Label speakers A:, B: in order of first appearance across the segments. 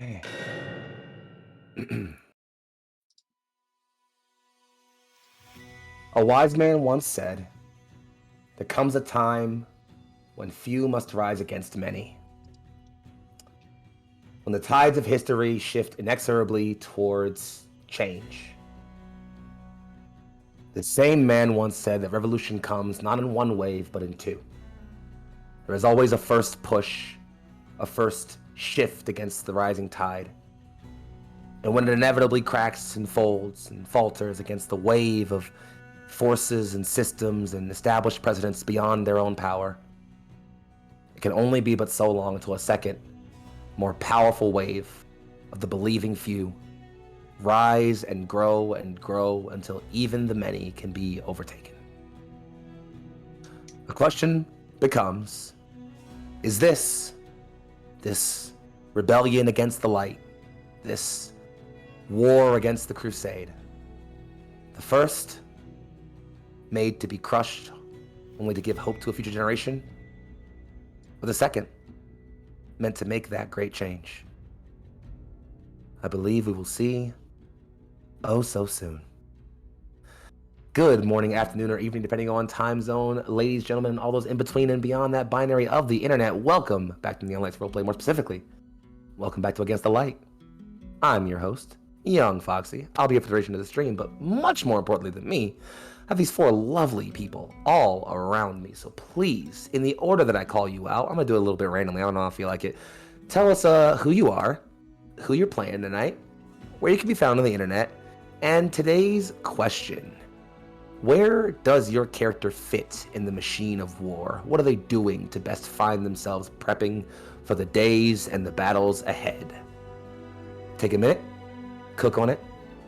A: Okay. A wise man once said, "There comes a time when few must rise against many. When the tides of history shift inexorably towards change." The same man once said that revolution comes not in one wave, but in two. There is always a first push, a first shift against the rising tide. And when it inevitably cracks and folds and falters against the wave of forces and systems and established precedents beyond their own power, it can only be but so long until a second, more powerful wave of the believing few rise and grow until even the many can be overtaken. The question becomes, is this rebellion against the light, this war against the crusade, the first made to be crushed only to give hope to a future generation, or the second meant to make that great change? I believe we will see oh so soon. Good morning, afternoon, or evening, depending on time zone, ladies, gentlemen, and all those in between and beyond that binary of the internet. Welcome back to the Lights Roleplay. More specifically, welcome back to Against the Light. I'm your host, Young Foxy. I'll be here for the duration of the stream, but much more importantly than me, I have these four lovely people all around me. So please, in the order that I call you out, I'm gonna do it a little bit randomly. I don't know if I feel like it. Tell us who you are, who you're playing tonight, where you can be found on the internet, and today's question. Where does your character fit in the machine of war? What are they doing to best find themselves prepping for the days and the battles ahead? Take a minute, cook on it,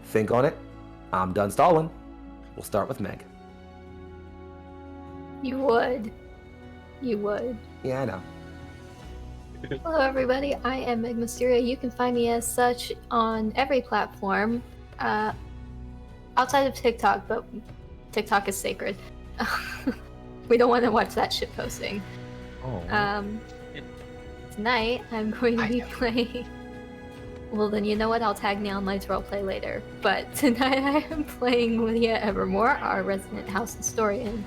A: think on it. I'm done stalling. We'll start with Meg.
B: You would.
A: Yeah, I know.
B: Hello, everybody. I am Meg Mysteria. You can find me as such on every platform, outside of TikTok, but TikTok is sacred. We don't want to watch that shit posting.
A: Oh.
B: Tonight, I'm going to be playing... Well, then you know what? I'll tag Neon Lights Roleplay later. But tonight I am playing Lydia Evermore, our resident house historian.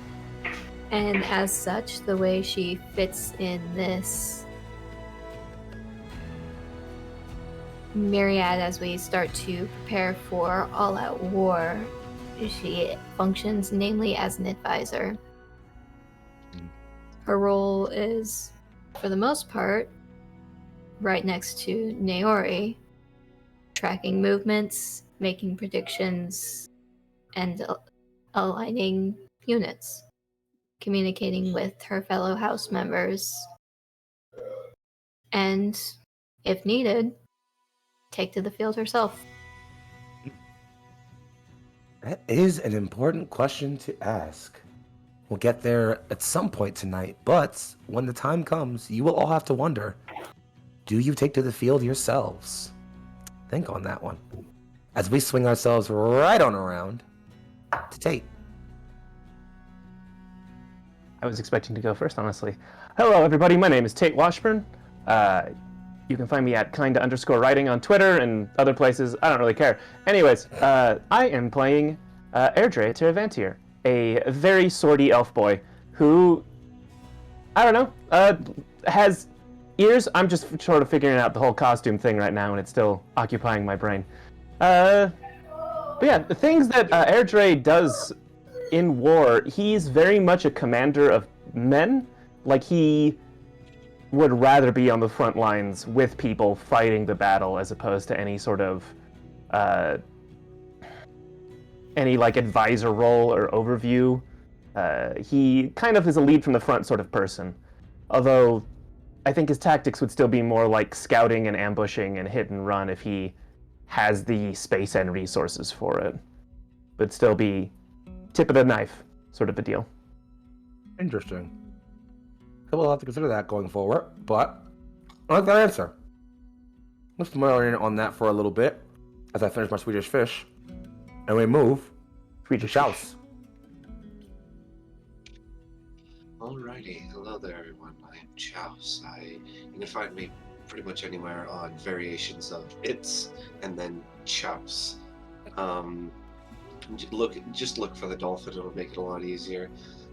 B: And as such, the way she fits in this myriad as we start to prepare for all-out war, she functions namely as an advisor. Her role is, for the most part, right next to Naori, tracking movements, making predictions, and aligning units, communicating with her fellow house members, and, if needed, take to the field herself.
A: That is an important question to ask. We'll get there at some point tonight, but when the time comes, you will all have to wonder, do you take to the field yourselves? Think on that one. As we swing ourselves right on around to Tate.
C: I was expecting to go first, honestly. Hello, everybody. My name is Tate Washburn. You can find me at kinda_writing on Twitter and other places. I don't really care. Anyways, I am playing Airdrie Teravantier, a very swordy elf boy who, I don't know, has ears. I'm just sort of figuring out the whole costume thing right now, and it's still occupying my brain. But yeah, the things that Airdrie does in war, he's very much a commander of men. Like, he would rather be on the front lines with people fighting the battle as opposed to any sort of any like advisor role or overview. He kind of is a lead from the front sort of person, although I think his tactics would still be more like scouting and ambushing and hit and run if he has the space and resources for it. But still be tip of the knife sort of a deal.
A: Interesting. We'll have to consider that going forward, but I like that answer. Let's marinate on that for a little bit as I finish my Swedish fish, and we move to Shouse.
D: Alrighty, hello there everyone, I am Chouse. You can find me pretty much anywhere on variations of its and then chops. Just look for the dolphin. It'll make it a lot easier.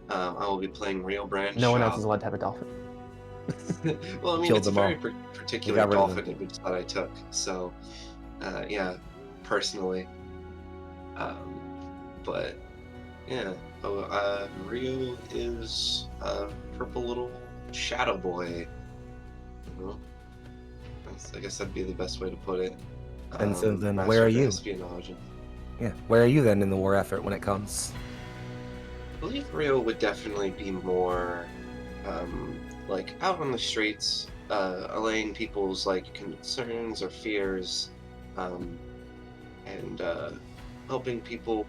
D: I will be playing Rio Branch.
C: No one else is allowed to have a dolphin.
D: Well, I mean,
A: Killed
D: it's a
A: them all.
D: very
A: We
D: particular
A: got rid of them.
D: dolphin image that I took. So, yeah, personally. But yeah, Rio is a purple little shadow boy. Well, I guess that'd be the best way to put it.
A: And so then,
D: master
A: where are
D: of
A: you?
D: Espionage.
A: Yeah, where are you then in the war effort when it comes?
D: I believe Rio would definitely be more, like out on the streets, allaying people's like concerns or fears, and helping people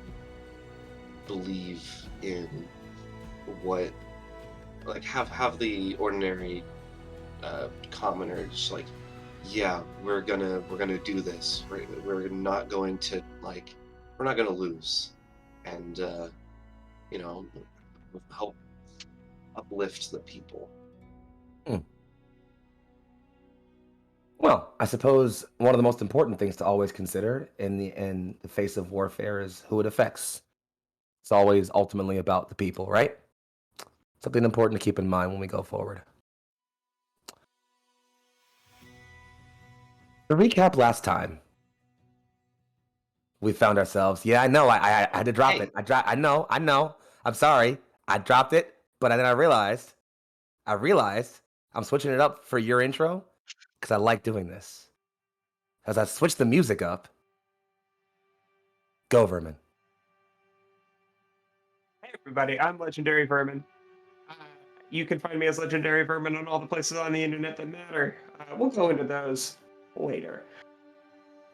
D: believe in what, like have the ordinary commoners like, yeah, we're gonna do this. We're not going to we're not gonna lose, and you know, help uplift the people.
A: Well, I suppose one of the most important things to always consider in the face of warfare is who it affects. It's always ultimately about the people, right? Something important to keep in mind when we go forward. To recap last time, we found ourselves. Yeah, I know. I had to drop
D: Hey.
A: it. I know. I'm sorry. I dropped it, but then I realized I'm switching it up for your intro because I like doing this. As I switched the music up, go Vermin.
E: Hey everybody, I'm Legendary Vermin. You can find me as Legendary Vermin on all the places on the internet that matter. We'll go into those later.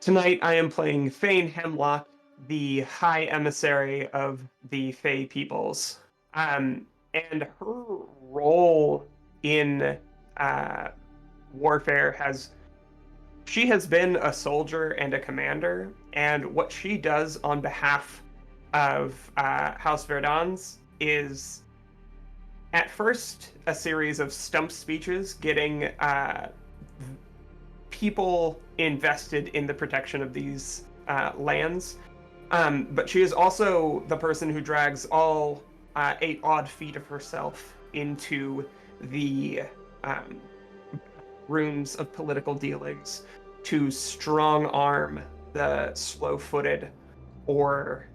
E: Tonight I am playing Thane Hemlock, the High Emissary of the Fey Peoples. And her role in warfare she has been a soldier and a commander, and what she does on behalf of House Vairdans is at first a series of stump speeches getting people invested in the protection of these lands. But she is also the person who drags all 8 odd feet of herself into the rooms of political dealings to strong arm the slow-footed or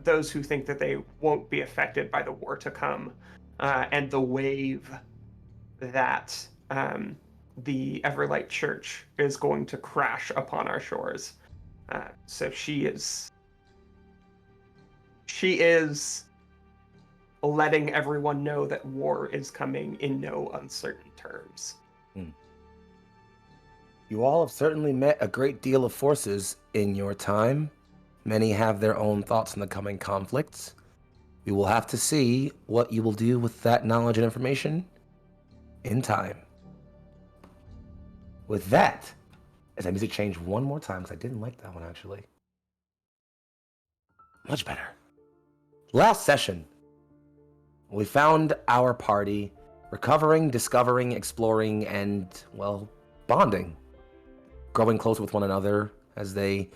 E: those who think that they won't be affected by the war to come and the wave that the Everlight Church is going to crash upon our shores. So she is letting everyone know that war is coming in no uncertain terms.
A: You all have certainly met a great deal of forces in your time. Many have their own thoughts on the coming conflicts. We will have to see what you will do with that knowledge and information in time. With that, as that music changed one more time, because I didn't like that one actually. Much better. Last session, we found our party recovering, discovering, exploring, and, well, bonding. Growing closer with one another as they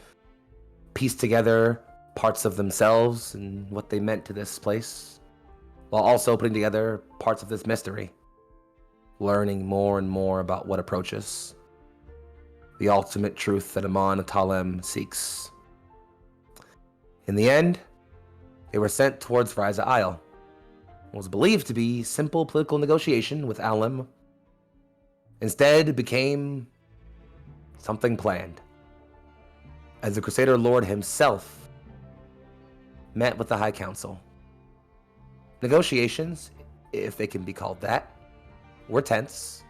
A: piece together parts of themselves and what they meant to this place, while also putting together parts of this mystery, learning more and more about what approaches the ultimate truth that Amon Talem seeks. In the end, they were sent towards Ryza Isle. What was believed to be simple political negotiation with Alem instead became something planned, as the Crusader Lord himself met with the High Council. Negotiations, if they can be called that, were tense,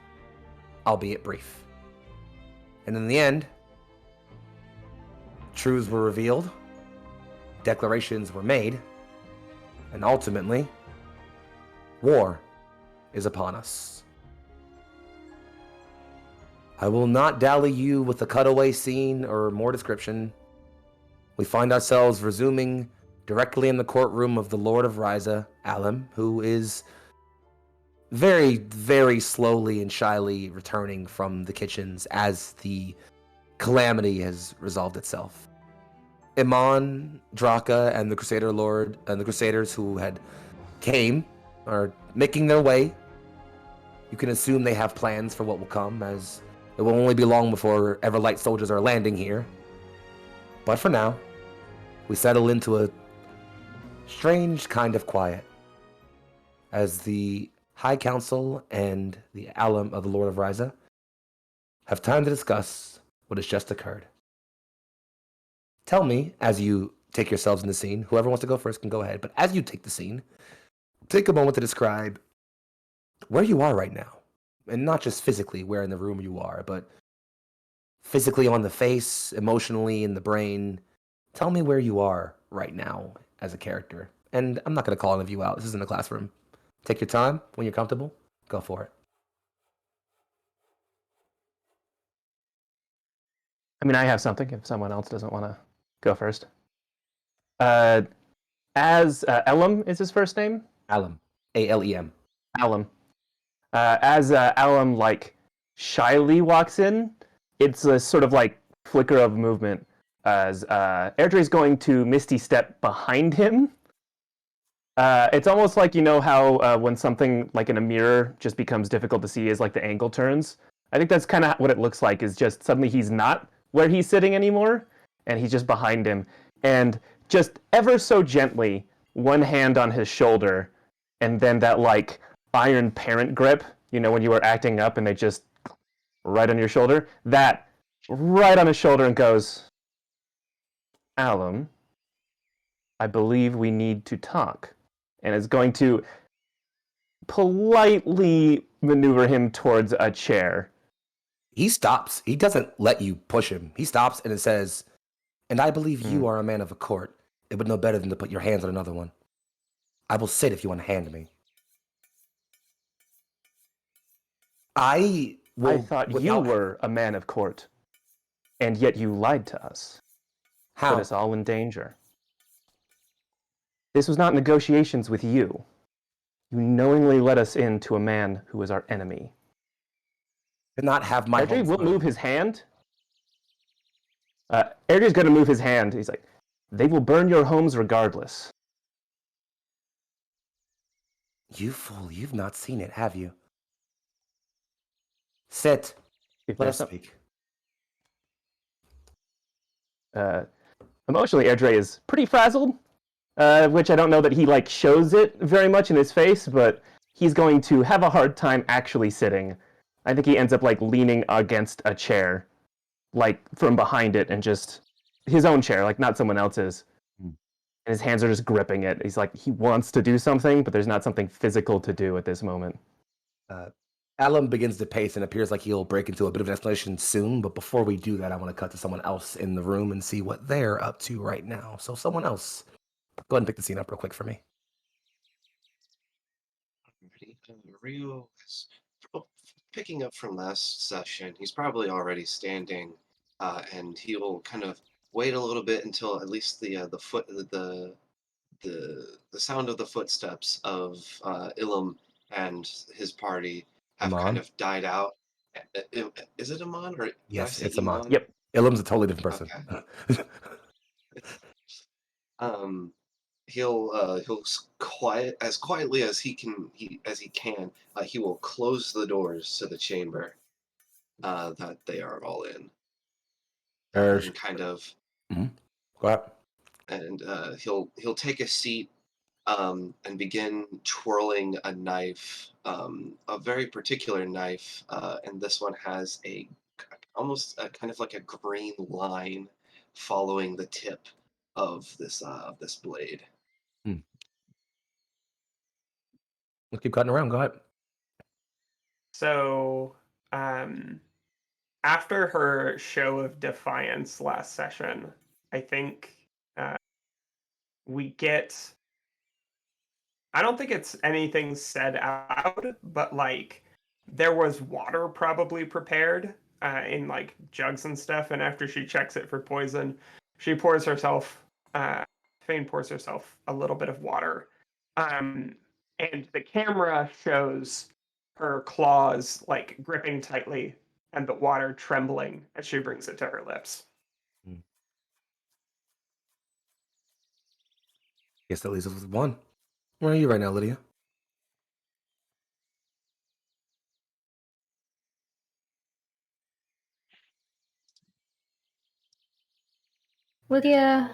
A: albeit brief. And in the end, truths were revealed, declarations were made, and ultimately, war is upon us. I will not dally you with a cutaway scene or more description. We find ourselves resuming directly in the courtroom of the Lord of Ryza, Alem, who is very, very slowly and shyly returning from the kitchens as the calamity has resolved itself. Iman, Drakka, and the Crusader Lord and the Crusaders who had came are making their way. You can assume they have plans for what will come, as it will only be long before Everlight soldiers are landing here. But for now, we settle into a strange kind of quiet as the High Council and the alum of the Lord of Ryza have time to discuss what has just occurred. Tell me, as you take yourselves in the scene, whoever wants to go first can go ahead, but as you take the scene, take a moment to describe where you are right now. And not just physically where in the room you are, but physically on the face, emotionally in the brain. Tell me where you are right now as a character. And I'm not going to call any of you out. This isn't a classroom. Take your time. When you're comfortable, go for it.
C: I mean, I have something if someone else doesn't want to go first. As Elam is his first name?
A: Alum. A-L-E-M.
C: Alum. As Alum, like, shyly walks in, it's a sort of, like, flicker of movement as Airdrie's going to Misty Step behind him. It's almost like, you know how when something, like, in a mirror just becomes difficult to see as, like, the angle turns? I think that's kind of what it looks like, is just suddenly he's not where he's sitting anymore, and he's just behind him. And just ever so gently, one hand on his shoulder, and then that, like, iron parent grip, you know, when you were acting up and they just right on your shoulder, that right on his shoulder, and goes, Alum, I believe we need to talk. And is going to politely maneuver him towards a chair.
A: He stops. He doesn't let you push him. He stops and it says, and I believe you are a man of a court. It would know better than to put your hands on another one. I will sit if you want to hand me. I
C: thought you
A: without-
C: were a man of court, and yet you lied to us.
A: How?
C: Put us all in danger. This was not negotiations with you. You knowingly let us in to a man who was our enemy.
A: Did not have my
C: Airdrie
A: homes
C: will
A: burned.
C: move his hand. Airdrie's going to move his hand. He's like, they will burn your homes regardless.
A: You fool, you've not seen it, have you? Sit.
C: If
A: Let
C: there's
A: us
C: some-
A: speak.
C: Emotionally, Airdrie is pretty frazzled, which I don't know that he like shows it very much in his face, but he's going to have a hard time actually sitting. I think he ends up like leaning against a chair, like from behind it, and just his own chair, like not someone else's.
A: Hmm.
C: And his hands are just gripping it. He's like, he wants to do something, but there's not something physical to do at this moment.
A: Alum begins to pace and appears like he'll break into a bit of an explanation soon, but before we do that, I want to cut to someone else in the room and see what they're up to right now. So someone else, go ahead and pick the scene up real quick for me.
D: Rio is picking up from last session. He's probably already standing, and he will kind of wait a little bit until at least the sound of the footsteps of Ilum and his party have
A: Iman?
D: kind of died out. Is it Iman or did I
A: Yes,
D: say
A: it's Iman.
D: Iman?
C: Yep.
A: Ilum's a totally different person.
D: He'll quietly as he can he will close the doors to the chamber that they are all in, and kind of
A: Go ahead.
D: and he'll take a seat and begin twirling a knife, a very particular knife, and this one has almost a kind of like a green line following the tip of this blade.
A: Let's keep cutting around. Go ahead.
E: So, after her show of defiance last session, I think we get. I don't think it's anything said out loud, but like there was water probably prepared in like jugs and stuff, and after she checks it for poison, she pours herself. Fane pours herself a little bit of water, and the camera shows her claws like gripping tightly and the water trembling as she brings it to her lips.
A: Guess that leaves us with one. Where are you right now, Lydia?
B: Lydia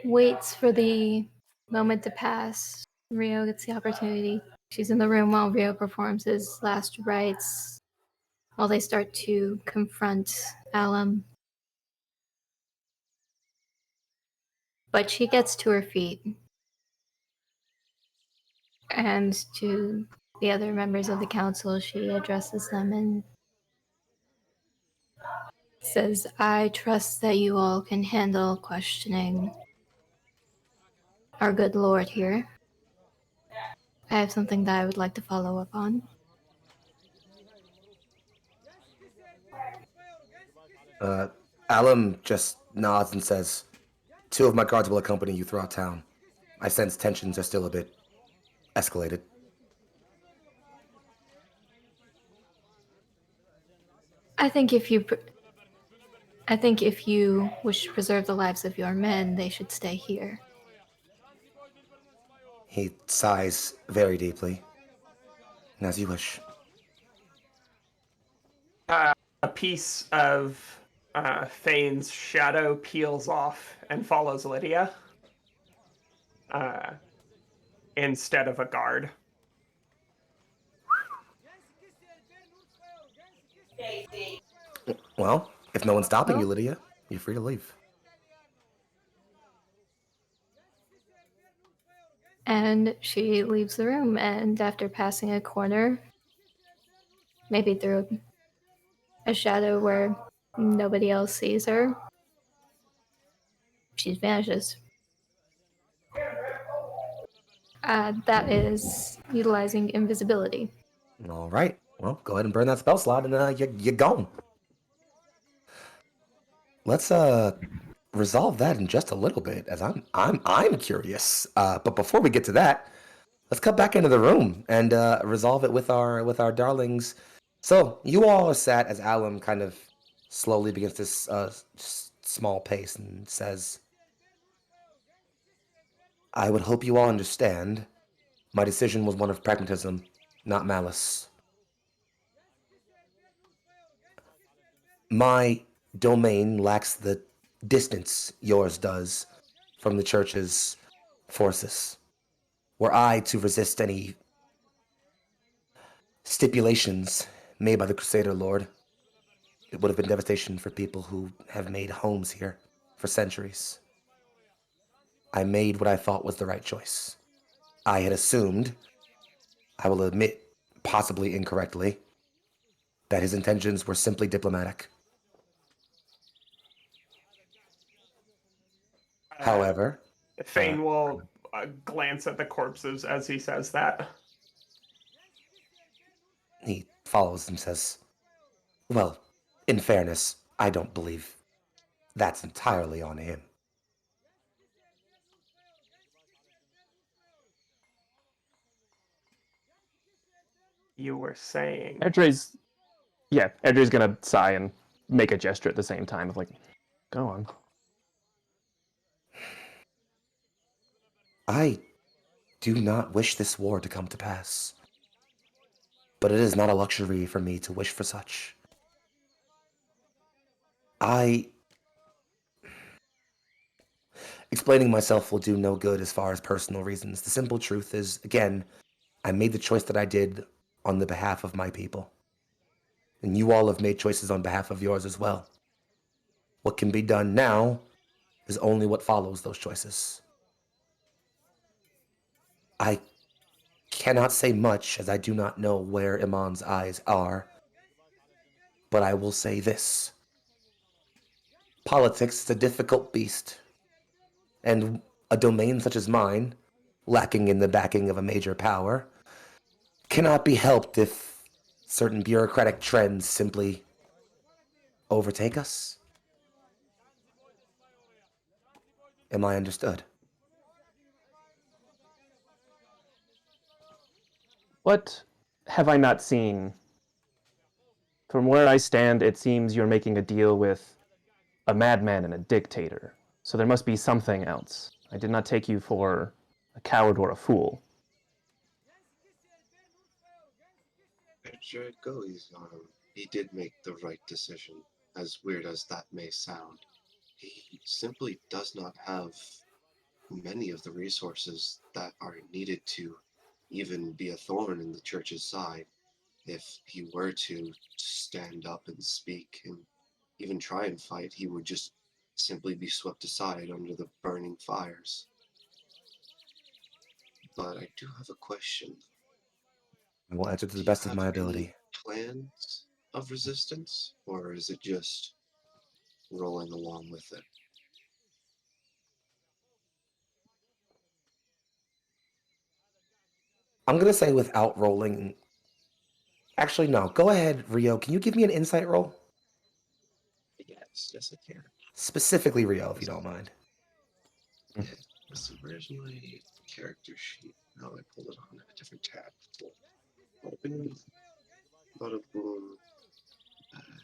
B: waits for the moment to pass. Rio gets the opportunity. She's in the room while Rio performs his last rites, while they start to confront Alum. But she gets to her feet. And to the other members of the council, she addresses them and says, I trust that you all can handle questioning our good lord here. I have something that I would like to follow up on.
A: Alum just nods and says, 2 of my guards will accompany you throughout town. I sense tensions are still a bit escalated.
B: I think if you wish to preserve the lives of your men, they should stay here.
A: He sighs very deeply. As you wish.
E: A piece of Fane's shadow peels off and follows Lydia instead of a guard.
A: Well, if no one's stopping you, Lydia, you're free to leave.
B: And she leaves the room, and after passing a corner, maybe through a shadow where nobody else sees her, she vanishes. That is utilizing invisibility.
A: All right. Well, go ahead and burn that spell slot, and you're gone. Let's resolve that in just a little bit, as I'm curious. But before we get to that, let's cut back into the room and resolve it with our darlings. So you all are sat as Alum kind of slowly begins this small pace and says, I would hope you all understand my decision was one of pragmatism, not malice. My domain lacks the distance yours does from the church's forces. Were I to resist any stipulations made by the Crusader Lord, it would have been devastation for people who have made homes here for centuries. I made what I thought was the right choice. I had assumed, I will admit, possibly incorrectly, that his intentions were simply diplomatic. However,
E: Fane will glance at the corpses as he says that.
A: he follows and says, well, in fairness, I don't believe that's entirely on him.
E: You were saying.
C: Edre's gonna sigh and make a gesture at the same time of like, go on.
A: I do not wish this war to come to pass. But it is not a luxury for me to wish for such. Explaining myself will do no good as far as personal reasons. The simple truth is, again, I made the choice that I did on the behalf of my people. And you all have made choices on behalf of yours as well. What can be done now is only what follows those choices. I cannot say much, as I do not know where Iman's eyes are, but I will say this. Politics is a difficult beast, and a domain such as mine, lacking in the backing of a major power, cannot be helped if certain bureaucratic trends simply overtake us. Am I understood?
C: What have I not seen? From where I stand, it seems you're making a deal with a madman and a dictator. So there must be something else. I did not take you for a coward or a fool.
D: Sure it goes. He did make the right decision, as weird as that may sound. He simply does not have many of the resources that are needed to even be a thorn in the church's side. If he were to stand up and speak and even try and fight, he would just simply be swept aside under the burning fires. But I do have a question.
A: I will answer to the
D: Do you
A: best of
D: have
A: my
D: any
A: ability.
D: plans of resistance, or is it just rolling along with it?
A: I'm going to say without rolling. Actually, no. Go ahead, Rio. Can you give me an insight roll?
D: Yes, I can.
A: Specifically Rio, if you don't mind.
D: Yeah. Let's see, where's my character sheet? No, I pulled it on a different tab. Cool. Open. Bada boom.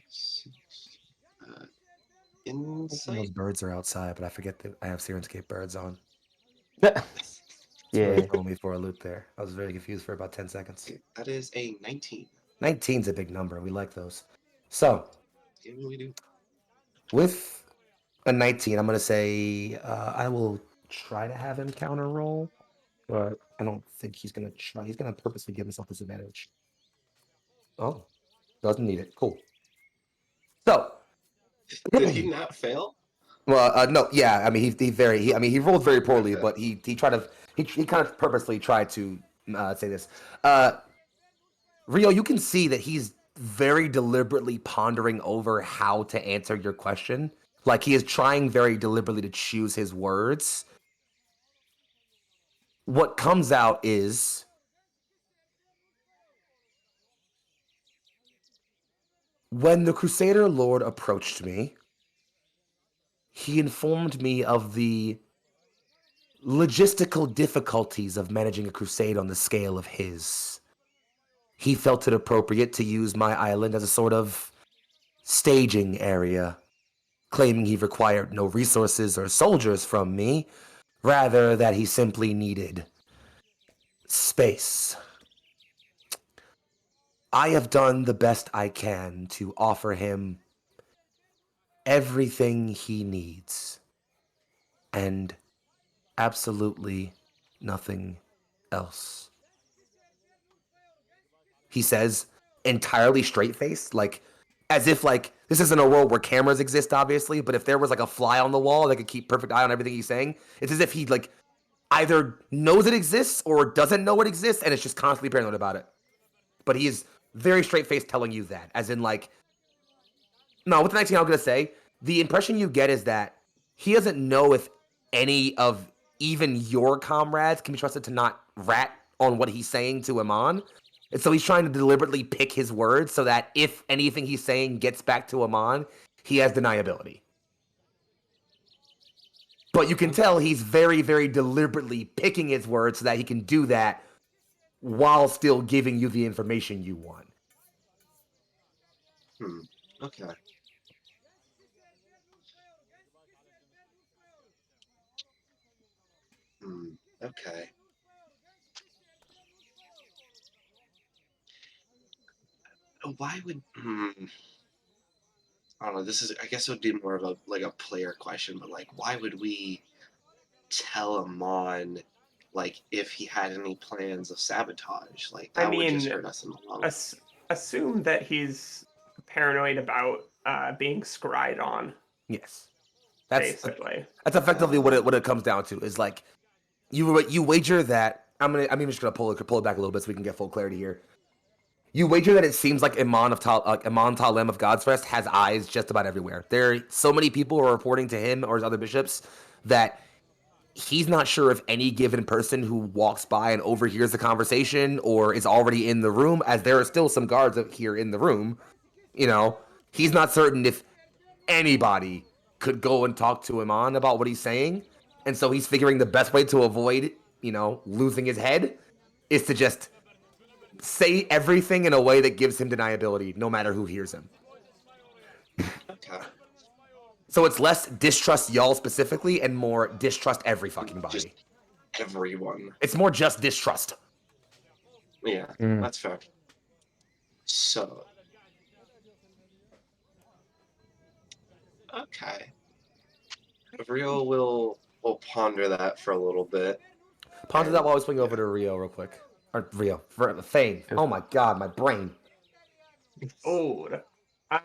D: Six.
A: Those
D: Insight.
A: birds are outside, but I forget that I have Sirenscape birds on.
C: Yeah.
A: Really throwing me for a loop there. I was very confused for about 10 seconds.
D: That is a 19.
A: 19's a big number. We like those. So,
D: Yeah, we do.
A: with a 19, I'm going to say I will try to have him counter roll, but I don't think he's going to try. He's going to purposely give himself disadvantage. Oh, doesn't need it. Cool. So,
D: Did he not fail?
A: well, no, yeah. I mean, he rolled very poorly, but he kind of purposely tried to say this. Rio, you can see that he's very deliberately pondering over how to answer your question. Like he is trying very deliberately to choose his words. What comes out is when the Crusader Lord approached me, he informed me of the logistical difficulties of managing a crusade on the scale of his. He felt it appropriate to use my island as a sort of staging area, claiming he required no resources or soldiers from me, rather that he simply needed space. I have done the best I can to offer him everything he needs, and absolutely nothing else. He says, entirely straight-faced, like as if like this isn't a world where cameras exist, obviously, but if there was like a fly on the wall that could keep perfect eye on everything he's saying, it's as if he like either knows it exists or doesn't know it exists, and it's just constantly paranoid about it. But he is very straight-faced telling you that, as in like, no, with the 19, I'm gonna say the impression you get is that he doesn't know if any of even your comrades can be trusted to not rat on what he's saying to Amon. And so he's trying to deliberately pick his words so that if anything he's saying gets back to Amon, he has deniability. But you can tell he's very, very deliberately picking his words so that he can do that while still giving you the information you want.
D: Okay. Okay. Why would I don't know, this is I guess it would be more of a player question, but like why would we tell Amon like if he had any plans of sabotage? Like
E: I
D: that would just
E: mean,
D: hurt us in the long run.
E: assume that he's paranoid about being scryed on.
A: Yes.
E: Basically.
A: That's effectively what it comes down to is like you wager that I'm just gonna pull it back a little bit so we can get full clarity here. You wager that it seems like Amon Talem of God's Rest has eyes just about everywhere. There are so many people who are reporting to him or his other bishops that he's not sure if any given person who walks by and overhears the conversation or is already in the room, as there are still some guards here in the room, he's not certain if anybody could go and talk to Amon about what he's saying. And so he's figuring the best way to avoid, losing his head is to just say everything in a way that gives him deniability, no matter who hears him.
D: Okay.
A: So it's less distrust y'all specifically and more distrust every fucking body.
D: Just everyone.
A: It's more just distrust.
D: Yeah, that's fair. So. Okay. Rio will ponder that for a little bit.
A: Ponder that while I swing over to Rio real quick. Or Rio. Thane. Oh my god, my brain.
E: Old. I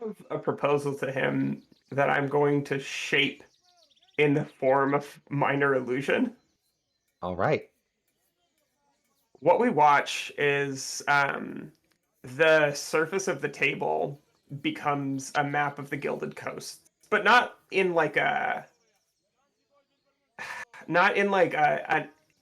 E: have a proposal to him that I'm going to shape in the form of minor illusion.
A: All right.
E: What we watch is the surface of the table becomes a map of the Gilded Coast, but not in like an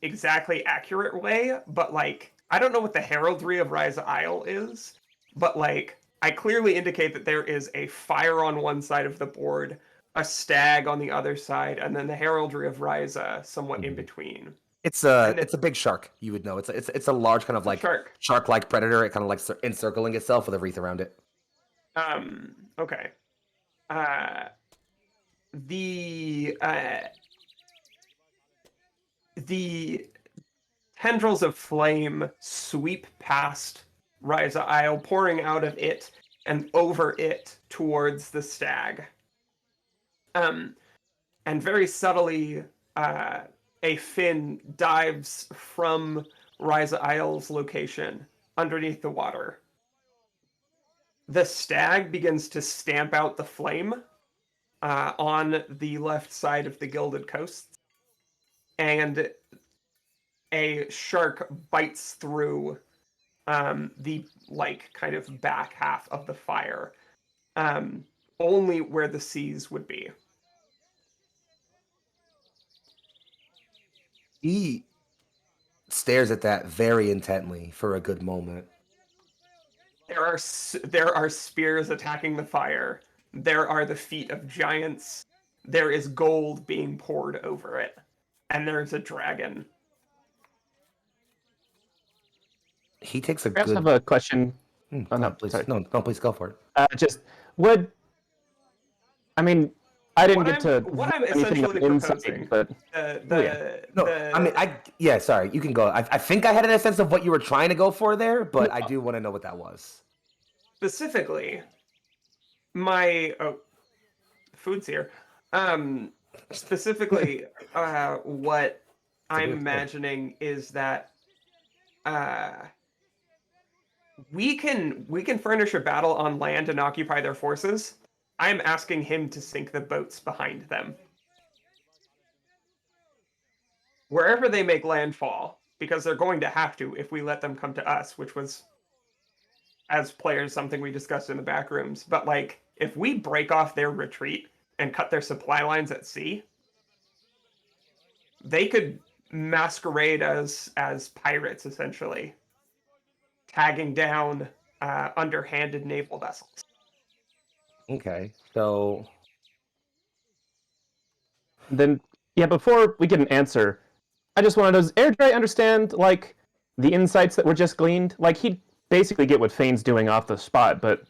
E: exactly accurate way, but like I don't know what the heraldry of Rise Isle is, but like I clearly indicate that there is a fire on one side of the board, a stag on the other side, and then the heraldry of Ryza somewhat in between.
A: It's a big shark. You would know. It's a large kind of like shark-like predator. It kind of like encircling itself with a wreath around it.
E: Okay. The tendrils of flame sweep past Ryza Isle, pouring out of it and over it towards the stag. And very subtly, a fin dives from Ryza Isle's location underneath the water. The stag begins to stamp out the flame on the left side of the Gilded Coast, and a shark bites through the like kind of back half of the fire, only where the seas would be.
A: He stares at that very intently for a good moment.
E: There are spears attacking the fire. There are the feet of giants. There is gold being poured over it, and there's a dragon.
A: He takes a
C: I also
A: good.
C: have a question.
A: Oh, no, please, no, please go for it.
C: I didn't get to
E: what I'm
C: anything
E: essentially
C: on
E: proposing,
C: insight, but
A: Yeah, sorry, you can go. I think I had a sense of what you were trying to go for there, but I do want to know what that was.
E: Specifically, food's here. Specifically, what I'm imagining is that we can furnish a battle on land and occupy their forces. I'm asking him to sink the boats behind them. Wherever they make landfall, because they're going to have to if we let them come to us, which was, as players, something we discussed in the back rooms. But like, if we break off their retreat and cut their supply lines at sea, they could masquerade as pirates, essentially, tagging down underhanded naval vessels.
A: Okay, so
C: then before we get an answer, I just want to know, does Airdrie understand like the insights that were just gleaned? Like he'd basically get what Fane's doing off the spot, but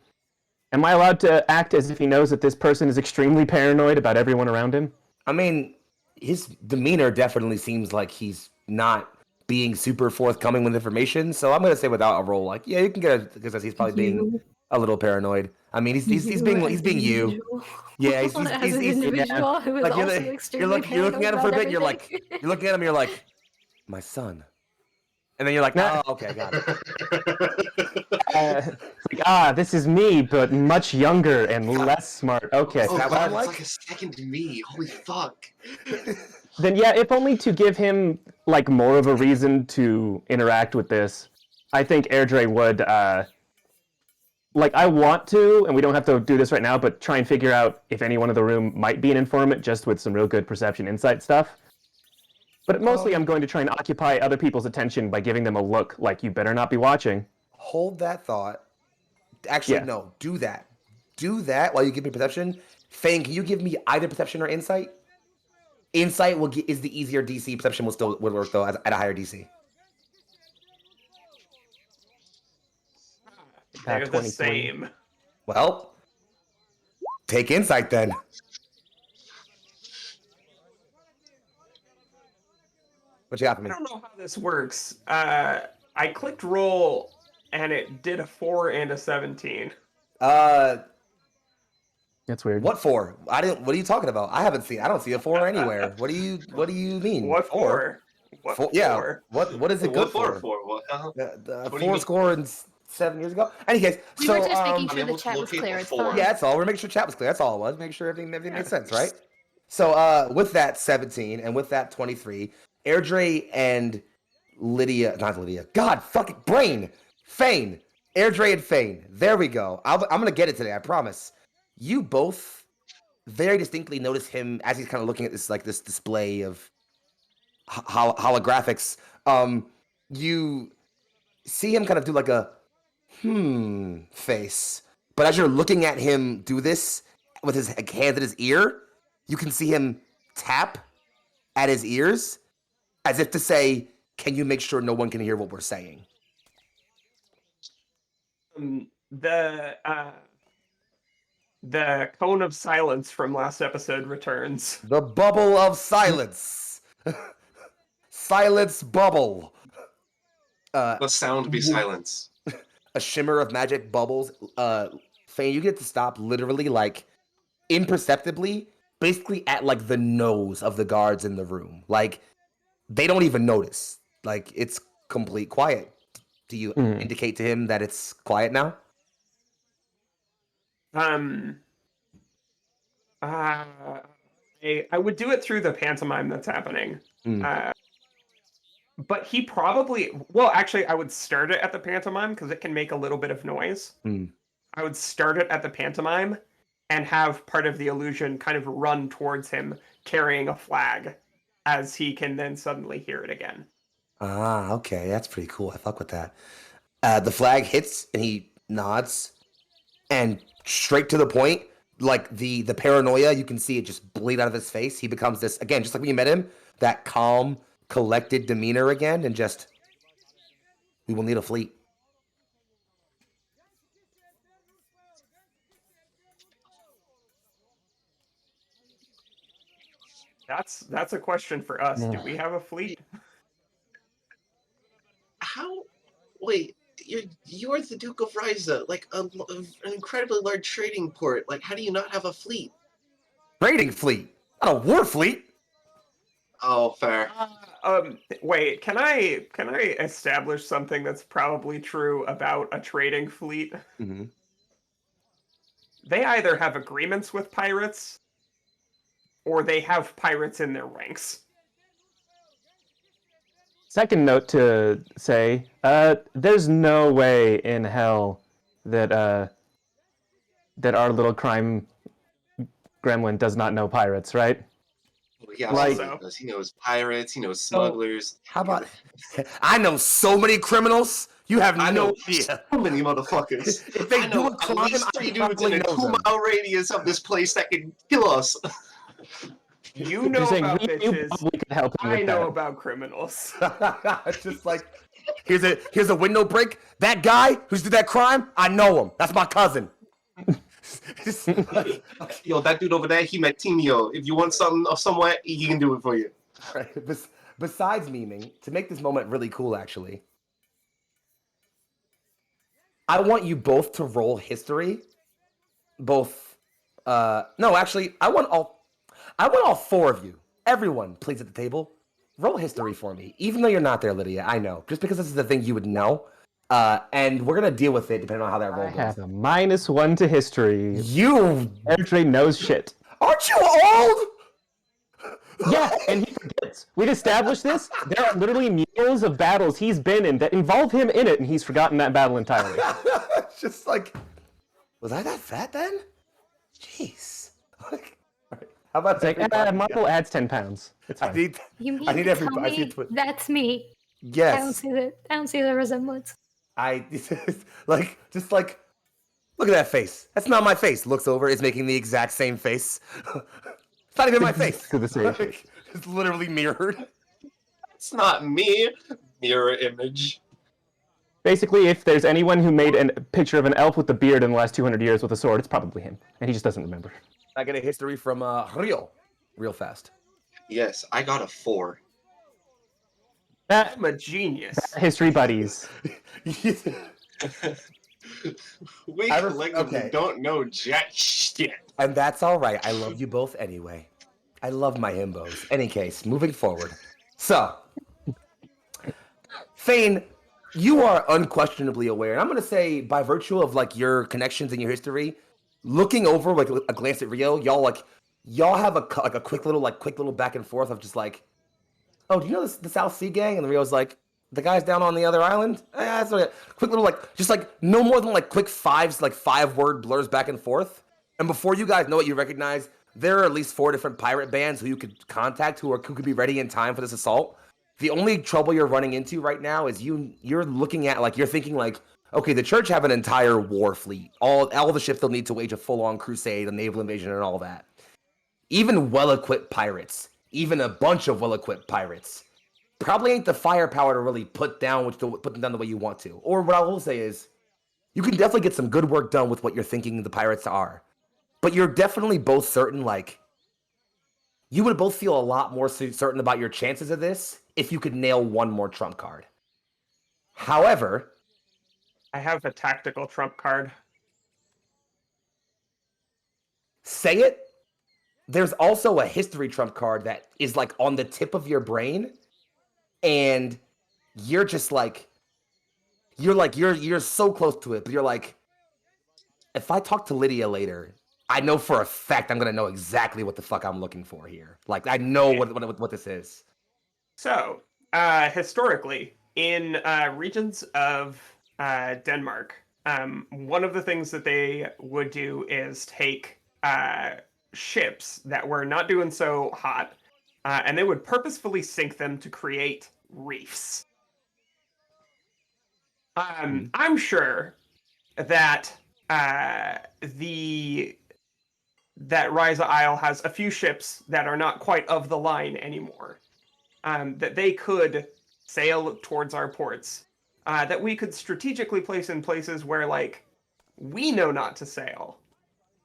C: am I allowed to act as if he knows that this person is extremely paranoid about everyone around him?
A: I mean, his demeanor definitely seems like he's not being super forthcoming with information. So I'm gonna say without a roll, like, yeah, you can get it because he's probably being a little paranoid. I mean, he's being you. Yeah, he's
B: an individual who is
A: like
B: also extremely
A: you're looking at him for a bit.
B: everything.
A: You're looking at him. You're like, my son, and then you're like, oh, okay, got
C: it. This is me, but much younger and less smart. Okay.
D: Oh, wow, it's like a second me. Holy fuck.
C: Then if only to give him like more of a reason to interact with this, I think Airdrie would I want to, and we don't have to do this right now, but try and figure out if anyone in the room might be an informant, just with some real good perception insight stuff. But mostly I'm going to try and occupy other people's attention by giving them a look like you better not be watching.
A: Hold that thought. Actually, no, do that. Do that while you give me perception. Fang, can you give me either perception or insight? Insight is the easier DC. Perception would work though at a higher DC.
E: They're the
C: 23.
E: same.
A: Well, take insight then. What you got for me?
E: I don't know how this works. I clicked roll, and it did a 4 and a 17.
C: That's weird.
A: What for? I didn't. What are you talking about? I haven't seen. I don't see a 4 anywhere. What do you mean?
E: What for? What
A: Four?
E: for?
A: Yeah. What is it good
D: What
A: for?
D: What?
A: The
D: What do you
A: 4
D: mean?
A: score and 7 years ago. Any case,
B: We
A: so
B: were just making sure
D: unable
B: the
D: to
B: chat was
D: locate
B: clear.
D: the
B: It's
D: four.
B: fine.
A: yeah, that's all. We're making sure chat was clear. That's all it was. Make sure everything made sense, right? So with that 17 and with that 23, Airdrie and not Lydia. God, fucking brain. Fane. Airdrie and Fane. There we go. I'm gonna get it today. I promise. You both very distinctly notice him as he's kind of looking at this display of holographics. You see him kind of do like a face. But as you're looking at him do this with his hand at his ear, you can see him tap at his ears as if to say, can you make sure no one can hear what we're saying?
E: The cone of silence from last episode returns.
A: The bubble of silence. Silence bubble.
D: The sound be silence.
A: A shimmer of magic bubbles. Fane, you get to stop literally like imperceptibly, basically at like the nose of the guards in the room. Like they don't even notice. Like it's complete quiet. Do you indicate to him that it's quiet now?
E: I would do it through the pantomime that's happening. But he probably, well, actually, I would start it at the pantomime because it can make a little bit of noise. I would start it at the pantomime and have part of the illusion kind of run towards him carrying a flag as he can then suddenly hear it again.
A: Ah, okay. That's pretty cool. I fuck with that. The flag hits and he nods and straight to the point, like the paranoia, you can see it just bleed out of his face. He becomes this, again, just like when you met him, that calm, collected demeanor again, and just, we will need a fleet.
E: That's a question for us. Do we have a fleet?
D: How? Wait, you're the Duke of Ryza, like an incredibly large trading port. Like, how do you not have a fleet?
A: Trading fleet, not a war fleet.
D: Oh, fair.
E: Wait, can I establish something that's probably true about a trading fleet?
A: Mm-hmm.
E: They either have agreements with pirates, or they have pirates in their ranks.
C: Second note to say, there's no way in hell that that our little crime gremlin does not know pirates, right?
D: Well, yeah,
C: Like-
D: he knows pirates, he knows smugglers.
A: How about, I know so many criminals, you have
D: I
A: no
D: know
A: idea.
D: so many motherfuckers.
A: If they
D: I
A: do
D: know
A: a crime,
D: at least
A: I
D: 3 dudes
A: probably
D: in a
A: know them.
D: 2-mile radius of this place that can kill us.
E: You know
C: You're saying
E: about
C: you
E: bitches.
C: probably could help him
E: I
C: with
E: know
C: that.
E: about criminals.
A: It's just like, here's a window break. That guy who's did that crime, I know him. That's my cousin. It's like,
D: Yo, that dude over there, he met Timio. If you want something or somewhere, he can do it for you.
A: right. Besides memeing, to make this moment really cool, actually, I want you both to roll history. Both, no, actually, I want all 4 of you. Everyone, please, at the table, roll history for me. Even though you're not there, Lydia, I know. Just because this is the thing you would know. And we're gonna deal with it depending on how that
C: I
A: roll goes.
C: have a -1 to history.
A: You
C: Airdrie knows shit.
A: aren't you old?
C: Yeah, and he forgets. We'd established this. There are literally millions of battles he's been in that involve him in it, and he's forgotten that battle entirely.
A: It's just like, was I that fat then? Jeez. Like, all right. How about
C: It's like,
A: everybody?
C: Michael adds 10 pounds. It's
A: I
C: fine.
A: need.
B: You mean
A: I need
B: to
A: every-
B: tell
A: I need
B: me
A: to-
B: that's me? I don't
A: Yes.
B: see the resemblance.
A: Like just like, look at that face. That's not my face. Looks over, is making the exact same face. It's not even my face.
C: To the stage.
A: Like, it's literally mirrored.
D: It's not me. Mirror image.
C: Basically, if there's anyone who made a picture of an elf with a beard in the last 200 years with a sword, it's probably him, and he just doesn't remember.
A: I get a history from Rio, real fast.
D: Yes, I got a 4.
E: I'm a genius.
C: History buddies.
D: We
A: I
D: collectively
A: okay.
D: don't know jack shit.
A: And that's all right. I love you both anyway. I love my himbos. Any case, moving forward. So, Thane, you are unquestionably aware, and I'm going to say by virtue of like your connections and your history, looking over like a glance at Rio, y'all have a quick little back and forth of just like, oh, do you know the South Sea gang? And Rio's like, the guys down on the other island? Yeah, that's right. Quick little just no more than quick 5-word blurs back and forth. And before you guys know it, you recognize there are at least 4 different pirate bands who you could contact who could be ready in time for this assault. The only trouble you're running into right now is you're looking at you're thinking okay, the church have an entire war fleet, all the ships they'll need to wage a full-on crusade, a naval invasion, and all that. Even well-equipped pirates, even a bunch of well-equipped pirates, probably ain't the firepower to really put them down the way you want to. Or what I will say is, you can definitely get some good work done with what you're thinking the pirates are. But you're definitely both certain, you would both feel a lot more certain about your chances of this if you could nail one more trump card. However,
E: I have a tactical trump card.
A: say it. There's also a history trump card that is on the tip of your brain, and you're just you're so close to it, but you're if I talk to Lydia later, I know for a fact I'm gonna know exactly what the fuck I'm looking for here. I know what this is.
E: So, historically, in regions of Denmark, one of the things that they would do is take ships that were not doing so hot, and they would purposefully sink them to create reefs. I'm sure that that Ryza Isle has a few ships that are not quite of the line anymore, that they could sail towards our ports, that we could strategically place in places where, we know not to sail.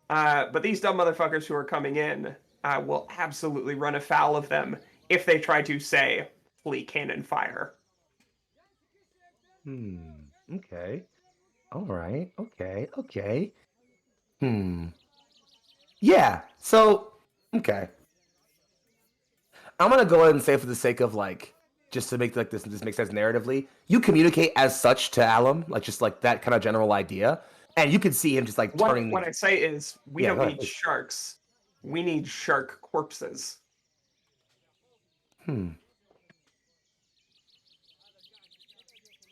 E: But these dumb motherfuckers who are coming in will absolutely run afoul of them if they try to, say, flee cannon fire.
A: Okay. All right. Okay. Yeah. So, okay. I'm gonna go ahead and say, for the sake of just to make this make sense narratively, you communicate as such to Alum, just that kind of general idea, and you can see him just turning.
E: What I say is, we don't need
A: ahead.
E: sharks. We need shark corpses.
A: And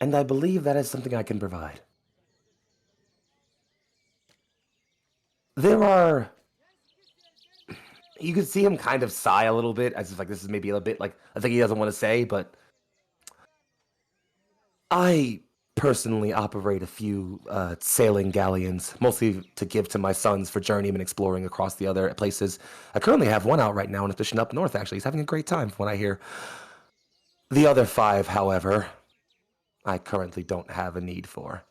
A: I believe that is something I can provide. You can see him kind of sigh a little bit, as if this is maybe a bit I think he doesn't want to say, but I personally operate a few sailing galleons, mostly to give to my sons for journeyman exploring across the other places. I currently have one out right now on a mission up north, actually. He's having a great time from what I hear. The other 5, however, I currently don't have a need for.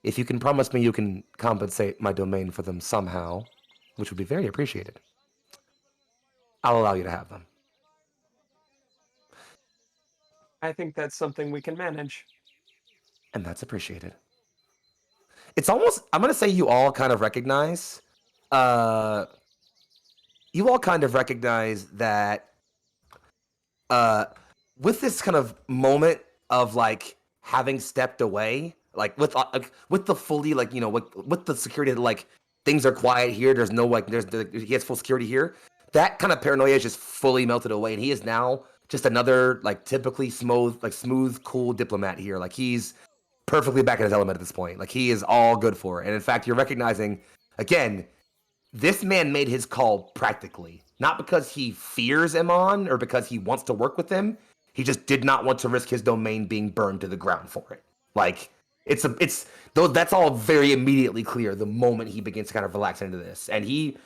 A: If you can promise me you can compensate my domain for them somehow, which would be very appreciated, I'll allow you to have them.
E: I think that's something we can manage.
A: And that's appreciated. It's almost, I'm going to say you all kind of recognize that with this kind of moment of having stepped away, with the fully with the security, things are quiet here, there's no he has full security here, that kind of paranoia is just fully melted away, and he is now just another typically smooth, cool diplomat here. He's perfectly back in his element at this point. He is all good for it. And in fact, you're recognizing again, this man made his call practically, not because he fears Amon or because he wants to work with him. He just did not want to risk his domain being burned to the ground for it. That's all very immediately clear the moment he begins to kind of relax into this. And he,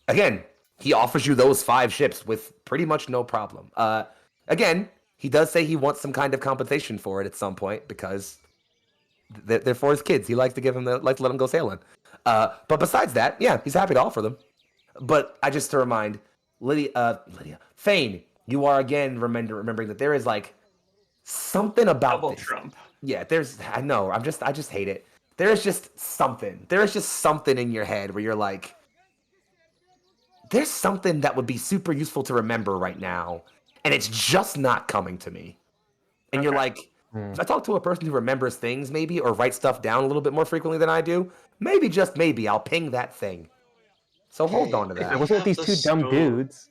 A: again, he offers you those 5 ships with pretty much no problem. Again, he does say he wants some kind of compensation for it at some point because they're for his kids. He likes to let them go sailing. But besides that, yeah, he's happy to offer them. But I just to remind Lydia, Fane, you are again remembering that there is like something about
E: Double
A: this.
E: Trump.
A: Yeah, I know. I just hate it. There's just something. There's just something in your head where you're like, there's something that would be super useful to remember right now, and it's just not coming to me. And you're like, if I talk to a person who remembers things maybe, or writes stuff down a little bit more frequently than I do, maybe, just maybe, I'll ping that thing. So hold on to
C: If
A: that.
C: it wasn't these two dumb dudes.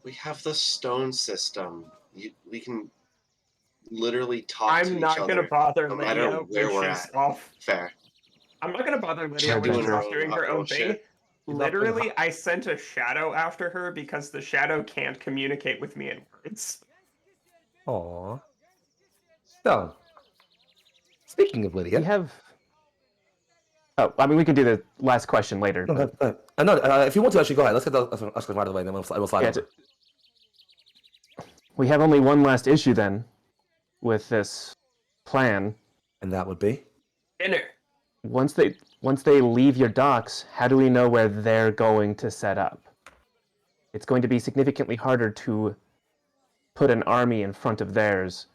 D: We have the stone system. We can literally talk to
E: I'm
D: each
E: not
D: other.
E: gonna bother
D: no matter
E: Lydia
D: where
E: when
D: we're
E: she's
D: at.
E: off.
D: Fair.
E: I'm not gonna bother Lydia
D: We're
E: when
D: doing
E: she's
D: our
E: off
D: own
E: doing her own thing.
D: shit.
E: Literally, I sent a shadow after her because the shadow can't communicate with me in words.
A: Aww. So, speaking of
C: We
A: Lydia,
C: have. Oh, I mean, we can do the last question later.
A: no,
C: But...
A: no, if you want to, actually go ahead. Let's get the question out of the way, and then we'll slide
C: Yeah,
A: over.
C: we have only one last issue then with this plan.
A: And that would be?
E: Dinner.
C: Once they leave your docks, how do we know where they're going to set up? It's going to be significantly harder to put an army in front of theirs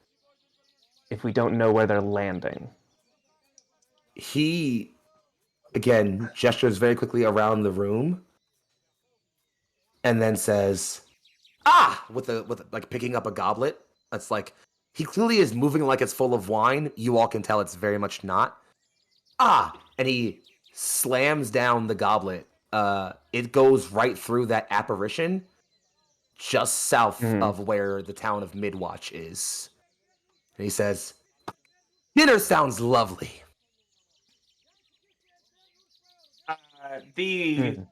C: if we don't know where they're landing.
A: He, again, gestures very quickly around the room and then says, "Ah!" with like picking up a goblet. That's like, he clearly is moving like it's full of wine. You all can tell it's very much not. Ah! And he slams down the goblet. It goes right through that apparition just south of where the town of Midwatch is. And he says, "Dinner sounds lovely."
E: The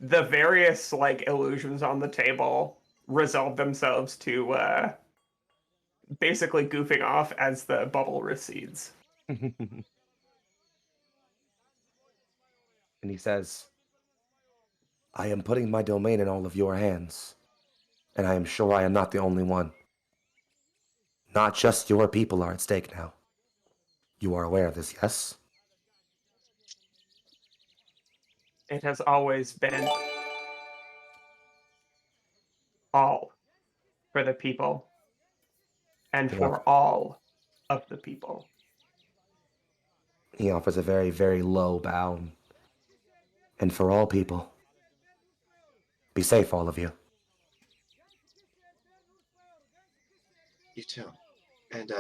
E: various like illusions on the table resolve themselves to basically goofing off as the bubble recedes.
A: And he says, "I am putting my domain in all of your hands, and I am sure I am not the only one. Not just your people are at stake now. You are aware of this, yes?"
E: It has always been all for the people and for all of the people.
A: He offers a very, very low bow. "And for all people, be safe, all of you."
D: You too. And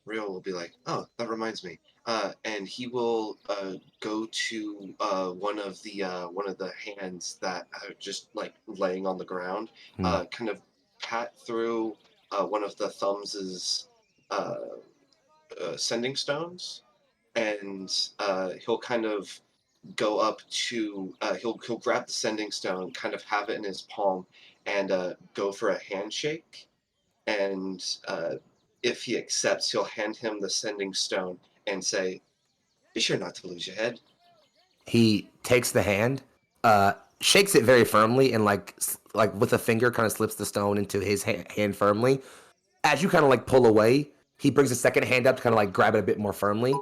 D: Rio will be like, "Oh, that reminds me." And he will go to one of the hands that are just like laying on the ground, kind of pat through one of the thumbs's sending stones, and he'll kind of go up to he'll grab the sending stone, kind of have it in his palm, and go for a handshake. And if he accepts, he'll hand him the sending stone and say, "Be sure not to lose your head."
A: He takes the hand, shakes it very firmly, and like with a finger, kind of slips the stone into his hand firmly. As you kind of like pull away, he brings a second hand up to kind of like grab it a bit more firmly.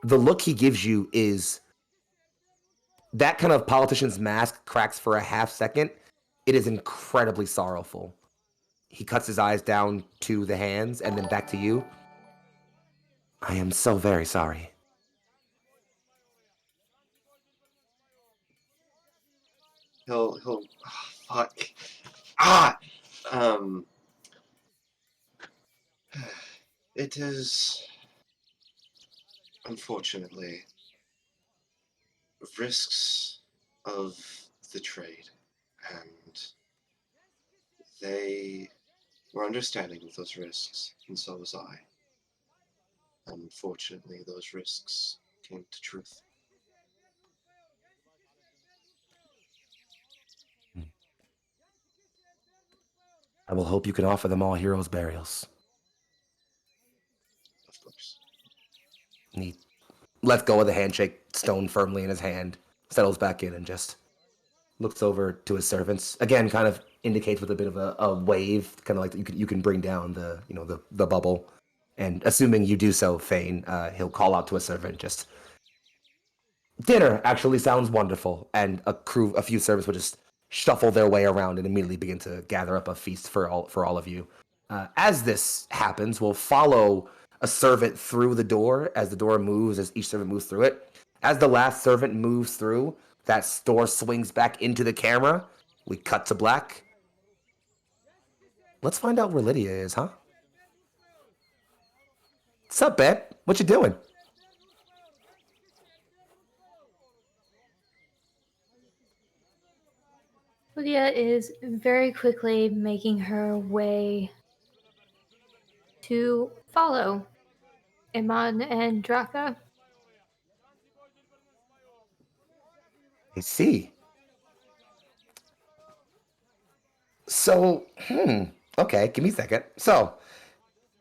A: The look he gives you is that kind of politician's mask cracks for a half second. It is incredibly sorrowful. He cuts his eyes down to the hands and then back to you. "I am so very sorry."
D: He'll oh, fuck. Ah! It is unfortunately risks of the trade, and they were understanding of those risks, and so was I. Unfortunately, those risks came to truth.
A: "I will hope you can offer them all heroes' burials."
D: Of course.
A: And he lets go of the handshake, stone firmly in his hand, settles back in, and just, looks over to his servants. Again, kind of indicates with a bit of a wave, kind of like you can bring down the bubble. And assuming you do so, Fane, he'll call out to a servant, just dinner actually sounds wonderful. And a few servants will just shuffle their way around and immediately begin to gather up a feast for all of you. As this happens, we'll follow a servant through the door as the door moves, as each servant moves through it. As the last servant moves through, that door swings back into the camera. We cut to black. Let's find out where Lydia is, huh? What's up, babe? What you doing?
B: Lydia is very quickly making her way to follow Iman and Drakka.
A: I see. So, okay, give me a second. So,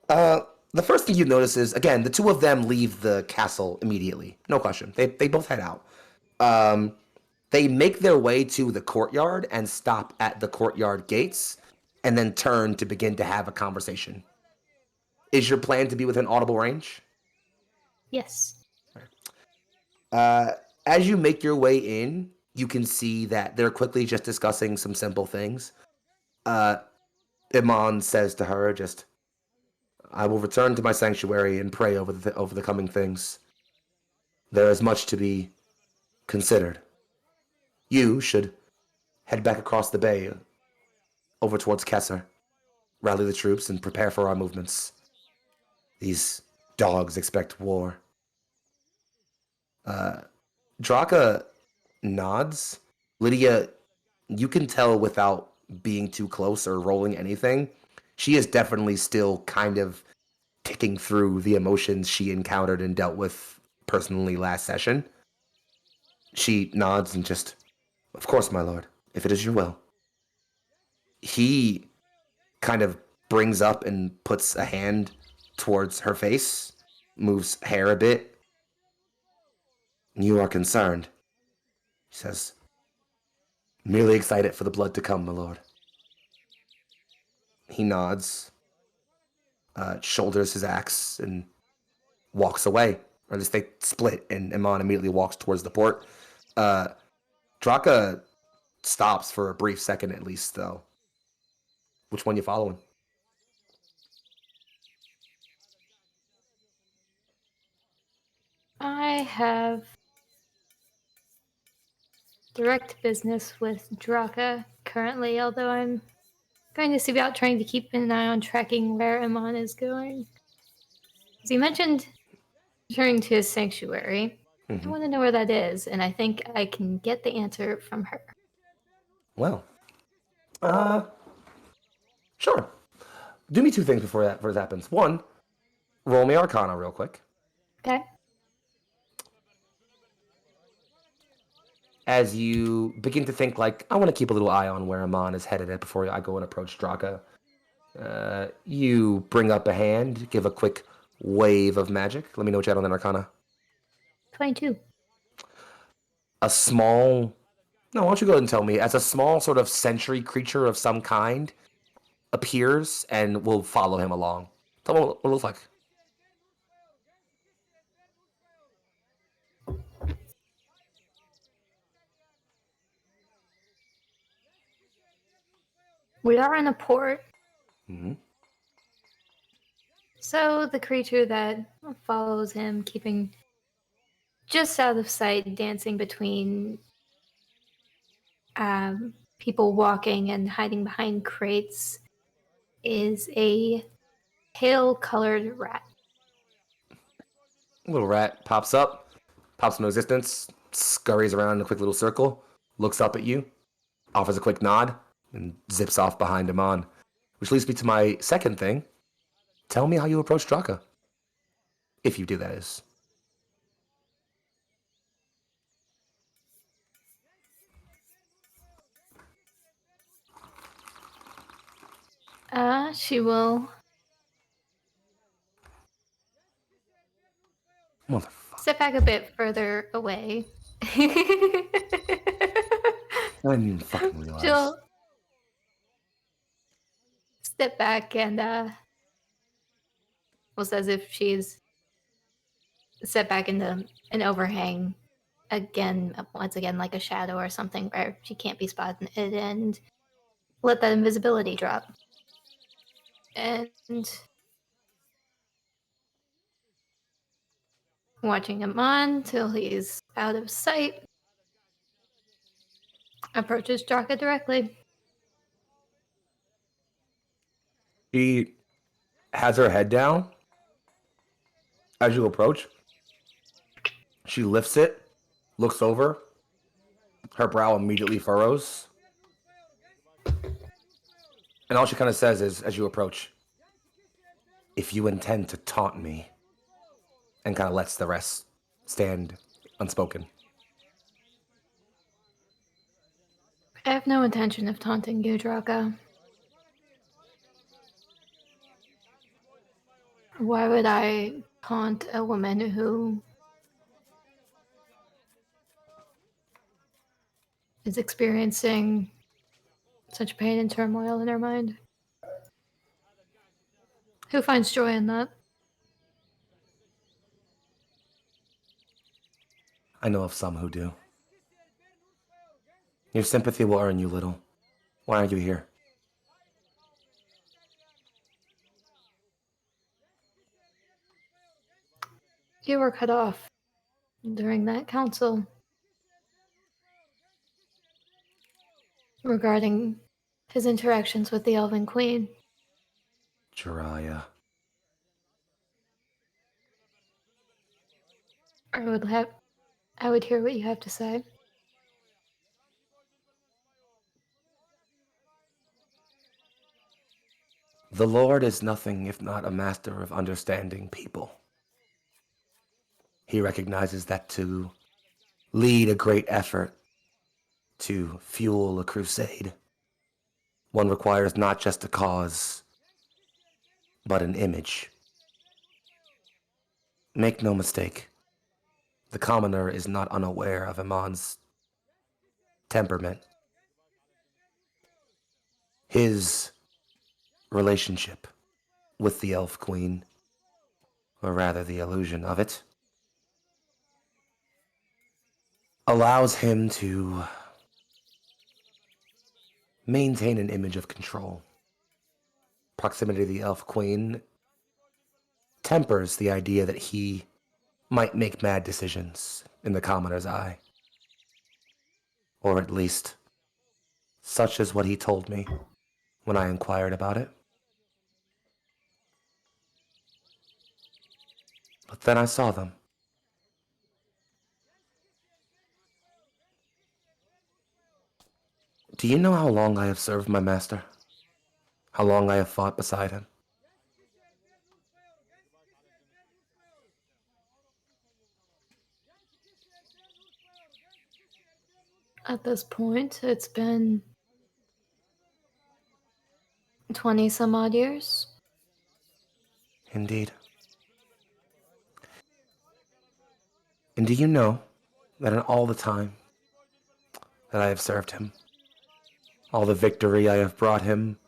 A: the first thing you notice is, again, the two of them leave the castle immediately. No question. They both head out. They make their way to the courtyard and stop at the courtyard gates and then turn to begin to have a conversation. Is your plan to be within audible range?
B: Yes.
A: As you make your way in, you can see that they're quickly just discussing some simple things. Iman says to her, just, I will return to my sanctuary and pray over the coming things. There is much to be considered. You should head back across the bay over towards Kesser, rally the troops, and prepare for our movements. These dogs expect war. Drakka nods. Lydia, you can tell without being too close or rolling anything, she is definitely still kind of ticking through the emotions she encountered and dealt with personally last session. She nods and just, of course, my lord, if it is your will. He kind of brings up and puts a hand towards her face, moves hair a bit. You are concerned, he says. Merely excited for the blood to come, my lord. He nods, shoulders his axe, and walks away. Or at least they split, and Iman immediately walks towards the port. Drakka stops for a brief second at least, though. Which one you following?
B: I have direct business with Drakka currently, although I'm going to see about trying to keep an eye on tracking where Iman is going. As he mentioned returning to his sanctuary, I want to know where that is, and I think I can get the answer from her.
A: Well, sure. Do me two things before that happens. One, roll me Arcana real quick.
B: Okay.
A: As you begin to think, like, I want to keep a little eye on where Iman is headed at before I go and approach Drakka. You bring up a hand, give a quick wave of magic. Let me know what you had on that Arcana.
B: 22.
A: A small... No, why don't you go ahead and tell me. As a small sort of sentry creature of some kind appears and will follow him along. Tell me what it looks like.
B: We are in a port.
A: Mm-hmm.
B: So the creature that follows him, keeping just out of sight, dancing between people walking and hiding behind crates, is a pale-colored rat.
A: Little rat pops up, pops into existence, scurries around in a quick little circle, looks up at you, offers a quick nod, and zips off behind Iman. Which leads me to my second thing. Tell me how you approach Drakka. If you do, that is.
B: She will
A: Motherfucker.
B: step back a bit further away.
A: I didn't even fucking realize.
B: She'll step back and almost as if she's set back in an overhang again, once again, like a shadow or something where she can't be spotted, and let that invisibility drop. And watching him on till he's out of sight, approaches Drakka directly.
A: She has her head down as you approach. She lifts it, looks over. Her brow immediately furrows. And all she kind of says is, as you approach, "If you intend to taunt me," and kind of lets the rest stand unspoken.
B: I have no intention of taunting you, Drakka. Why would I taunt a woman who is experiencing such pain and turmoil in her mind? Who finds joy in that?
A: I know of some who do. Your sympathy will earn you little. Why are you here?
B: You were cut off during that council regarding his interactions with the Elven Queen.
A: Jiraiya.
B: I would hear what you have to say.
A: The Lord is nothing if not a master of understanding people. He recognizes that to lead a great effort, to fuel a crusade, one requires not just a cause, but an image. Make no mistake, the commoner is not unaware of Iman's temperament. His relationship with the Elf Queen, or rather the illusion of it, allows him to maintain an image of control. Proximity to the Elf Queen tempers the idea that he might make mad decisions in the commoner's eye. Or at least, such is what he told me when I inquired about it. But then I saw them. Do you know how long I have served my master? How long I have fought beside him?
B: At this point, it's been 20 some odd years.
A: Indeed. And do you know that in all the time that I have served him, all the victory I have brought him,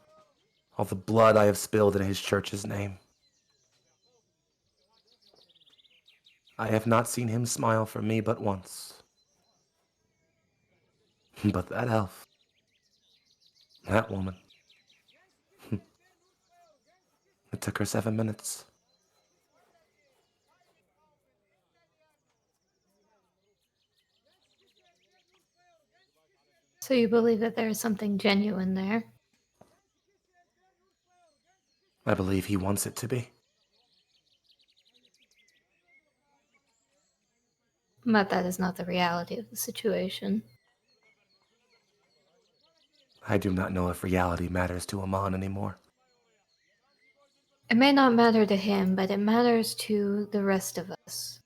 A: all the blood I have spilled in his church's name, I have not seen him smile for me but once. But that elf, that woman, it took her 7 minutes.
B: So you believe that there is something genuine there?
A: I believe he wants it to be.
B: But that is not the reality of the situation.
A: I do not know if reality matters to Amon anymore.
B: It may not matter to him, but it matters to the rest of us.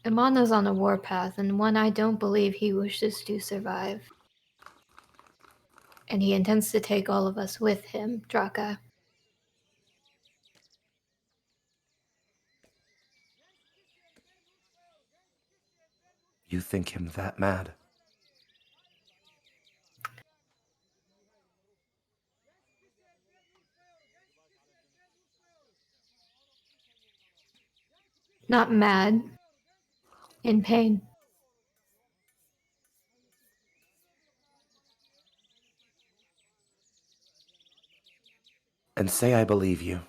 B: Imana's on a warpath, and one I don't believe he wishes to survive. And he intends to take all of us with him, Drakka.
A: You think him that mad?
B: Not mad. In pain.
A: And say I believe you.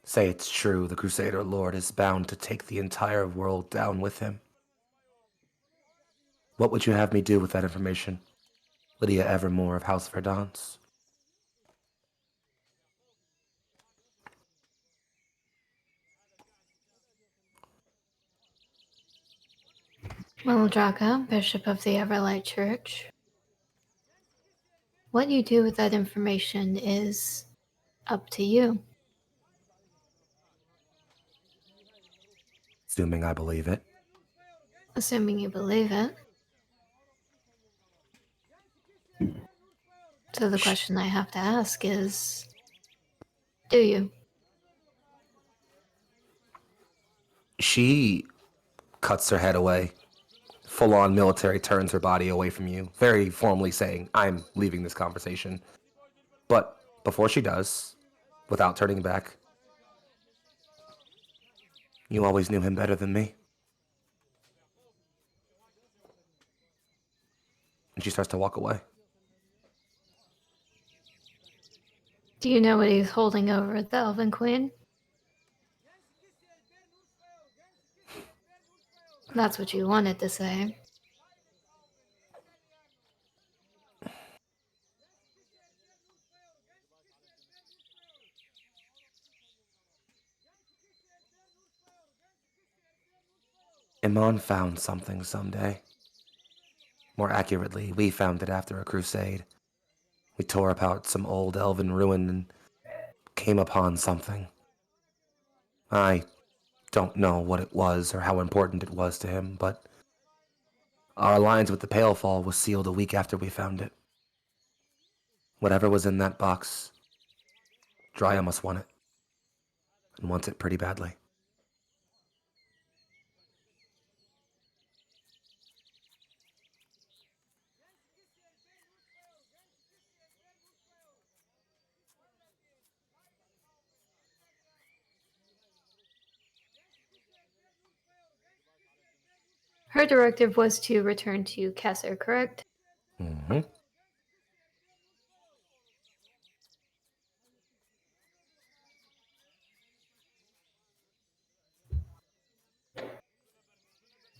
A: Say it's true the Crusader Lord is bound to take the entire world down with him. What would you have me do with that information, Lydia Evermore of House Vairdans?
B: Well, Drakka, Bishop of the Everlight Church, what you do with that information is up to you.
A: Assuming I believe it.
B: Assuming you believe it. So the question I have to ask is, do you?
A: She cuts her head away. Full-on military turns her body away from you, very formally saying, I'm leaving this conversation. But before she does, without turning back, you always knew him better than me. And she starts to walk away.
B: Do you know what he's holding over the Elven Queen? That's what you wanted to say.
A: Iman found something someday. More accurately, we found it after a crusade. We tore apart some old elven ruin and came upon something. I don't know what it was or how important it was to him, but our alliance with the Palefall was sealed a week after we found it. Whatever was in that box, Drakka must want it, and wants it pretty badly.
B: Her directive was to return to Kesser, correct?
A: Mm-hmm.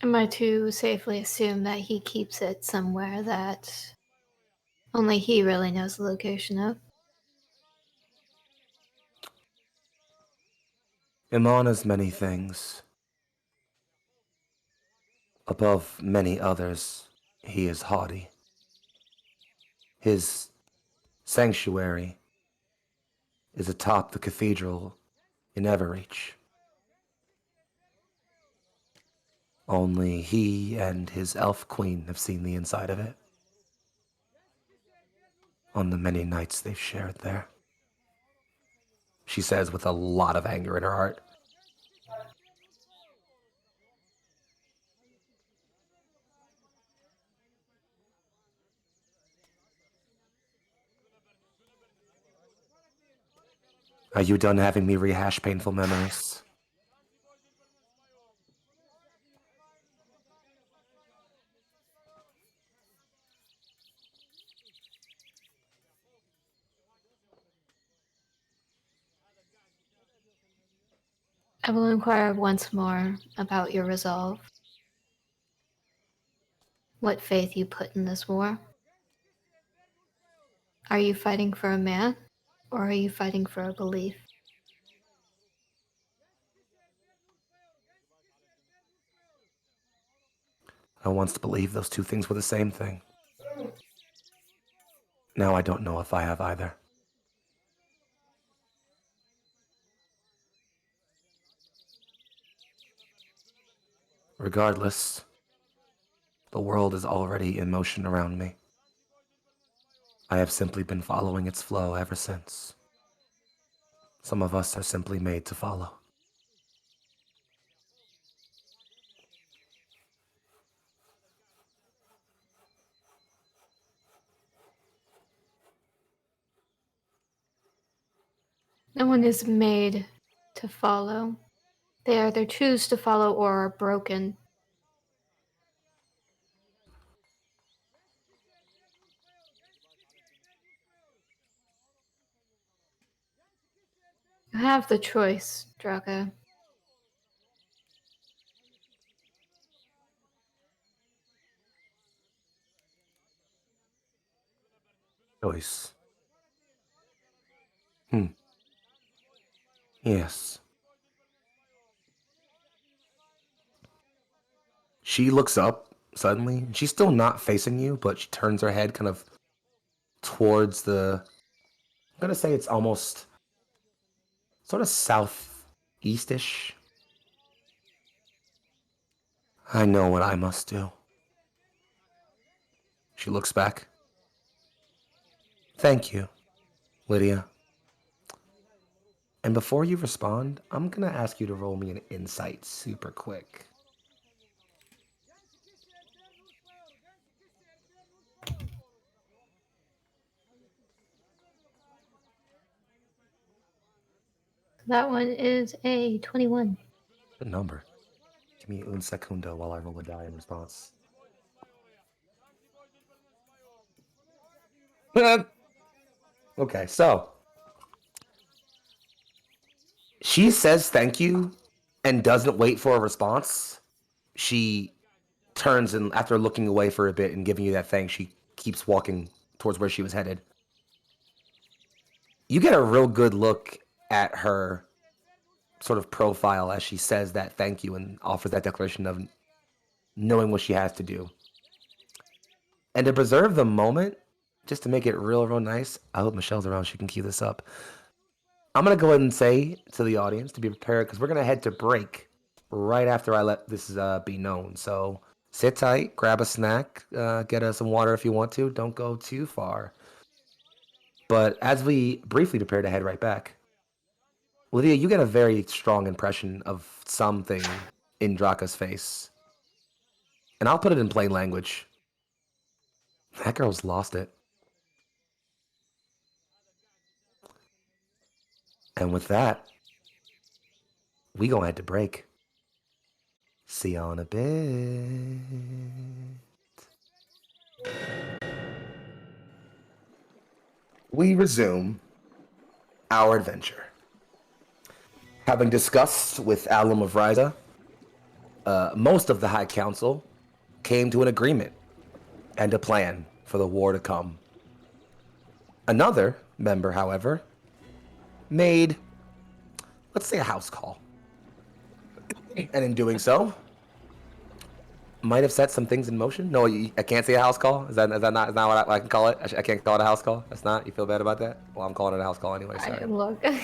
B: Am I to safely assume that he keeps it somewhere that only he really knows the location of?
A: Iman is many things. Above many others, he is haughty. His sanctuary is atop the cathedral in Everreach. Only he and his elf queen have seen the inside of it. On the many nights they've shared there. She says with a lot of anger in her heart. Are you done having me rehash painful memories?
B: I will inquire once more about your resolve. What faith you put in this war. Are you fighting for a man, or are you fighting for a belief?
A: I once believed those two things were the same thing. Now I don't know if I have either. Regardless, the world is already in motion around me. I have simply been following its flow ever since. Some of us are simply made to follow.
B: No one is made to follow. They either choose to follow or are broken. You have the choice, Drakka.
A: Choice. Yes. She looks up suddenly. She's still not facing you, but she turns her head kind of towards the... I'm going to say it's almost sort of southeastish. I know what I must do. She looks back. Thank you, Lydia. And before you respond, I'm going to ask you to roll me an insight super quick.
B: That one is a 21.
A: Good number. Give me un segundo while I roll a die in response. Okay, so she says thank you and doesn't wait for a response. She turns and after looking away for a bit and giving you that thanks, she keeps walking towards where she was headed. You get a real good look at her sort of profile as she says that thank you and offers that declaration of knowing what she has to do. And to preserve the moment, just to make it real nice, I hope Michelle's around, she can cue this up. I'm going to go ahead and say to the audience to be prepared because we're going to head to break right after I let this be known. So sit tight, grab a snack, get us some water if you want to. Don't go too far. But as we briefly prepare to head right back, Lydia, you get a very strong impression of something in Drakka's face. And I'll put it in plain language. That girl's lost it. And with that, we gonna head to break. See y'all in a bit. We resume our adventure. Having discussed with Alum of Ryza, most of the High Council came to an agreement and a plan for the war to come. Another member, however, made, let's say, a house call. And in doing so, might have set some things in motion. No, I can't say a house call. Is that not what I can call it? I can't call it a house call. That's not. You feel bad about that? Well, I'm calling it a house call anyway. Sorry.
B: Look.
A: I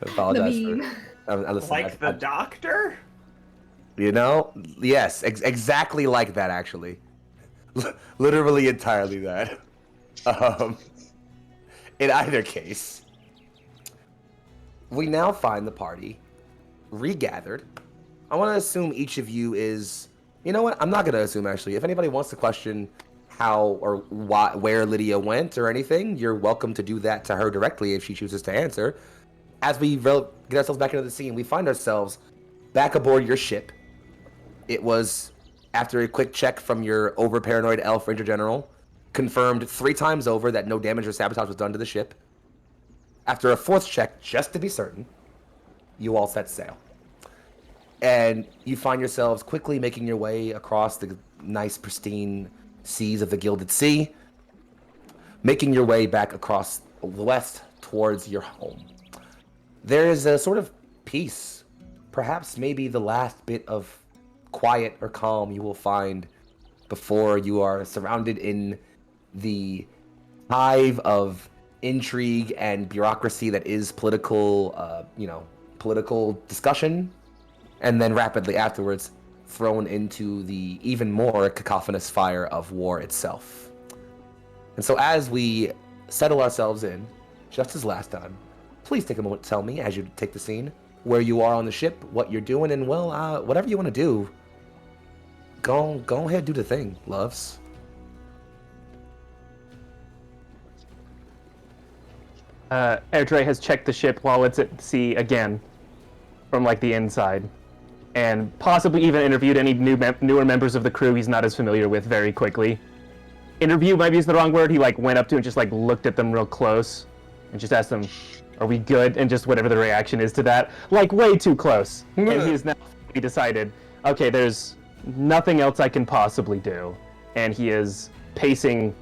A: apologize
B: The
A: for.
B: meme.
A: Listen,
E: Like the doctor?
A: You know, yes, exactly like that. Actually, literally entirely that. In either case, we now find the party regathered. I want to assume each of you is... You know what? I'm not going to assume, actually. If anybody wants to question how or why, where Lydia went or anything, you're welcome to do that to her directly if she chooses to answer. As we get ourselves back into the scene, we find ourselves back aboard your ship. It was, after a quick check from your over-paranoid elf ranger general, confirmed 3 times over that no damage or sabotage was done to the ship. After a 4th check, just to be certain, you all set sail. And you find yourselves quickly making your way across the nice, pristine seas of the Gilded Sea, making your way back across the west towards your home. There is a sort of peace, perhaps maybe the last bit of quiet or calm you will find before you are surrounded in the hive of intrigue and bureaucracy that is political discussion, and then rapidly afterwards thrown into the even more cacophonous fire of war itself. And so as we settle ourselves in, just as last time, please take a moment to tell me, as you take the scene, where you are on the ship, what you're doing, and well, whatever you want to do, go ahead, do the thing, loves.
C: Airdrie has checked the ship while it's at sea again. from like the inside, and possibly even interviewed any newer members of the crew he's not as familiar with very quickly. Interview maybe is the wrong word. He like went up to and just like looked at them real close and just asked them, "Are we good?" And just whatever the reaction is to that, like way too close. And he has now decided, okay, there's nothing else I can possibly do, and he is pacing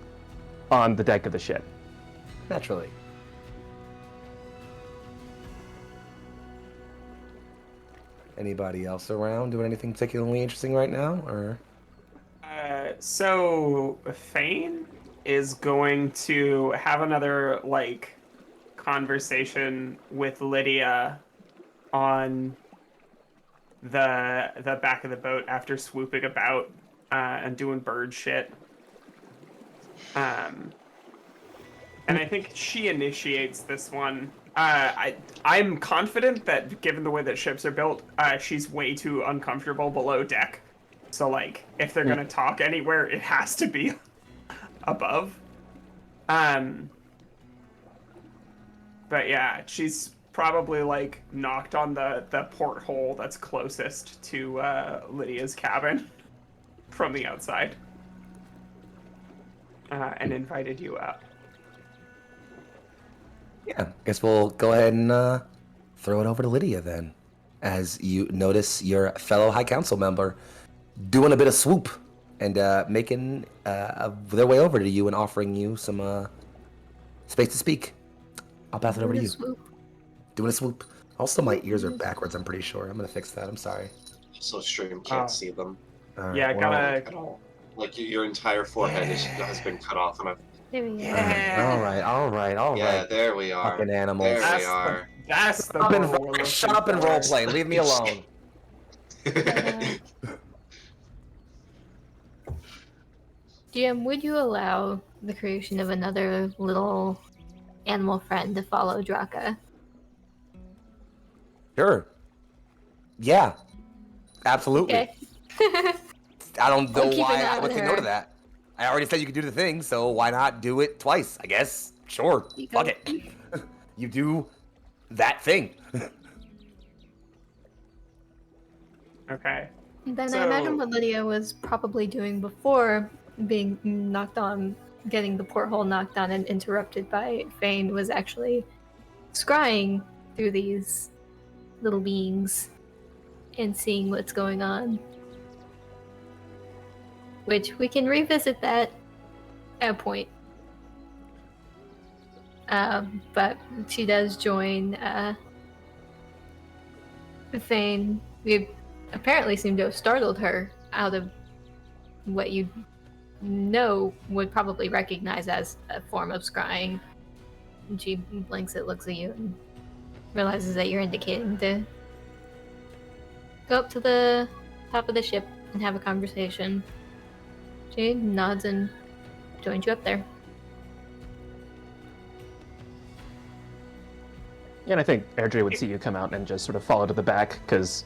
C: on the deck of the ship.
A: Naturally. Anybody else around doing anything particularly interesting right now, or?
E: So Fane is going to have another like conversation with Lydia on the back of the boat after swooping about and doing bird shit. And I think she initiates this one. I'm confident that given the way that ships are built, she's way too uncomfortable below deck. So like, if they're gonna talk anywhere, it has to be above. But yeah, she's probably like knocked on the porthole that's closest to Lydia's cabin from the outside, and invited you up.
A: Yeah, guess we'll go ahead and throw it over to Lydia then, as you notice your fellow High Council member doing a bit of swoop and making their way over to you and offering you some space to speak. I'll pass it over to you. Doing a swoop. Also, my ears are backwards, I'm pretty sure. I'm gonna fix that, I'm sorry.
D: So stream can't see them.
A: All
E: Yeah,
A: right, well,
D: At all. Like your entire forehead has been cut off, and I've...
B: There we go.
A: all right.
D: Yeah, there we are.
A: Fucking animals.
D: There we are.
E: That's the
A: Shut up
E: goal we're
A: shut up and
E: looking
A: role
E: for.
A: play. Leave me alone.
B: GM, would you allow the creation of another little animal friend to follow Drakka?
A: Sure. Yeah. Absolutely.
B: Okay.
A: I don't know
B: We'll keep
A: why
B: an eye
A: I would
B: on
A: say no to
B: her.
A: that. I already said you could do the thing, so why not do it twice, I guess? Sure.
B: You
A: Fuck
B: go.
A: it. You do that thing.
E: Okay.
B: Then
E: So-
B: I imagine what Lydia was probably doing before being knocked on, getting the porthole knocked on and interrupted by Fane, was actually scrying through these little beings and seeing what's going on. Which we can revisit that at a point. But she does join Fane. We apparently seem to have startled her out of what you know would probably recognize as a form of scrying. And she blinks it, looks at you, and realizes that you're indicating to go up to the top of the ship and have a conversation. She nods and joins you up there.
C: Yeah, and I think Airdrie would see you come out and just sort of follow to the back, because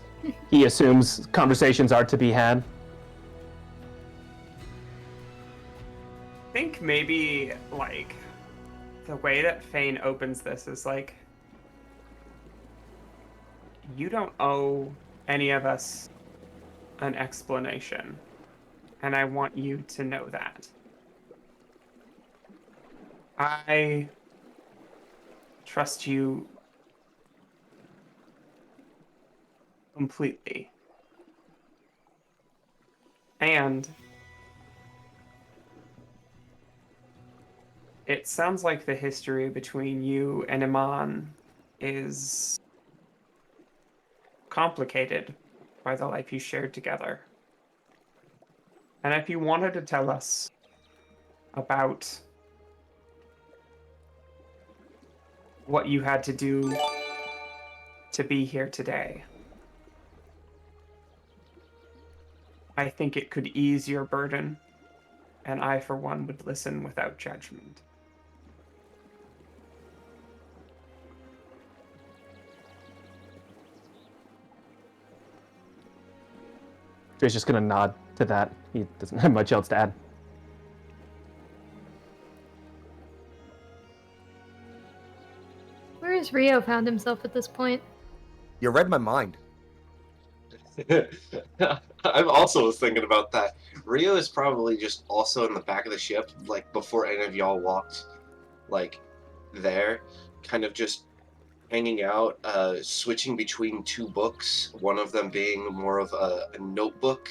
C: he assumes conversations are to be had.
E: I think maybe like the way that Fane opens this is like, you don't owe any of us an explanation, and I want you to know that. I trust you completely. And it sounds like the history between you and Iman is complicated by the life you shared together. And if you wanted to tell us about what you had to do to be here today, I think it could ease your burden, and I, for one, would listen without judgment.
C: He's just gonna nod to that. He doesn't have much else to add.
B: Where has Rio found himself at this point?
A: You read my mind.
D: I also was thinking about that. Rio is probably just also in the back of the ship, like before any of y'all walked, like there, kind of just hanging out, switching between two books. One of them being more of a notebook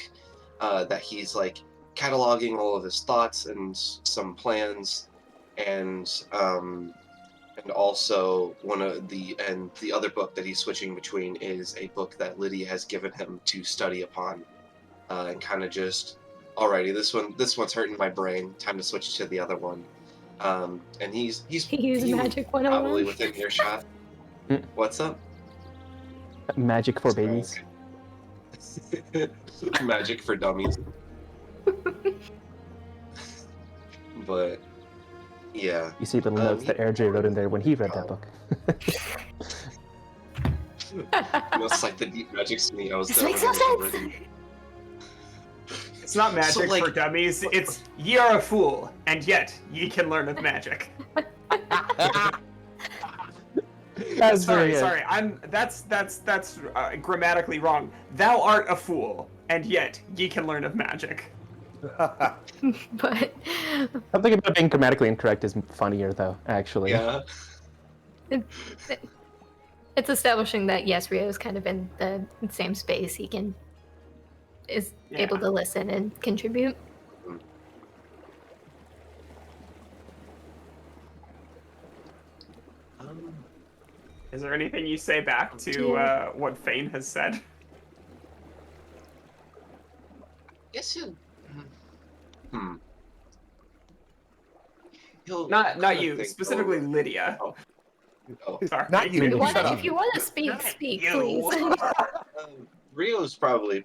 D: that he's like cataloging all of his thoughts and some plans, and also the other book that he's switching between is a book that Lydia has given him to study upon, and kind of just, alrighty, this one's hurting my brain. Time to switch to the other one. And he's
B: Use magic
D: probably
B: 101.
D: within earshot. What's up?
C: Magic for babies.
D: Magic for dummies. But yeah.
C: You see little notes that RJ wrote in there when he read that book.
D: Most like the deep magic to me. I was
B: This
D: never
B: makes no
D: gonna
B: sense.
D: read.
E: It's not magic
D: So, like-
E: for dummies. It's ye are a fool, and yet ye can learn of magic.
C: That's very
E: sorry.
C: good.
E: That's grammatically wrong. Thou art a fool, and yet ye can learn of magic.
B: But
C: Something about being grammatically incorrect is funnier, though, actually.
D: Yeah.
B: it's establishing that yes, Rio is kind of in the same space. He is able to listen and contribute.
E: Is there anything you say back to what Fane has said?
D: Guess he'll
E: Not
D: kinda
E: you,
D: think
E: specifically
D: over-
E: Lydia.
D: Oh.
E: Sorry.
A: Not you. Shut up.
B: If you want to speak, speak,
E: you.
B: please.
D: Rio's probably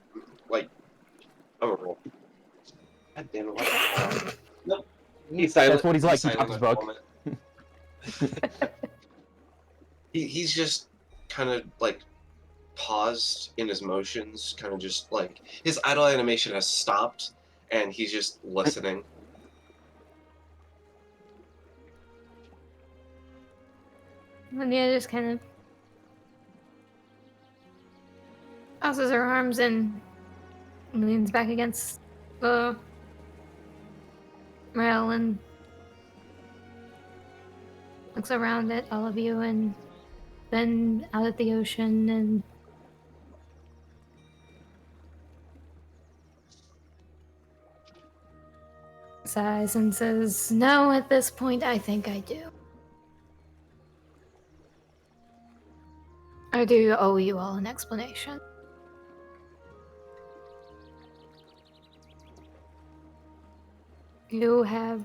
D: like overall. God damn it! What the hell? Nope. He's silent.
C: That's what he's like. He
D: silent
C: dropped his
D: at the
C: book.
D: moment. He's just kind of like paused in his motions, kind of just like his idle animation has stopped, and he's just listening.
B: And yeah, just kind of crosses her arms and leans back against the rail and looks around at all of you and then out at the ocean and sighs and says, "No, at this point, I think I do. I do owe you all an explanation." You have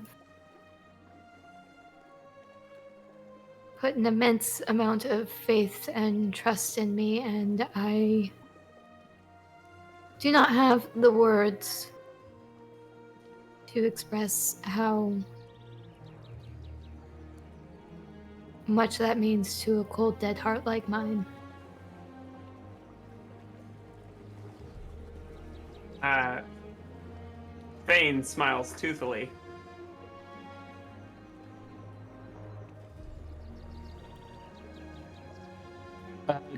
B: put an immense amount of faith and trust in me, and I do not have the words to express how much that means to a cold, dead heart like mine.
E: Fane smiles toothily.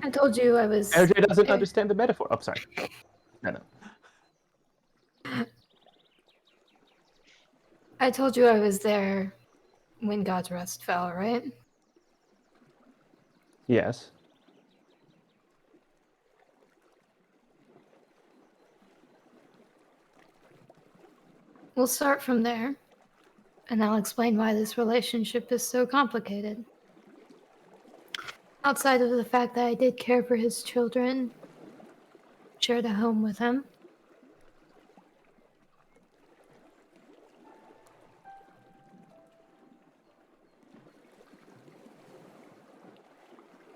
B: I told you I was.
C: RJ doesn't understand the metaphor. Oh, sorry. No.
B: I told you I was there when God's Rest fell, right?
C: Yes.
B: We'll start from there, and I'll explain why this relationship is so complicated. Outside of the fact that I did care for his children, shared a home with him,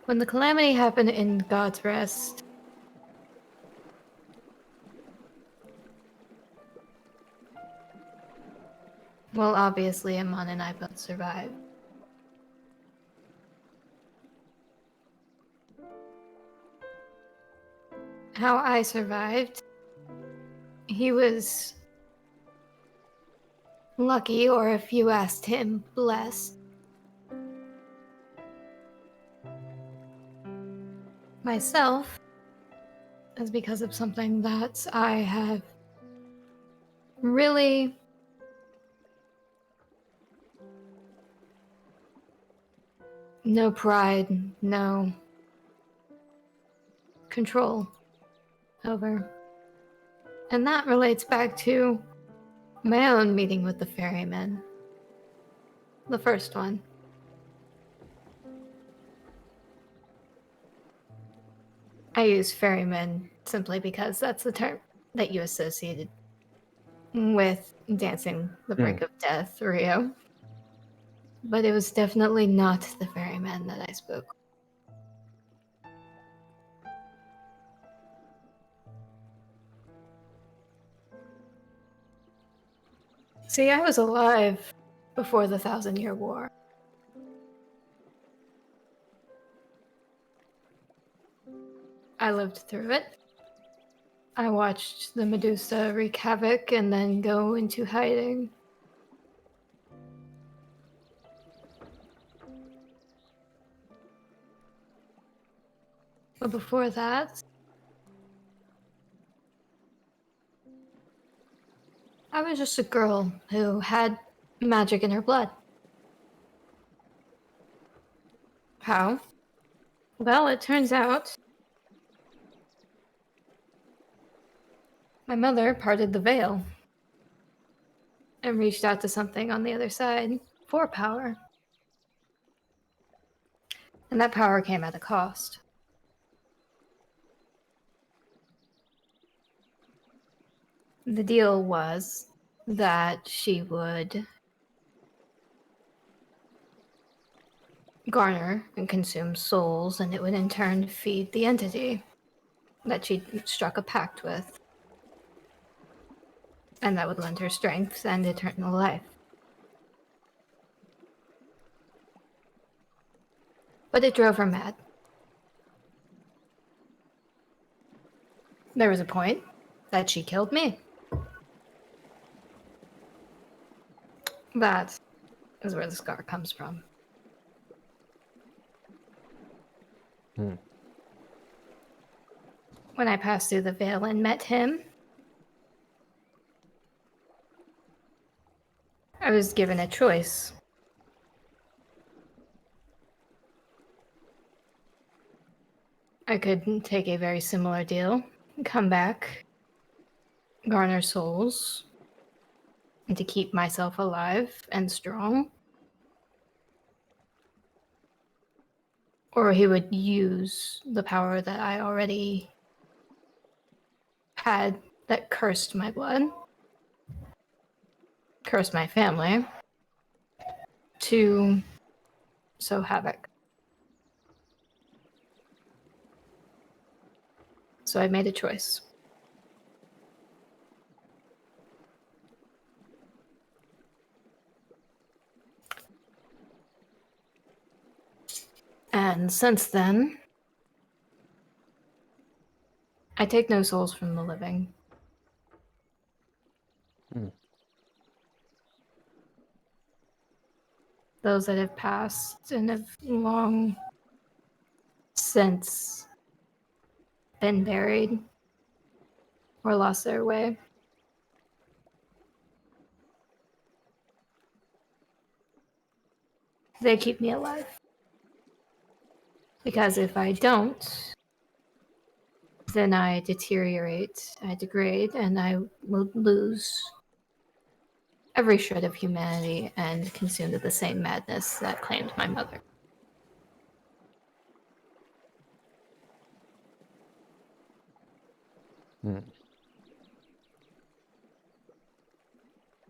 B: when the calamity happened in God's Rest, well, obviously, Aman and I both survived. How I survived, he was lucky, or if you asked him, blessed. myself is because of something that I have really no pride, no control over. And that relates back to my own meeting with the ferryman. The first one. I use ferryman simply because that's the term that you associated with Dancing the Brink of Death, Rio. But it was definitely not the ferryman that I spoke. See, I was alive before the 1,000-Year War. I lived through it. I watched the Medusa wreak havoc and then go into hiding. But before that, I was just a girl who had magic in her blood. How? Well, it turns out my mother parted the veil and reached out to something on the other side for power. And that power came at a cost. The deal was that she would garner and consume souls, and it would in turn feed the entity that she struck a pact with. And that would lend her strength and eternal life. But it drove her mad. There was a point that she killed me. That is where the scar comes from. When I passed through the veil and met him, I was given a choice. I could take a very similar deal, come back, garner souls, and to keep myself alive and strong. Or he would use the power that I already had that cursed my blood, cursed my family, to sow havoc. So I made a choice. And since then, I take no souls from the living. Those that have passed and have long since been buried or lost their way. They keep me alive. Because if I don't, then I deteriorate, I degrade, and I will lose every shred of humanity and consumed with the same madness that claimed my mother.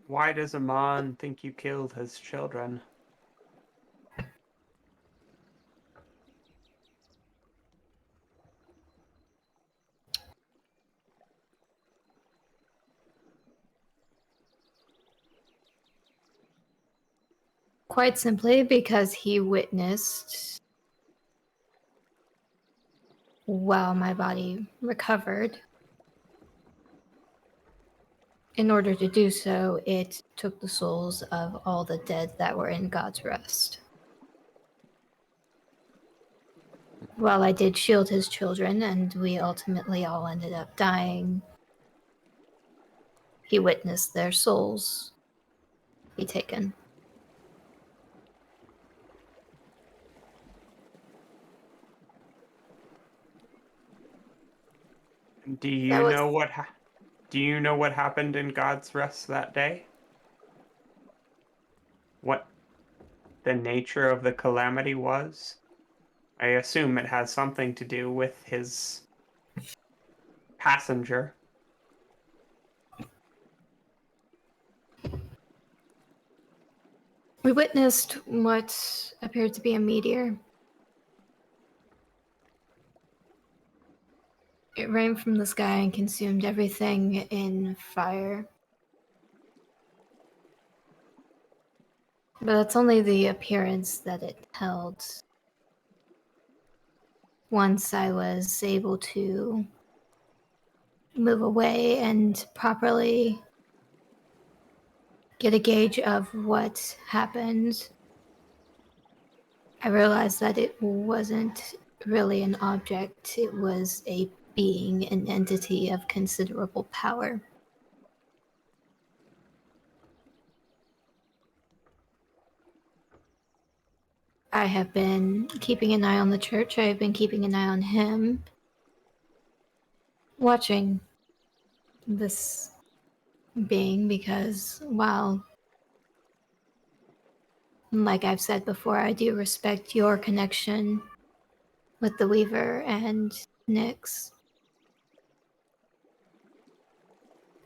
E: Why does Amon think you killed his children?
B: Quite simply because he witnessed, while my body recovered, in order to do so, it took the souls of all the dead that were in God's rest. while I did shield his children and we ultimately all ended up dying, he witnessed their souls be taken.
E: Do you
B: That was
E: know do you know what happened in God's rest that day? What the nature of the calamity was? I assume it has something to do with his passenger.
B: we witnessed what appeared to be a meteor. It rained from the sky and consumed everything in fire. But that's only the appearance that it held. Once I was able to move away and properly get a gauge of what happened, I realized that it wasn't really an object, it was a being, an entity of considerable power. I have been keeping an eye on the church, I have been keeping an eye on him, watching this being because, while, like I've said before, I do respect your connection with the Weaver and Nyx.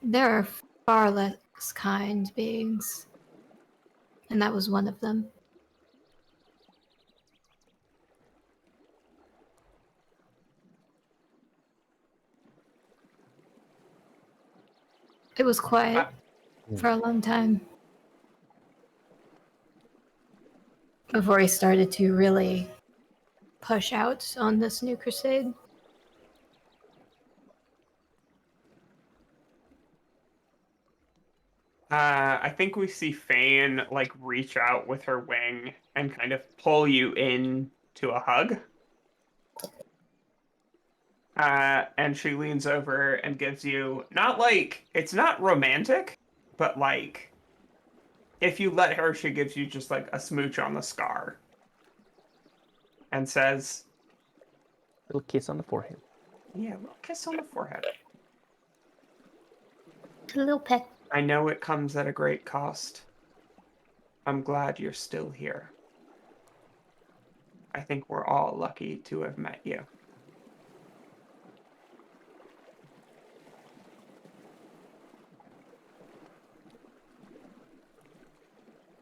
B: There are far less kind beings, and that was one of them. It was quiet for a long time before he started to really push out on this new crusade.
E: I think we see Fane like reach out with her wing and kind of pull you in to a hug. And she leans over and gives you not like it's not romantic, but like if you let her, she gives you just like a smooch on the scar and says,
C: Little kiss on the forehead.
E: "Yeah, a little kiss on the forehead.
B: A little pet.
E: I know it comes at a great cost. I'm glad you're still here. I think we're all lucky to have met you."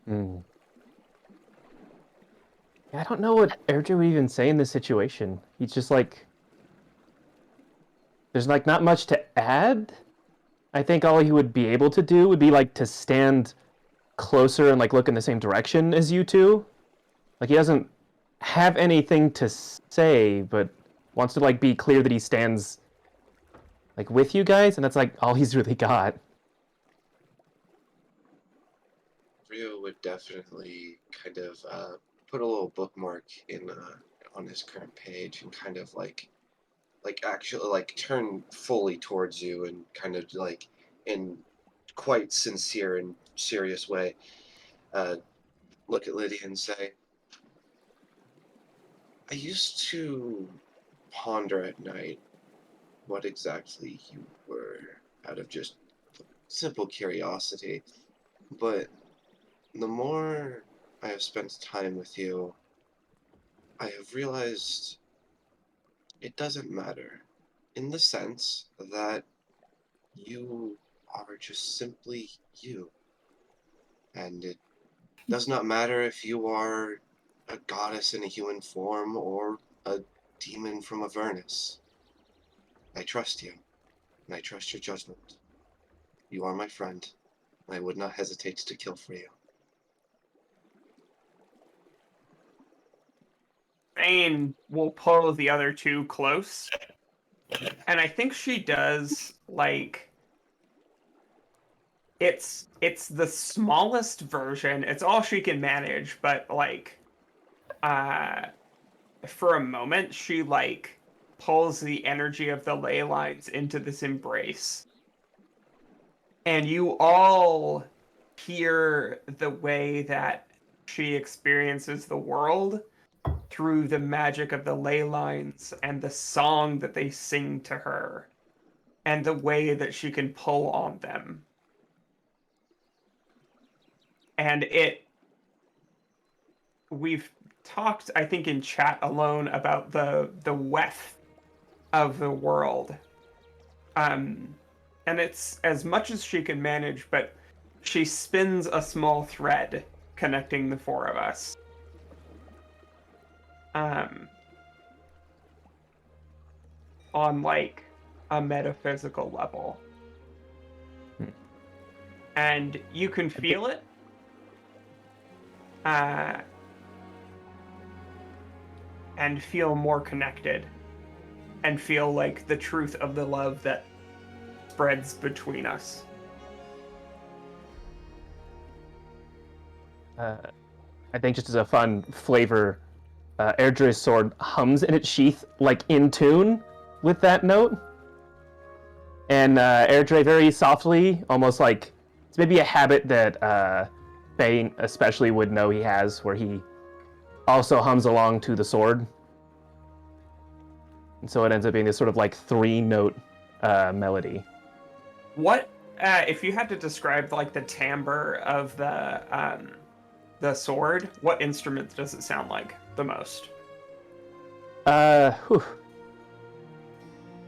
C: Hmm. Yeah, I don't know what Erjo would even say in this situation. He's just like, there's like not much to add. I think all he would be able to do would be like to stand closer and like look in the same direction as you two. Like he doesn't have anything to say, but wants to like be clear that he stands like with you guys, and that's like all he's really got.
D: Rio would definitely kind of put a little bookmark in on his current page and kind of like actually like turn fully towards you and kind of like in quite sincere and serious way look at Lydia and say, I used to ponder at night what exactly you were out of just simple curiosity, but the more I have spent time with you, I have realized it doesn't matter in the sense that you are just simply you. And it does not matter if you are a goddess in a human form or a demon from Avernus. I trust you, and I trust your judgment. You are my friend, and I would not hesitate to kill for you.
E: Fane will pull the other two close. And I think she does like it's the smallest version. It's all she can manage, but like for a moment, she like pulls the energy of the ley lines into this embrace. And you all hear the way that she experiences the world through the magic of the ley lines and the song that they sing to her and the way that she can pull on them. And we've talked, I think, in chat alone about the weft of the world. And it's as much as she can manage, but she spins a small thread connecting the four of us. On like a metaphysical level. And you can feel it. And feel more connected. And feel like the truth of the love that spreads between us.
C: I think just as a fun flavor, Airdrie's sword hums in its sheath, like in tune with that note. And Airdrie very softly, almost like it's maybe a habit that Faye especially would know he has, where he also hums along to the sword. And so it ends up being this sort of like 3-note melody.
E: What, if you had to describe like the timbre of the sword, what instrument does it sound like the most?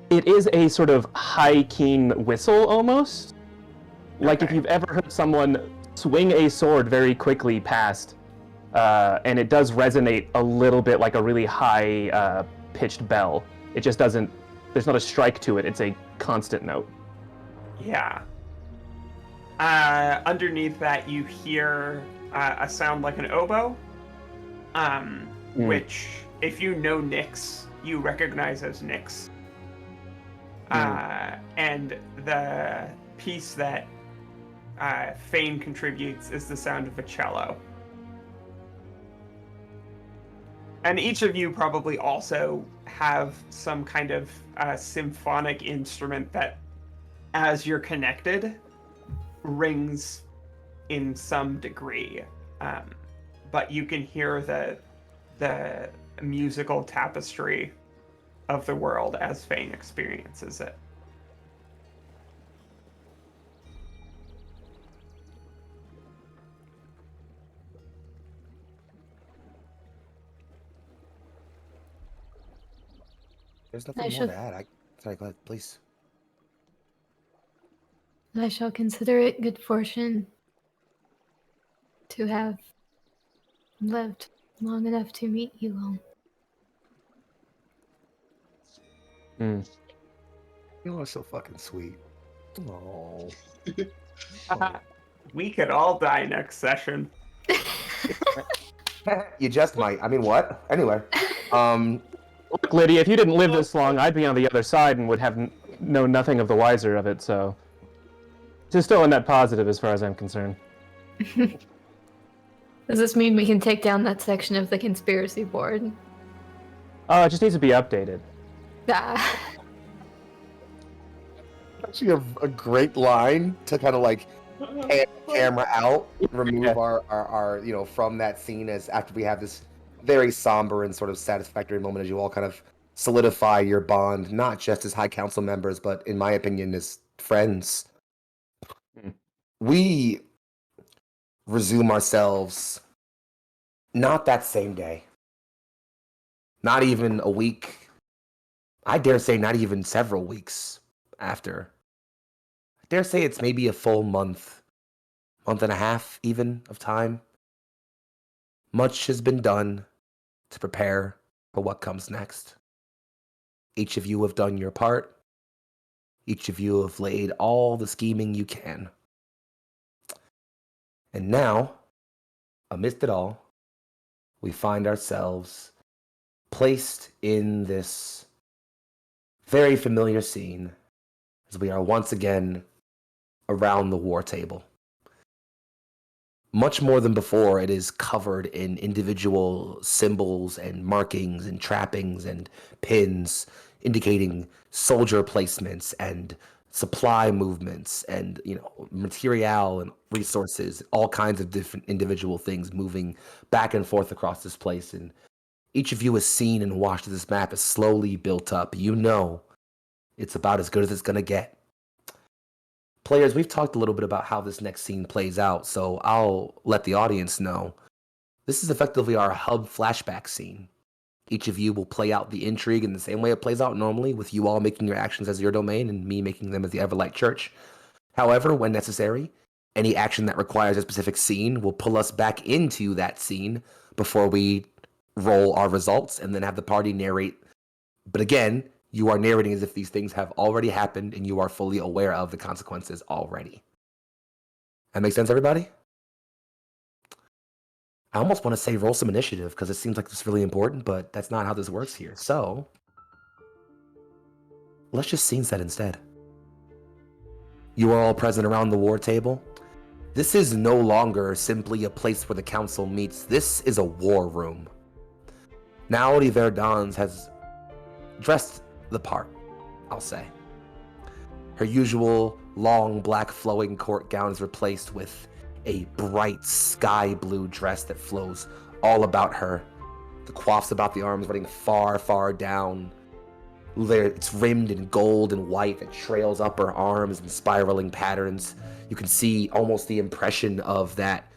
C: It is a sort of high keen whistle almost. Like if you've ever heard someone swing a sword very quickly past, and it does resonate a little bit like a really high pitched bell. It just doesn't, there's not a strike to it, it's a constant note.
E: Yeah. Underneath that, you hear a sound like an oboe, which, if you know Nyx, you recognize as Nyx. And the piece that Fane contributes is the sound of a cello. And each of you probably also have some kind of symphonic instrument that, as you're connected, rings in some degree. But you can hear the musical tapestry of the world as Fane experiences it.
A: There's nothing more to add. Sorry, go ahead, please.
B: I shall consider it good fortune to have lived long enough to meet you all.
A: You are so fucking sweet. Oh.
E: We could all die next session.
A: You just might. I mean, what? Anyway.
C: Look, Lydia, if you didn't live this long, I'd be on the other side and would have known nothing of the wiser of it, so... It's still a net positive as far as I'm concerned.
B: Does this mean we can take down that section of the conspiracy board?
C: Oh, it just needs to be updated.
B: Ah.
A: Actually, a great line to kind of like pan the camera out, remove our from that scene as after we have this very somber and sort of satisfactory moment as you all kind of solidify your bond, not just as High Council members, but in my opinion, as friends. We resume ourselves not that same day, not even a week, I dare say not even several weeks after. I dare say it's maybe a full month and a half even of time. Much has been done to prepare for what comes next. Each of you have done your part. Each of you have laid all the scheming you can. And now, amidst it all, we find ourselves placed in this very familiar scene as we are once again around the war table. much more than before, it is covered in individual symbols and markings and trappings and pins indicating soldier placements and supply movements and material and resources, all kinds of different individual things moving back and forth across this place. And each of you has seen and watched as this map is slowly built up. You know it's about as good as it's going to get. Players, we've talked a little bit about how this next scene plays out, so I'll let the audience know. This is effectively our hub flashback scene. Each of you will play out the intrigue in the same way it plays out normally, with you all making your actions as your domain and me making them as the Everlight Church. However, when necessary, any action that requires a specific scene will pull us back into that scene before we roll our results and then have the party narrate. But again, you are narrating as if these things have already happened and you are fully aware of the consequences already. That makes sense, everybody? I almost want to say roll some initiative because it seems like it's really important, but that's not how this works here. So let's just scene set instead. You are all present around the war table. This is no longer simply a place where the council meets. This is a war room. Now House Vairdans has dressed the part, I'll say. Her usual long black flowing court gown is replaced with a bright sky blue dress that flows all about her. The coifs about the arms running far, far down. It's rimmed in gold and white that trails up her arms in spiraling patterns. You can see almost the impression of that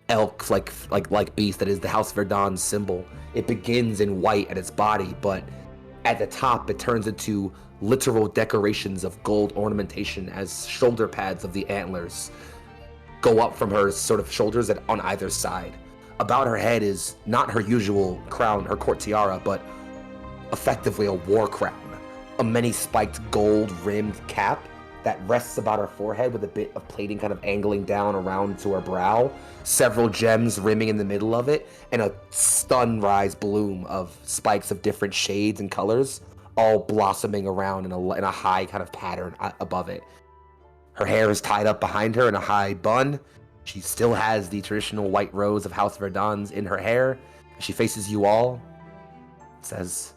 A: elk like beast that is the House Vairdans symbol. It begins in white at its body, but at the top it turns into literal decorations of gold ornamentation as shoulder pads of the antlers go up from her sort of shoulders on either side. About her head is not her usual crown, her court tiara, but effectively a war crown, a many-spiked gold-rimmed cap that rests about her forehead with a bit of plating kind of angling down around to her brow, several gems rimming in the middle of it, and a sunrise bloom of spikes of different shades and colors, all blossoming around in a high kind of pattern above it. Her hair is tied up behind her in a high bun. She still has the traditional white rose of House Vairdans in her hair. She faces you all, says,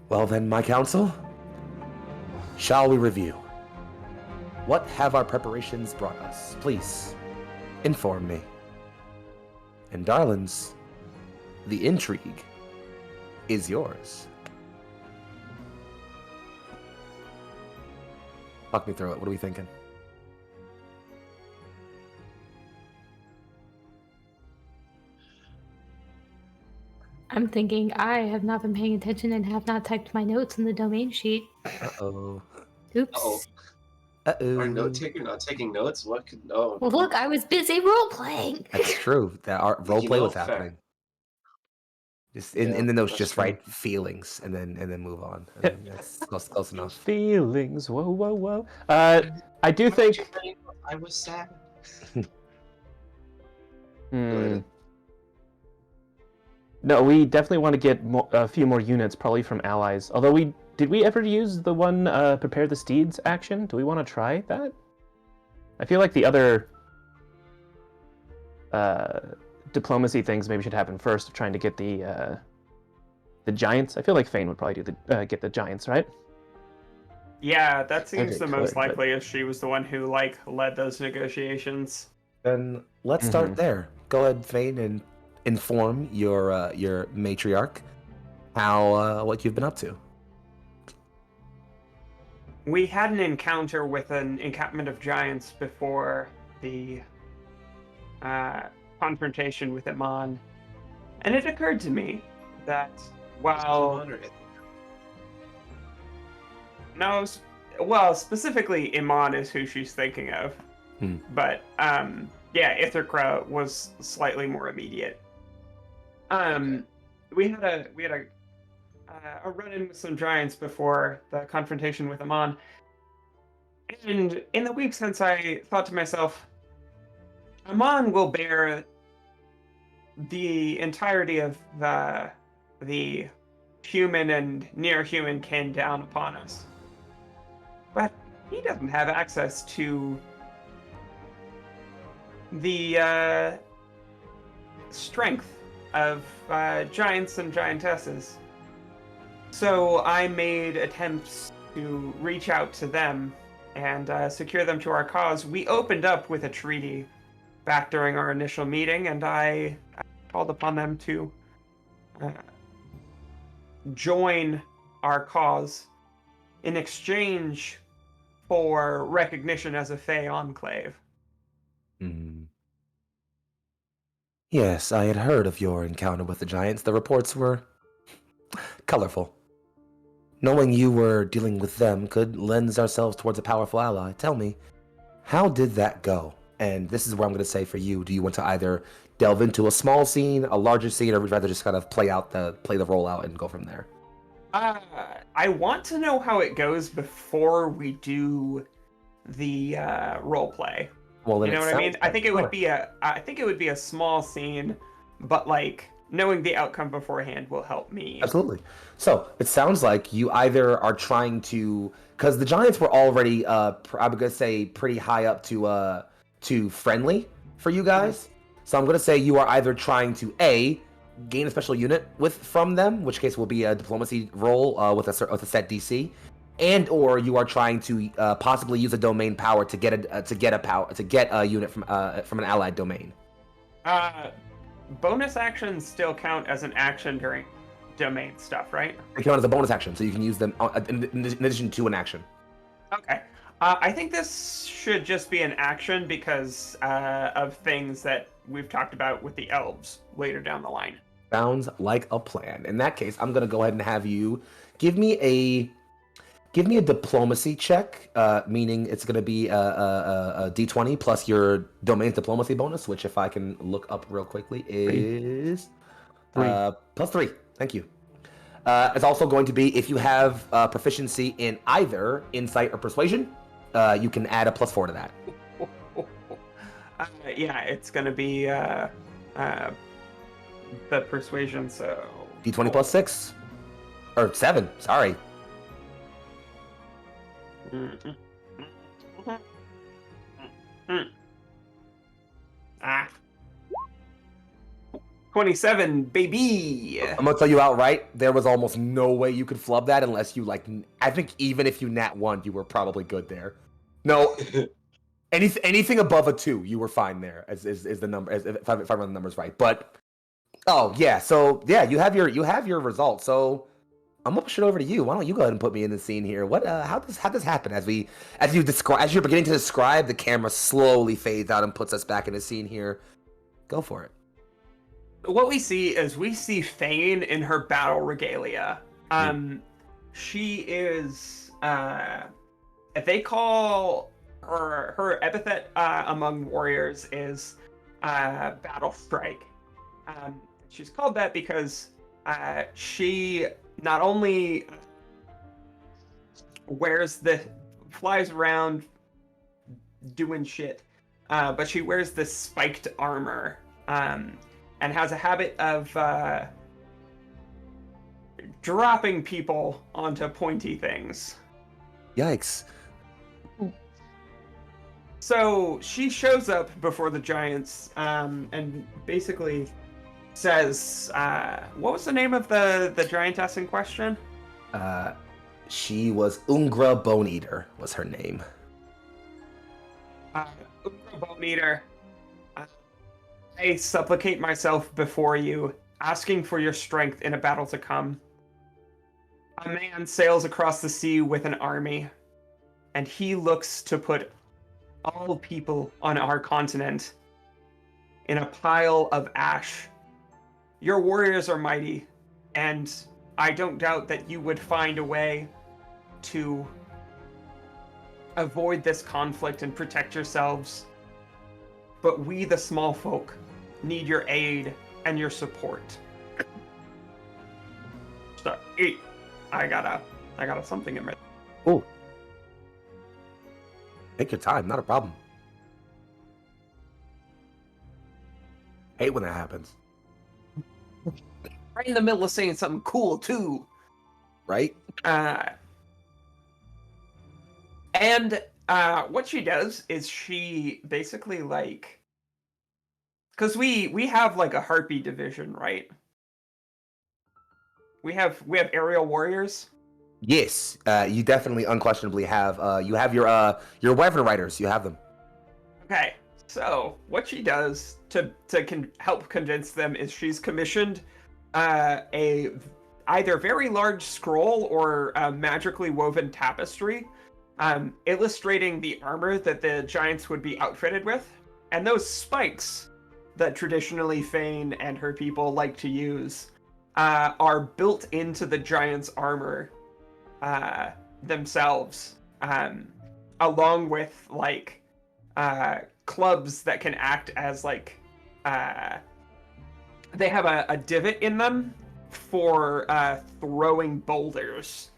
A: "Well then, my council, shall we review? What have our preparations brought us? Please, inform me. And darlings, the intrigue is yours." Talk me through it. What are we thinking?
B: I'm thinking I have not been paying attention and have not typed my notes in the domain sheet.
A: Uh-oh.
B: Oops.
D: Uh-oh.
A: Uh-oh.
D: Our note taker not taking notes? What could... Oh.
B: Well, look, I was busy role-playing.
A: That's true. That our roleplay was
D: Fair.
A: happening. Just in the notes, just write feelings and then move on. I mean, that's close enough.
C: Feelings, whoa, whoa, whoa. I do think...
D: I was sad.
C: No, we definitely want to get a few more units, probably from allies. Although did we ever use the one prepare the steeds action? Do we want to try that? I feel like the other diplomacy things maybe should happen first, of trying to get the giants. I feel like Fane would probably do get the giants, right?
E: Yeah, that seems
C: Okay,
E: the most
C: but-
E: likely, as she was the one who led those negotiations.
A: Then let's start there. Go ahead, Fane, and inform your matriarch how what you've been up to.
E: We had an encounter with an encampment of giants before the confrontation with Iman, and it occurred to me that specifically Iman is who she's thinking of, but Ithaca was slightly more immediate. We had a run-in with some giants before the confrontation with Iman, and in the week since, I thought to myself, Iman will bear the entirety of the human and near-human kin down upon us, but he doesn't have access to the strength of giants and giantesses. So I made attempts to reach out to them and secure them to our cause. We opened up with a treaty back during our initial meeting, and I called upon them to join our cause in exchange for recognition as a Fey enclave.
A: Hmm. Yes, I had heard of your encounter with the giants. The reports were colorful. Knowing you were dealing with them could lend ourselves towards a powerful ally. Tell me, how did that go? And this is where I'm going to say for you, do you want to either delve into a small scene, a larger scene, or would you rather just kind of play the role out and go from there?
E: I want to know how it goes before we do the role play.
A: Well, then
E: You know what I mean?
A: sounds
E: I think it
A: sure.
E: would be a small scene, but like knowing the outcome beforehand will help me.
A: Absolutely. So it sounds like you either are trying to, because the Giants were already, I'm gonna say, pretty high up to friendly for you guys. So I'm gonna say you are either trying to gain a special unit from them, which case will be a diplomacy roll with a set DC, and or you are trying to possibly use a domain power to get a unit from an allied domain.
E: Bonus actions still count as an action during domain stuff, right?
A: They count as a bonus action, so you can use them in addition to an action.
E: Okay. I think this should just be an action because of things that we've talked about with the elves later down the line.
A: Sounds like a plan. In that case, I'm gonna go ahead and have you give me a diplomacy check, meaning it's gonna be a D20 plus your domain's diplomacy bonus, which if I can look up real quickly is
C: 3.
A: plus 3. Thank you. It's also going to be if you have proficiency in either insight or persuasion, you can add a plus 4 to that.
E: Yeah, it's gonna be the persuasion, so
A: D20 plus 6 or 7. Sorry.
E: Ah. 27, baby.
A: I'm gonna tell you outright, there was almost no way you could flub that unless you I think even if you nat 1, you were probably good there. No, anything above a 2, you were fine there. Is the number if I run the numbers right? But oh yeah, so yeah, you have your result. So I'm gonna push it over to you. Why don't you go ahead and put me in the scene here? What how does happen as you're beginning to describe, the camera slowly fades out and puts us back in the scene here. Go for it.
E: What we see Thane in her battle regalia. She is they call her epithet among warriors is Battle Strike. She's called that because she not only flies around doing shit, but she wears this spiked armor and has a habit of dropping people onto pointy things.
A: Yikes.
E: So she shows up before the giants and basically says, what was the name of the giantess in question?
A: She was Ungra Bone Eater was her name.
E: Ungra Bone Eater, I supplicate myself before you, asking for your strength in a battle to come. A man sails across the sea with an army, and he looks to put all people on our continent in a pile of ash. Your warriors are mighty, and I don't doubt that you would find a way to avoid this conflict and protect yourselves. But we, the small folk, need your aid and your support. So, I got something in my...
A: Oh. Take your time, not a problem. Hate when that happens.
E: Right in the middle of saying something cool, too.
A: Right?
E: And what she does is she basically, Because we have like a harpy division, right? We have aerial warriors.
A: Yes, you definitely, unquestionably have. You have your wyvern riders. You have them.
E: Okay, so what she does to help convince them is she's commissioned a either very large scroll or a magically woven tapestry, illustrating the armor that the giants would be outfitted with, and those spikes that traditionally Fane and her people like to use are built into the giants' armor themselves, along with like clubs that can act as like they have a divot in them for throwing boulders.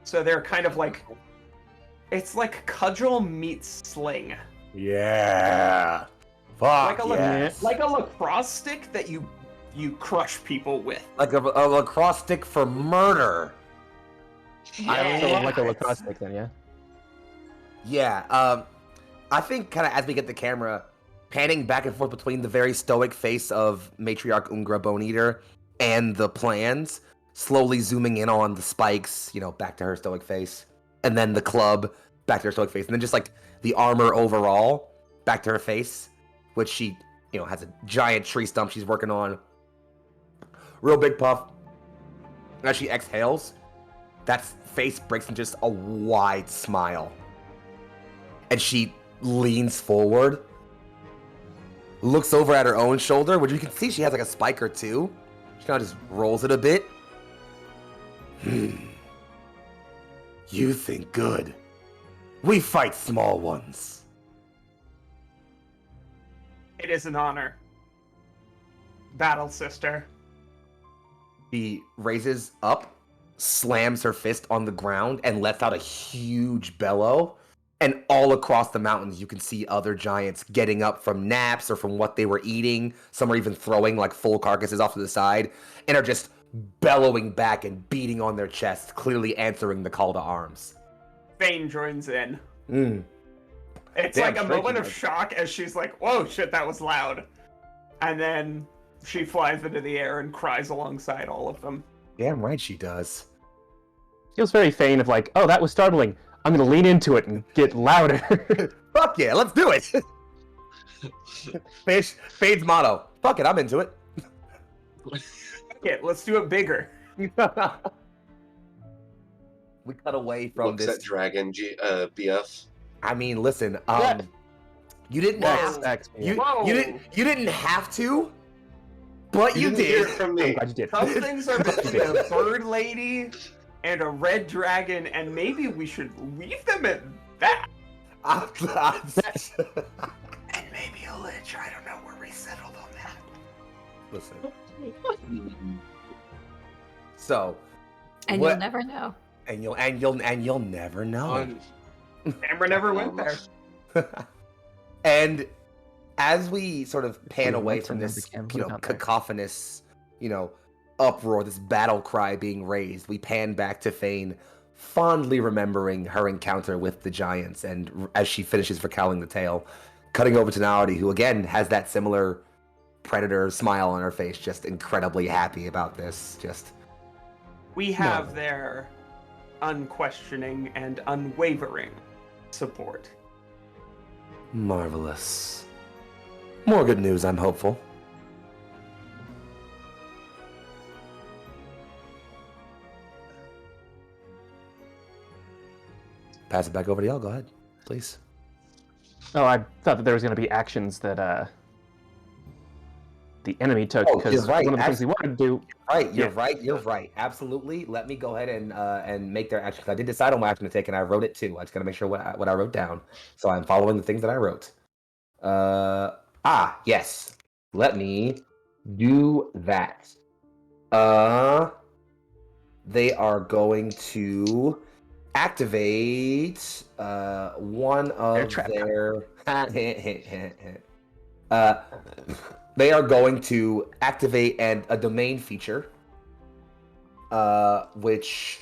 E: So they're kind of like, it's like cudgel meets sling.
A: Yeah. Fuck
E: Like a lacrosse stick that you crush people with.
A: Like a lacrosse stick for murder.
C: I so like a lacrosse stick then, yeah.
A: Yeah. I think kind of as we get the camera panning back and forth between the very stoic face of Matriarch Ungra Boneater and the plans, slowly zooming in on the spikes, back to her stoic face, and then the club back to her stoic face, and then just like the armor overall back to her face, which she, has a giant tree stump she's working on. Real big puff. As she exhales, that face breaks in just a wide smile. And she leans forward, looks over at her own shoulder, which you can see she has like a spike or two. She kind of just rolls it a bit. You think good. We fight small ones.
E: It is an honor. Battle sister.
A: She raises up, slams her fist on the ground, and lets out a huge bellow. And all across the mountains, you can see other giants getting up from naps or from what they were eating. Some are even throwing like full carcasses off to the side and are just bellowing back and beating on their chests, clearly answering the call to arms.
E: Fane joins in. It's
A: Damn
E: like a
A: straight
E: moment
A: you
E: of
A: did.
E: shock as she's like, whoa, shit, that was loud. And then she flies into the air and cries alongside all of them.
A: Damn right she does.
C: Feels very Fane of like, oh, that was startling. I'm gonna lean into it and get louder.
A: Fuck yeah, let's do it. Fade's motto. Fuck it, I'm into it.
E: Yeah, let's do it bigger.
A: We cut away from
D: Looks
A: this.
D: at Dragon BF.
A: I mean, listen,
C: Yeah.
A: you didn't have
E: Whoa.
A: you didn't have to, but you
D: didn't hear
A: did.
D: it from
C: I'm
D: me.
C: glad you did.
E: Some things are between a bird lady and a red dragon, and maybe we should leave them at that.
A: And maybe a lich. I don't know. We're resettled on that. Listen. So.
B: And
A: what-
B: you'll never know.
A: And you'll never know.
E: Amber never went there.
A: And as we sort of pan
C: Yeah,
A: away
C: what's
A: from
C: another
A: this,
C: camp? Put it out there.
A: cacophonous, uproar, this battle cry being raised, we pan back to Fane, fondly remembering her encounter with the giants, and as she finishes recalling the tale, cutting over to Naudi, who again has that similar predator smile on her face, just incredibly happy about this. Just
E: We have their unquestioning and unwavering support.
A: marvelous. More good news, I'm hopeful. Pass it back over to y'all. Go ahead, please.
C: Oh, I thought that there was going to be actions that the enemy took,
A: Oh,
C: because
A: you're right.
C: one of the things we wanted to do.
A: Right, you're
C: Yeah.
A: right, you're right. Absolutely. Let me go ahead and make their action. I did decide on what action to take, and I wrote it too. I just gotta make sure what I wrote down. So I'm following the things that I wrote. Yes. Let me do that. They are going to activate one of
C: trap.
A: their. They are going to activate a domain feature, which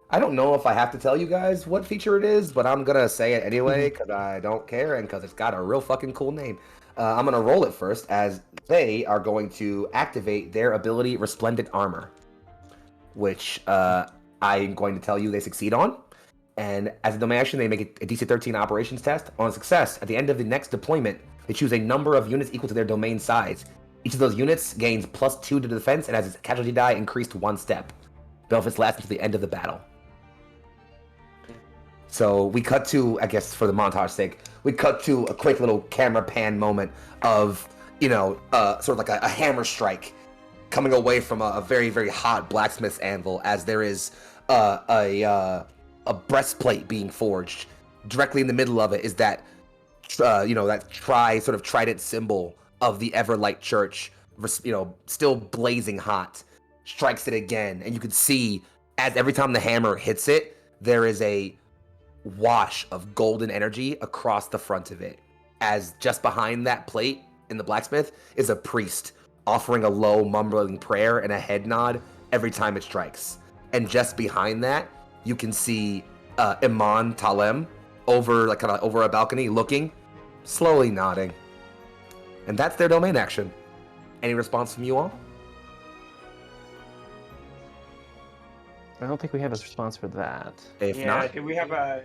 A: I don't know if I have to tell you guys what feature it is, but I'm gonna say it anyway because I don't care and because it's got a real fucking cool name. I'm going to roll it first, as they are going to activate their ability Resplendent Armor, which I'm going to tell you they succeed on. And as a domain action, they make a DC 13 operations test. On success, at the end of the next deployment, they choose a number of units equal to their domain size. Each of those units gains +2 to defense and has its casualty die increased 1 step. Benefits last until the end of the battle. So we cut to, I guess for the montage sake, we cut to a quick little camera pan moment of, sort of like a hammer strike coming away from a very, very hot blacksmith's anvil, as there is a breastplate being forged. Directly in the middle of it is that, that trident symbol of the Everlight Church, still blazing hot. Strikes it again, and you can see as every time the hammer hits it, there is a wash of golden energy across the front of it. As just behind that plate in the blacksmith is a priest offering a low mumbling prayer and a head nod every time it strikes. And just behind that, you can see Iman Talem over a balcony looking, slowly nodding. And that's their domain action. Any response from you all?
C: I don't think we have a response for that.
A: If not,
E: do we have a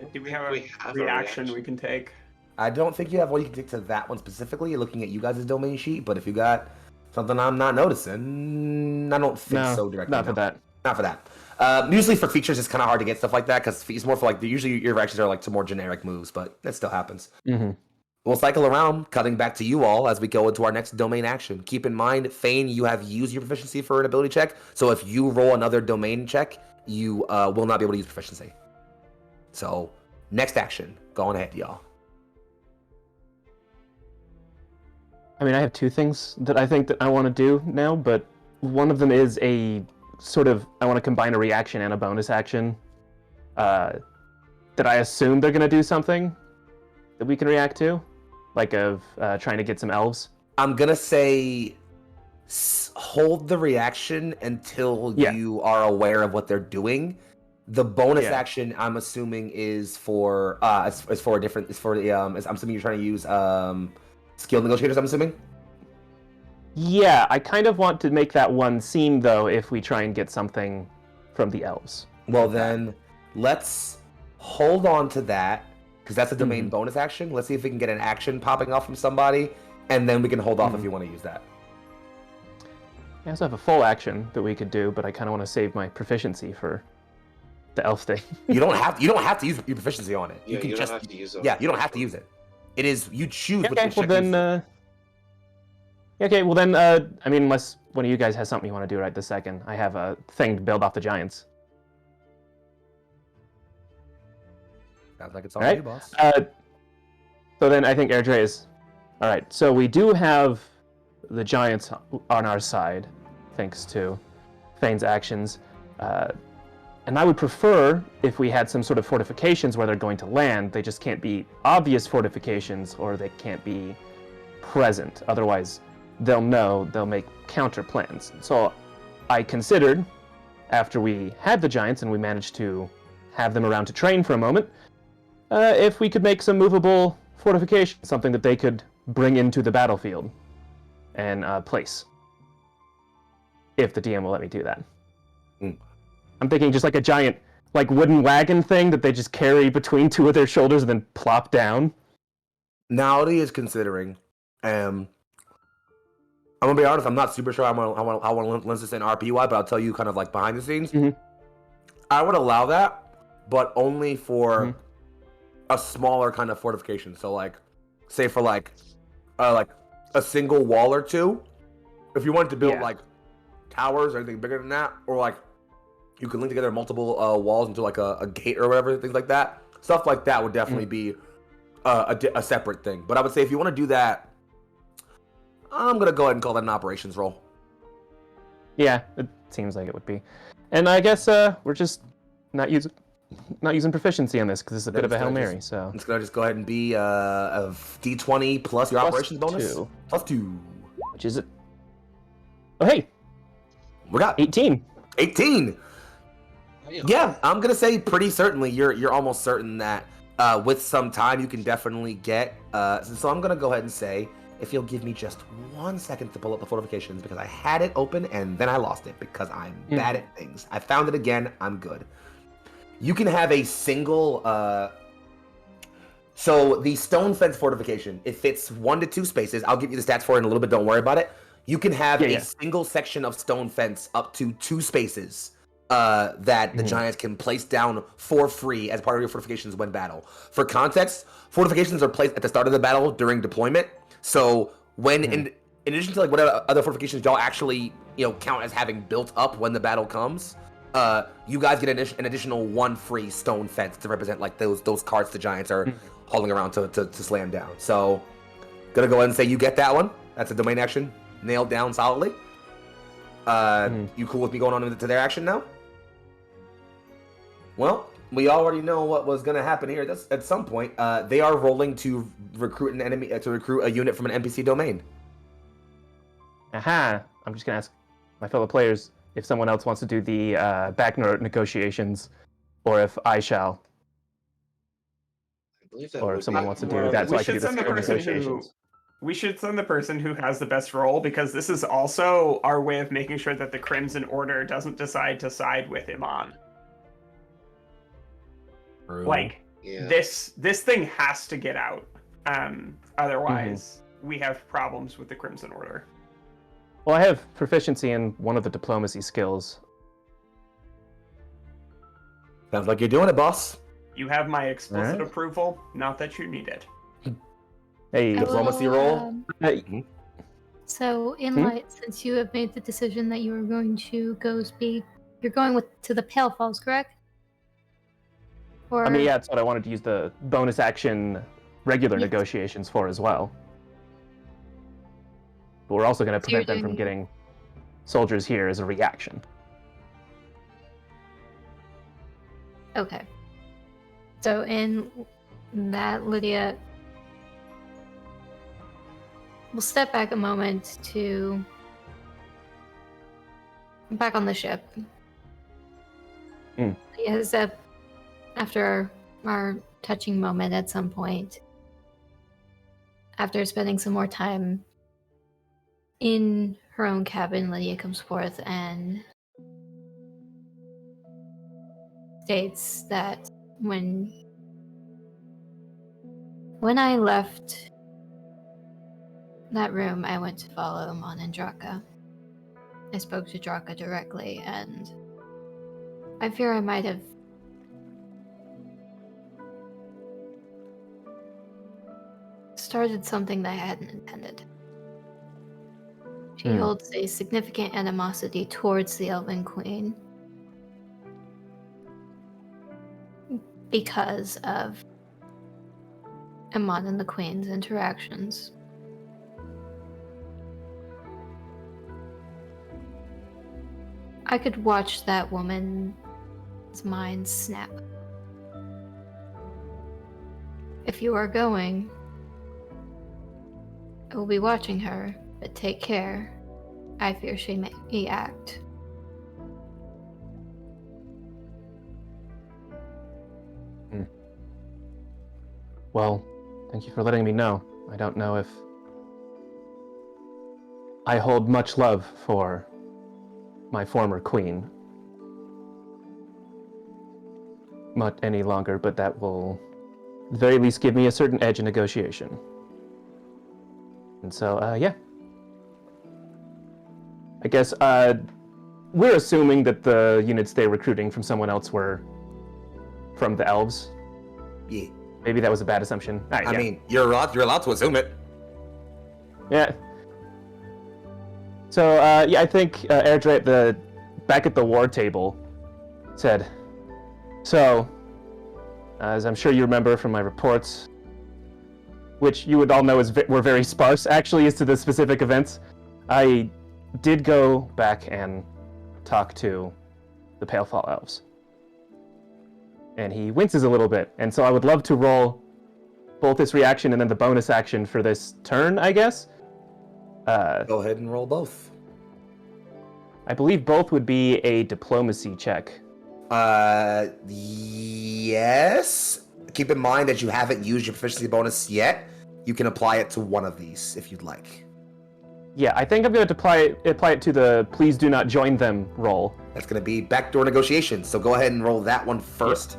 E: reaction we can take?
A: I don't think you have what you can take to that one specifically, looking at you guys' domain sheet, but if you got something I'm not noticing, I don't think so directly.
C: Not for that.
A: Not for that. Usually for features, it's kind of hard to get stuff like that, because it's more for usually your reactions are to more generic moves, but that still happens.
C: Mm-hmm.
A: We'll cycle around, cutting back to you all as we go into our next domain action. Keep in mind, Fane, you have used your proficiency for an ability check, so if you roll another domain check, you will not be able to use proficiency. So, next action. Go on ahead, y'all.
C: I mean, I have 2 things that I think that I want to do now, but one of them is a sort of, I want to combine a reaction and a bonus action. That I assume they're going to do something that we can react to, like of trying to get some elves.
A: I'm going to say hold the reaction until you are aware of what they're doing. The bonus action, I'm assuming, is for I'm assuming you're trying to use skilled negotiators, I'm assuming.
C: Yeah, I kind of want to make that one seem, though, if we try and get something from the elves.
A: Well, then let's hold on to that, because that's a domain bonus action. Let's see if we can get an action popping off from somebody, and then we can hold off if you want to use that.
C: I also have a full action that we could do, but I kind of want to save my proficiency for the elf thing.
A: You don't have to use your proficiency on it.
D: Yeah,
A: you can
D: you
A: just
D: don't have to use it.
A: Yeah, you don't have to use it. It is you choose.
C: Okay, well then. I mean, unless one of you guys has something you want to do right this second, I have a thing to build off the giants.
A: Sounds like it's all right, you, boss.
C: So then I think Airdrie is... Alright, so we do have the giants on our side, thanks to Fane's actions. And I would prefer if we had some sort of fortifications where they're going to land. They just can't be obvious fortifications, or they can't be present. Otherwise, they'll make counter plans. So I considered, after we had the giants and we managed to have them around to train for a moment, if we could make some movable fortifications, something that they could bring into the battlefield and place. If the DM will let me do that. I'm thinking just like a giant, wooden wagon thing that they just carry between 2 of their shoulders and then plop down.
A: Nowdy is considering, I'm gonna be honest, I'm not super sure I want to lens this in RP-wise, but I'll tell you kind of behind the scenes.
C: Mm-hmm.
A: I would allow that, but only for a smaller kind of fortification. So say for a single wall or 2. If you wanted to build towers or anything bigger than that, or you can link together multiple walls into a gate or whatever, things like that. Stuff like that would definitely be a separate thing. But I would say if you want to do that, I'm gonna go ahead and call that an operations roll.
C: Yeah, it seems like it would be. And I guess we're just not using proficiency on this because it's a bit of a Hail Mary. So
A: it's gonna just go ahead and be a D20 plus your operations bonus. Plus 2.
C: Which is it? Oh hey,
A: we got
C: 18.
A: 18. Yeah, I'm gonna say pretty certainly. You're almost certain that with some time you can definitely get. So I'm gonna go ahead and say if you'll give me just 1 second to pull up the fortifications, because I had it open and then I lost it because I'm bad at things. I found it again. I'm good. You can have a single. So the stone fence fortification, it fits 1 to 2 spaces. I'll give you the stats for it in a little bit. Don't worry about it. You can have a single section of stone fence up to 2 spaces that the giants can place down for free as part of your fortifications when battle. For context, fortifications are placed at the start of the battle during deployment. So when in addition to like whatever other fortifications y'all actually count as having built up when the battle comes, you guys get an additional 1 free stone fence to represent like those carts the giants are hauling around to slam down. So gonna go ahead and say you get that one. That's a domain action nailed down solidly. You cool with me going on to their action now? Well, we already know what was going to happen here. At some point, they are rolling to recruit a unit from an NPC domain.
C: Aha! I'm just gonna ask my fellow players if someone else wants to do the back negotiations, or if I shall,
D: I believe that
C: or
D: would
C: if someone
D: be-
C: wants to do that, so I can do the
E: person
C: negotiations.
E: We should send the person who has the best role, because this is also our way of making sure that the Crimson Order doesn't decide to side with Iman. Like, this thing has to get out. Otherwise, we have problems with the Crimson Order.
C: Well, I have proficiency in one of the diplomacy skills.
A: Sounds like you're doing it, boss.
E: You have my explicit approval, not that you need it.
C: Hey,
A: Diplomacy roll.
B: So, in light, since you have made the decision that you are going to go speak, you're going to the Pale Falls, correct? Or...
C: I mean, yeah, that's what I wanted to use the bonus action regular negotiations for as well. But we're also going to prevent them from getting soldiers here as a reaction.
B: Okay. So in that, Lydia, we'll step back a moment to back on the ship. Yes, after our touching moment at some point, after spending some more time in her own cabin, Lydia comes forth and states that when I left that room, I went to follow Amon and Drakka. I spoke to Drakka directly, and I fear I might have started something that I hadn't intended. She holds a significant animosity towards the Elven Queen because of Amon and the Queen's interactions. I could watch that woman's mind snap. If you are going, I will be watching her, but take care. I fear she may act.
C: Well, thank you for letting me know. I don't know if I hold much love for my former queen much any longer, but that will at the very least give me a certain edge in negotiation. And so, yeah. I guess, we're assuming that the units they're recruiting from someone else were from the elves.
A: Yeah.
C: Maybe that was a bad assumption. Right,
A: I mean, you're allowed to assume it.
C: Yeah. So, yeah, I think Airdra back at the war table said, so, as I'm sure you remember from my reports, which you would all know were very sparse, actually, as to the specific events, I did go back and talk to the Palefall Elves. And he winces a little bit, and so I would love to roll both this reaction and then the bonus action for this turn, I guess.
A: Go ahead and roll both.
C: I believe both would be a diplomacy check.
A: Yes. Keep in mind that you haven't used your proficiency bonus yet, you can apply it to one of these if you'd like.
C: Yeah, I think I'm going to apply it to the please do not join them roll.
A: That's going to be backdoor negotiations. So go ahead and roll that one first.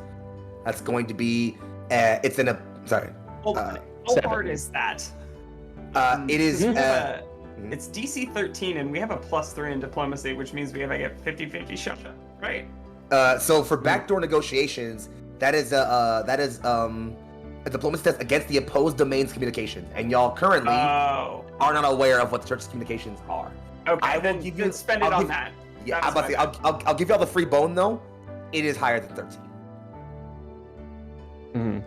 A: That's going to be, it's in a, sorry.
E: How
C: 7.
E: hard is that?
A: It is,
E: It's DC 13, and we have a +3 in diplomacy, which means we have a 50-50 shot, right?
A: so for backdoor negotiations, that is a diplomacy test against the opposed domain's communication. And y'all currently are not aware of what the church's communications are.
E: Okay,
A: I will
E: then,
A: give
E: then
A: you-
E: spend it
A: I'll
E: on
A: give-
E: that.
A: Yeah,
E: That's
A: I'm about to say, I'll give y'all the free bone though. It is higher than 13.
C: Mhm.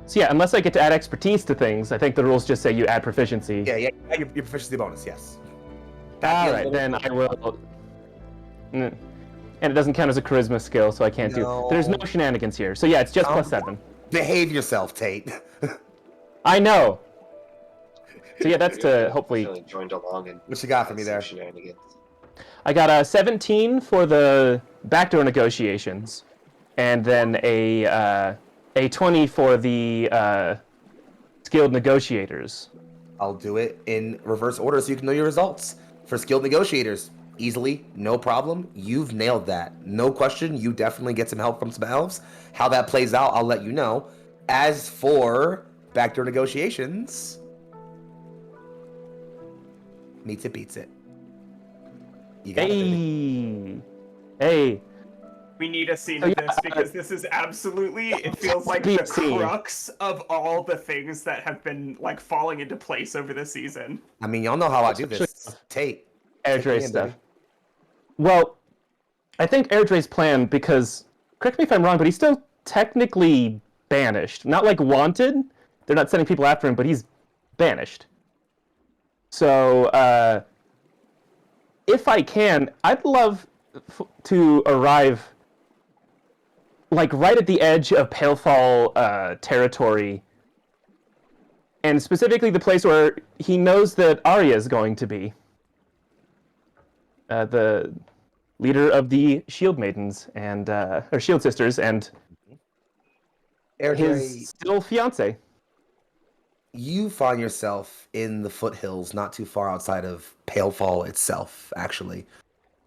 C: So yeah, unless I get to add expertise to things, I think the rules just say you add proficiency.
A: Yeah, your proficiency bonus, yes.
C: All right, then I will. And it doesn't count as a charisma skill, so I can't do. There's no shenanigans here. So yeah, it's just +7.
A: Behave yourself, Tate.
C: I know. So yeah, that's to hopefully.
D: Really joined along and
A: What you got for me there?
D: shenanigans.
C: I got a 17 for the backdoor negotiations, and then a 20 for the skilled negotiators.
A: I'll do it in reverse order so you can know your results. For skilled negotiators, easily, no problem. You've nailed that. No question, you definitely get some help from some elves. How that plays out, I'll let you know. As for backdoor negotiations, meets it, beats it. You got it, baby.
C: Hey.
E: We need a scene of this because this is absolutely, it feels like the crux of all the things that have been like falling into place over the season.
A: I mean, y'all know how I do this. Tate.
C: Airdray stuff. Well, I think Airdray's plan, because, correct me if I'm wrong, but he's still technically banished. Not like wanted. They're not sending people after him, but he's banished. So, if I can, I'd love to arrive like right at the edge of Palefall territory, and specifically the place where he knows that Arya is going to be. The leader of the Shield Maidens and or Shield Sisters and his still fiance.
A: You find yourself in the foothills, not too far outside of Palefall itself, actually.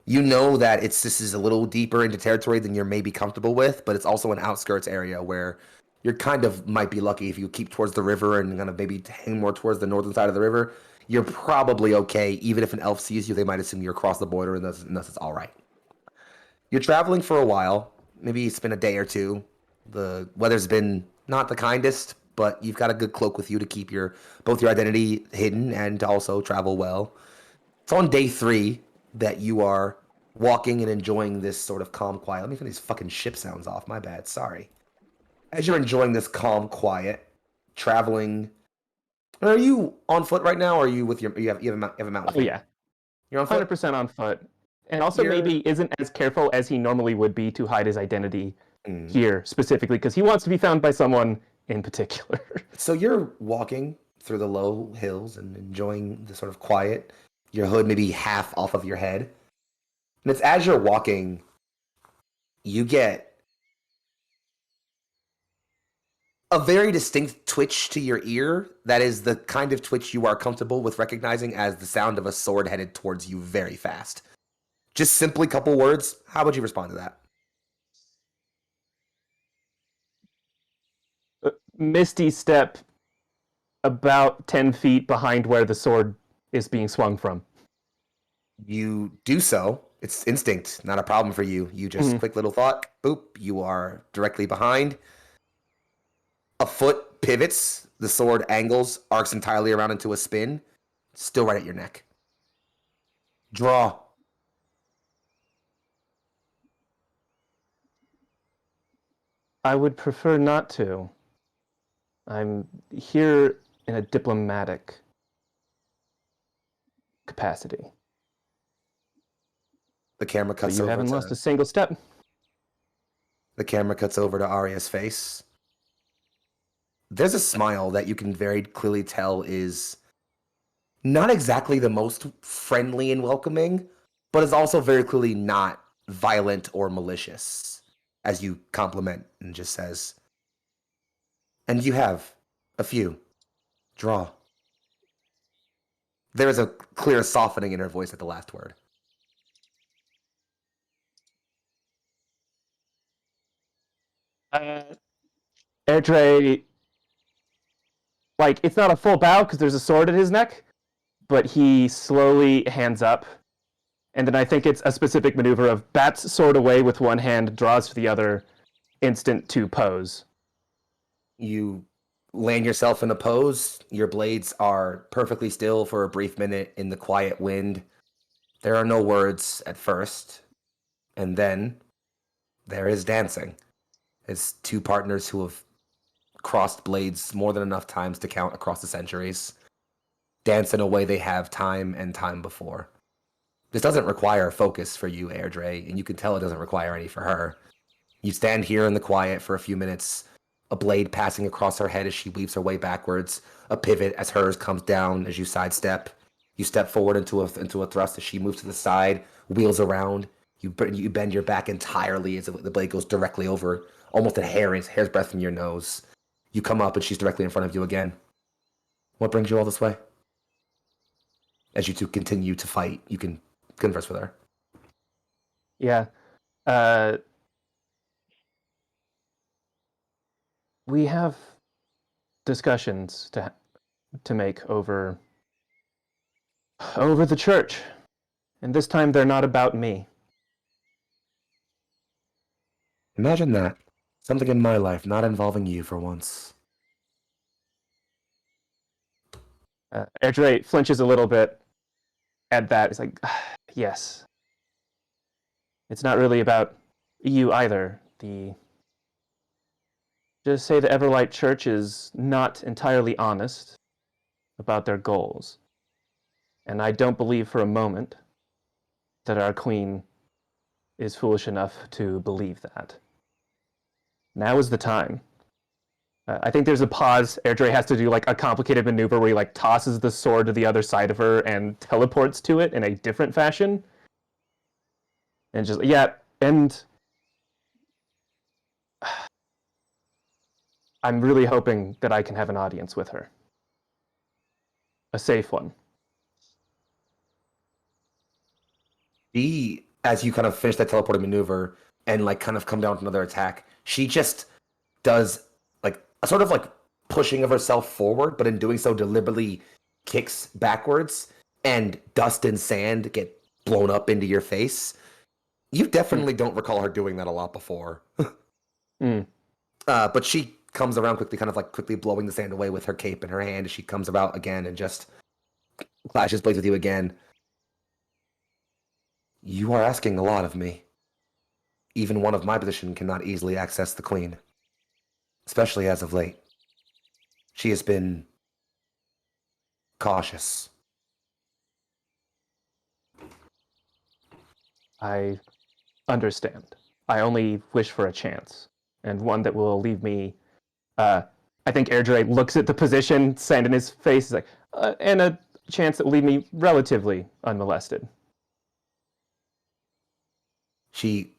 A: You know that this is a little deeper into territory than you're maybe comfortable with, but it's also an outskirts area where you're kind of might be lucky if you keep towards the river and kind of maybe hang more towards the northern side of the river. You're probably okay. Even if an elf sees you, they might assume you're across the border, and thus it's all right. You're traveling for a while. Maybe it's been a day or two. The weather's been not the kindest, but you've got a good cloak with you to keep both your identity hidden and to also travel well. It's on day 3 that you are walking and enjoying this sort of calm quiet. Let me turn these fucking ship sounds off. My bad. Sorry. As you're enjoying this calm quiet, traveling. Are you on foot right now, or are you with you have a mountain?
C: Oh yeah,
A: you're on foot.
C: 100% on foot, and also maybe isn't as careful as he normally would be to hide his identity here specifically because he wants to be found by someone in particular.
A: So you're walking through the low hills and enjoying the sort of quiet. Your hood maybe half off of your head. And it's as you're walking, you get a very distinct twitch to your ear. That is the kind of twitch you are comfortable with recognizing as the sound of a sword headed towards you very fast. Just simply a couple words. How would you respond to that?
C: Misty step about 10 feet behind where the sword is being swung from.
A: You do so. It's instinct, not a problem for you. You just quick little thought, boop, you are directly behind. A foot pivots, the sword angles, arcs entirely around into a spin, still right at your neck. Draw.
C: I would prefer not to. I'm here in a diplomatic capacity.
A: The camera cuts over.
C: You haven't lost a single step.
A: The camera cuts over to Arya's face. There's a smile that you can very clearly tell is not exactly the most friendly and welcoming, but is also very clearly not violent or malicious, as you compliment and just says, "And you have A few. Draw. There is a clear softening in her voice at the last word.
C: Airdrie, like, it's not a full bow because there's a sword at his neck, but he slowly hands up. And then I think it's a specific maneuver of bats sword away with one hand, draws for the other, instant to pose.
A: You land yourself in a pose. Your blades are perfectly still for a brief minute in the quiet wind. There are no words at first. And then there is dancing. It's two partners who have crossed blades more than enough times to count across the centuries. Dance in a way they have time and time before. This doesn't require focus for you, Airdrie, and you can tell it doesn't require any for her. You stand here in the quiet for a few minutes, a blade passing across her head as she weaves her way backwards, a pivot as hers comes down as you sidestep. You step forward into a thrust as she moves to the side, wheels around. You bend your back entirely as the blade goes directly over, almost a hair's breadth from your nose. You come up and she's directly in front of you again. What brings you all this way? As you two continue to fight, you can converse with her.
C: Yeah. We have discussions to make over the church. And this time they're not about me.
A: Imagine that. Something in my life not involving you for once.
C: Airdrie flinches a little bit at that. He's like, yes. It's not really about you either. Just say the Everlight Church is not entirely honest about their goals. And I don't believe for a moment that our queen is foolish enough to believe that. Now is the time. I think there's a pause. Airdrie has to do like a complicated maneuver where he like tosses the sword to the other side of her and teleports to it in a different fashion. And just, yeah, and I'm really hoping that I can have an audience with her. A safe one.
A: As you kind of finish that teleporting maneuver and like kind of come down with another attack, she just does like a sort of like pushing of herself forward, but in doing so deliberately kicks backwards and dust and sand get blown up into your face. You definitely don't recall her doing that a lot before. But she comes around quickly, kind of like quickly blowing the sand away with her cape in her hand as she comes about again and just clashes blades with you again. You are asking a lot of me. Even one of my position cannot easily access the Queen, especially as of late. She has been cautious.
C: I understand. I only wish for a chance, and one that will leave me. I think Airdrie looks at the position, sand in his face, is like, and a chance that will leave me relatively unmolested.
A: She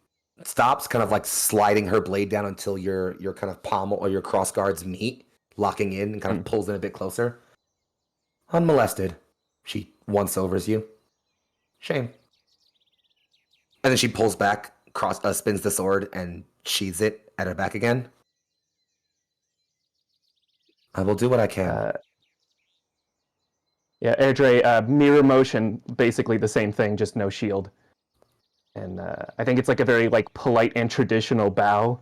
A: stops, kind of like sliding her blade down until your kind of pommel or your cross guards meet, locking in, and kind of pulls in a bit closer. Unmolested. She once overs you. Shame. And then she pulls back, spins the sword, and sheathes it at her back again. I will do what I can.
C: Yeah, Airdrie, mirror motion, basically the same thing, just no shield. And I think it's like a very like polite and traditional bow.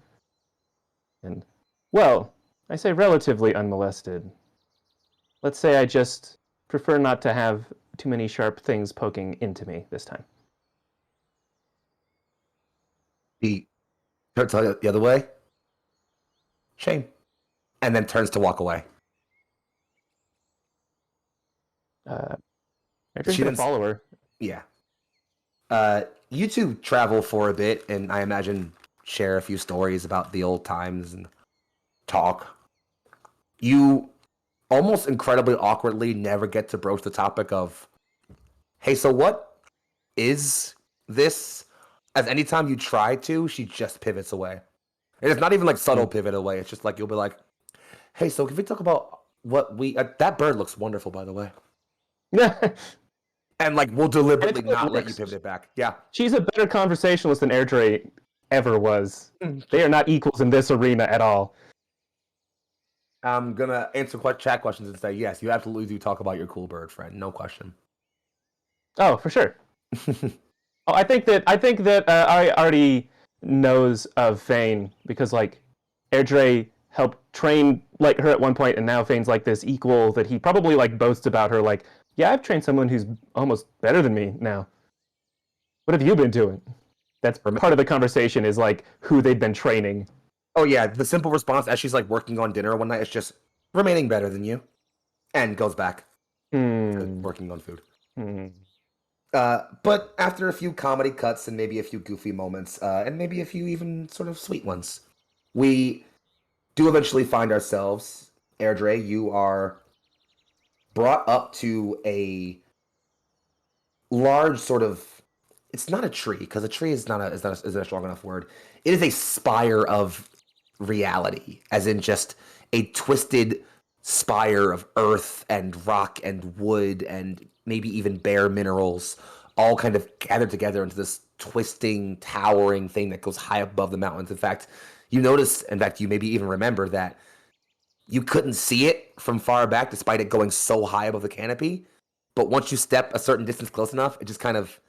C: And, well, I say relatively unmolested. Let's say I just prefer not to have too many sharp things poking into me this time.
A: He turns the other way. Shame. And then turns to walk away.
C: Airdrie's gonna follow her.
A: Yeah. You two travel for a bit, and I imagine share a few stories about the old times and talk. You almost incredibly awkwardly never get to broach the topic of, hey, so what is this? As anytime you try to, she just pivots away. And it's not even like subtle pivot away. It's just like you'll be like, hey, so can we talk about what we that bird looks wonderful, by the way.
C: Yeah.
A: And like we'll deliberately
C: And it
A: not let you
C: works.
A: pivot it back. Yeah.
C: She's a better conversationalist than Airdrie ever was. They are not equals in this arena at all.
A: I'm gonna answer chat questions and say yes, you absolutely do talk about your cool bird friend, no question.
C: Oh, for sure. Oh, I think that I already knows of Fane because like Airdrie helped train like her at one point, and now Fane's like this equal that he probably like boasts about her. Like, yeah, I've trained someone who's almost better than me now. What have you been doing? That's part of the conversation is like who they've been training.
A: Oh yeah, the simple response as she's like working on dinner one night is just remaining better than you, and goes back to working on food. But after a few comedy cuts and maybe a few goofy moments, and maybe a few even sort of sweet ones, we do eventually find ourselves, Airdrie, you are brought up to a large sort of. It's not a tree because a tree is not a strong enough word. It is a spire of reality, as in just a twisted spire of earth and rock and wood and maybe even bare minerals, all kind of gathered together into this twisting, towering thing that goes high above the mountains. In fact, you maybe even remember that you couldn't see it from far back despite it going so high above the canopy. But once you step a certain distance close enough, it just kind of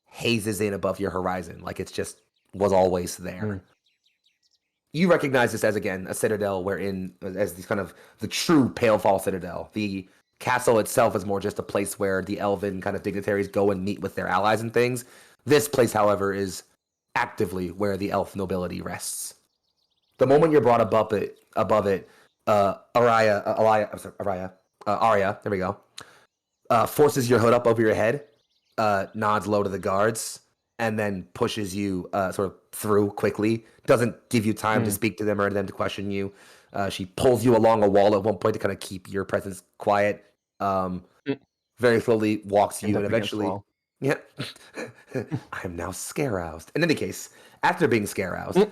A: hazes in above your horizon, like it's just was always there. You recognize this as, again, a citadel wherein, as these kind of the true Palefall Citadel. The castle itself is more just a place where the elven kind of dignitaries go and meet with their allies and things. This place, however, is actively where the elf nobility rests. The moment you're brought above it, Arya, there we go, forces your hood up over your head, nods low to the guards, and then pushes you sort of through quickly. Doesn't give you time to speak to them or them to question you. She pulls you along a wall at one point to kind of keep your presence quiet. Very slowly walks you, and eventually, yeah, I am now scare-roused. In any case, after being scare-roused,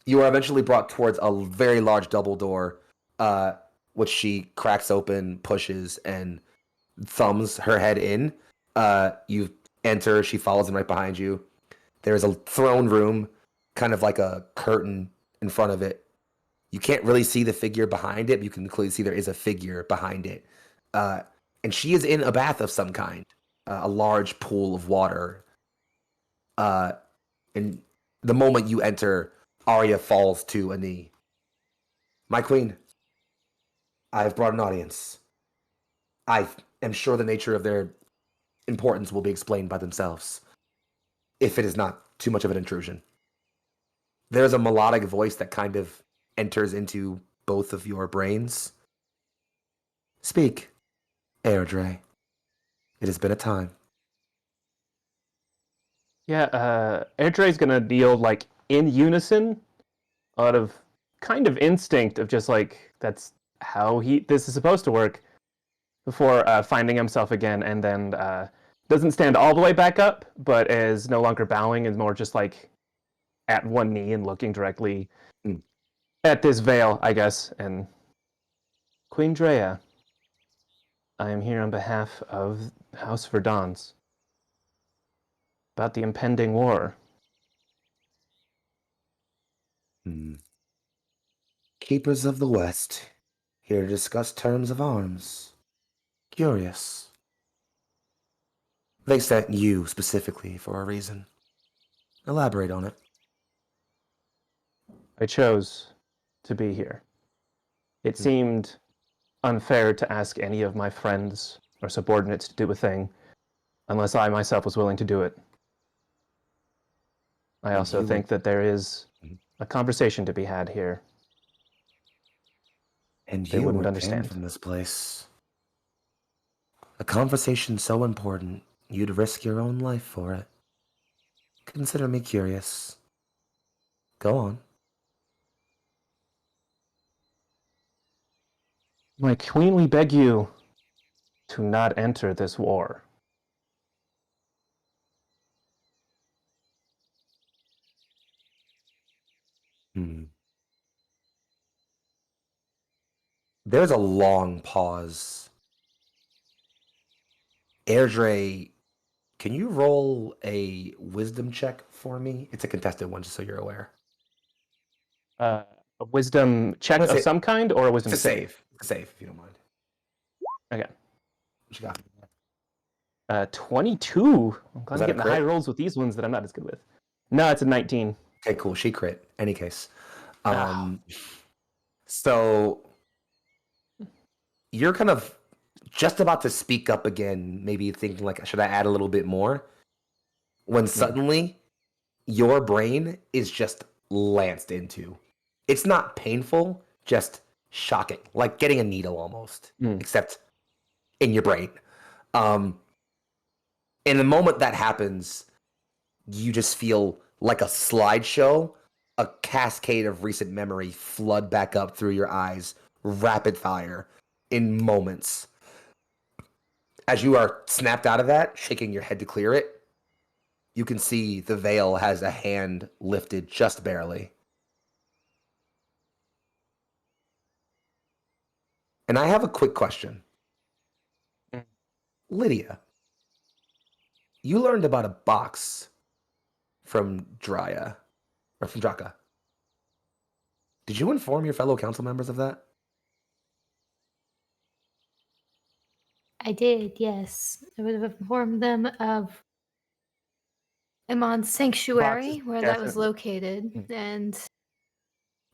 A: you are eventually brought towards a very large double door, which she cracks open, pushes, and thumbs her head in. You enter, she follows in right behind you. There's a throne room, kind of like a curtain in front of it. You can't really see the figure behind it, but you can clearly see there is a figure behind it. And she is in a bath of some kind, a large pool of water. And the moment you enter, Arya falls to a knee. My queen, I have brought an audience. I am sure the nature of their importance will be explained by themselves, if it is not too much of an intrusion. There's a melodic voice that kind of enters into both of your brains. Speak, Airdrie. It has been a time.
C: Yeah, Airdrie's gonna kneel like in unison, out of kind of instinct of just like that's how this is supposed to work, before finding himself again, and then doesn't stand all the way back up, but is no longer bowing, and more just like at one knee and looking directly at this veil, I guess. And Queen Drea, I am here on behalf of House Vairdans about the impending war.
A: Keepers of the West, here to discuss terms of arms. Curious. They sent you specifically for a reason. Elaborate on it.
C: I chose to be here. It seemed unfair to ask any of my friends or subordinates to do a thing unless I myself was willing to do it. I also think that there is a conversation to be had here.
A: And
C: they
A: you
C: wouldn't
A: were
C: understand.
A: banned from this place. A conversation so important, you'd risk your own life for it. Consider me curious. Go on.
C: My queen, we beg you to not enter this war.
A: There's a long pause. Airdrie, can you roll a wisdom check for me? It's a contested one, just so you're aware.
C: A wisdom check
A: Let's
C: of
A: say-
C: some kind, or a wisdom
A: It's a save. It's a save, if you don't mind.
C: Okay.
A: What you got?
C: 22. I'm glad
A: that
C: I'm
A: a
C: getting the high
A: crit?
C: rolls with these ones that I'm not as good with. No, it's a 19.
A: Okay, cool. She crit. Any case.
C: Ah.
A: So you're kind of just about to speak up again, maybe thinking like, should I add a little bit more? When suddenly your brain is just lanced into. It's not painful, just shocking, like getting a needle almost, except in your brain. In the moment that happens, you just feel like a slideshow, a cascade of recent memory flood back up through your eyes, rapid fire, in moments. As you are snapped out of that, shaking your head to clear it, you can see the veil has a hand lifted just barely. And I have a quick question. Lydia, you learned about a box from Drakka. Did you inform your fellow council members of that?
B: I did, yes. I would have informed them of Imon's sanctuary, where that was located, and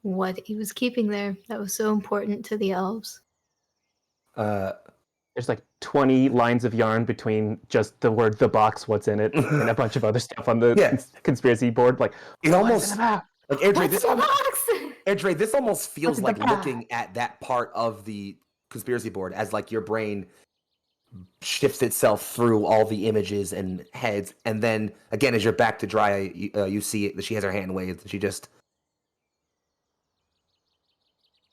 B: what he was keeping there. That was so important to the elves.
C: There's like 20 lines of yarn between just the word "the box," what's in it, and a bunch of other stuff on the conspiracy board. Like
A: it almost
C: in the map?
A: like Airdrie,
B: What's in the box?
A: Airdrie, this almost feels
C: What's in
A: like
C: the bag?
A: looking at that part of the conspiracy board as like your brain shifts itself through all the images and heads, and then again, as you're back to Dry, you see it, that she has her hand waved, and she just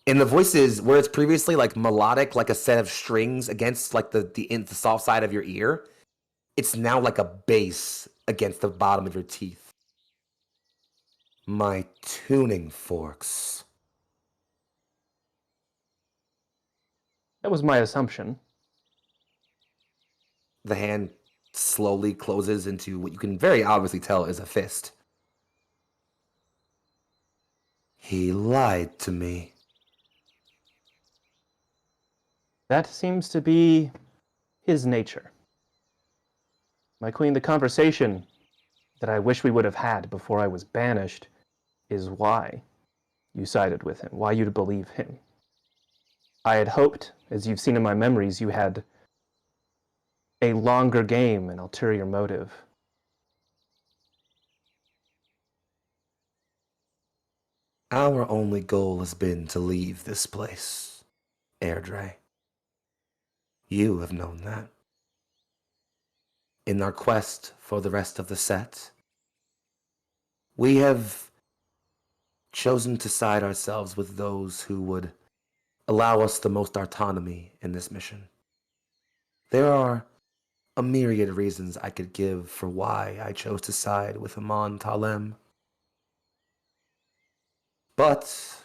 A: in the voices where it's previously like melodic, like a set of strings against like the soft side of your ear, it's now like a bass against the bottom of your teeth. My tuning forks.
C: That was my assumption.
A: The hand slowly closes into what you can very obviously tell is a fist. He lied to me.
C: That seems to be his nature. My queen, the conversation that I wish we would have had before I was banished is why you sided with him, why you believe him. I had hoped, as you've seen in my memories, you had a longer game, an ulterior motive.
A: Our only goal has been to leave this place, Airdrie. You have known that. In our quest for the rest of the set, we have chosen to side ourselves with those who would allow us the most autonomy in this mission. There are a myriad of reasons I could give for why I chose to side with Amon Talem. But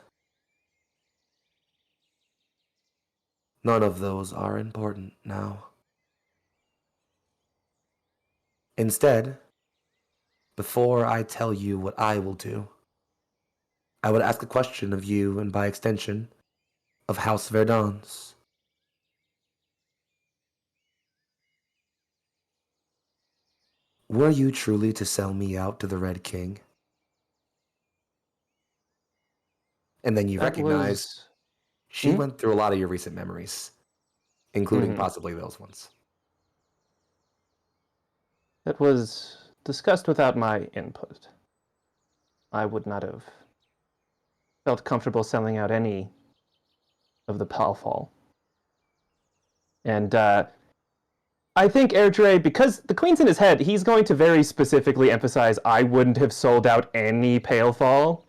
A: none of those are important now. Instead, before I tell you what I will do, I would ask a question of you, and by extension, of House Vairdans. Were you truly to sell me out to the Red King? And then you
C: That
A: recognize she went through a lot of your recent memories, including possibly those ones.
C: That was discussed without my input. I would not have felt comfortable selling out any of the Palfall. And I think Airdrie, because the Queen's in his head, he's going to very specifically emphasize, I wouldn't have sold out any Palefall.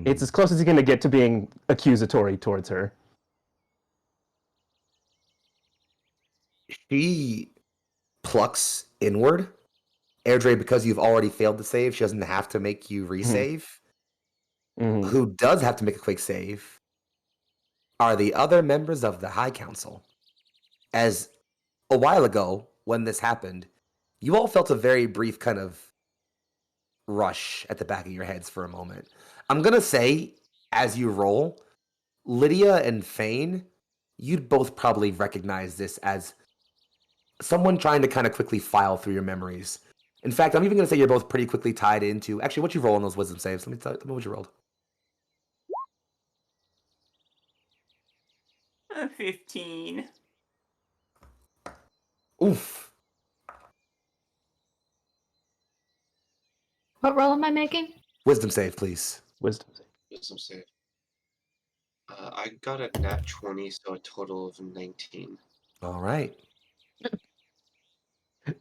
C: It's as close as he's going to get to being accusatory towards her.
A: She plucks inward. Airdrie, because you've already failed to save, she doesn't have to make you resave. Who does have to make a quick save are the other members of the High Council. As a while ago, when this happened, you all felt a very brief kind of rush at the back of your heads for a moment. I'm going to say, as you roll, Lydia and Fane, you'd both probably recognize this as someone trying to kind of quickly file through your memories. In fact, I'm even going to say you're both pretty quickly tied into... Actually, what you roll on those wisdom saves? Tell me what you rolled.
E: 15.
A: Oof.
B: What roll am I making?
A: Wisdom save, please.
C: Wisdom.
D: Wisdom save. I got a nat 20, so a total of 19.
A: All right.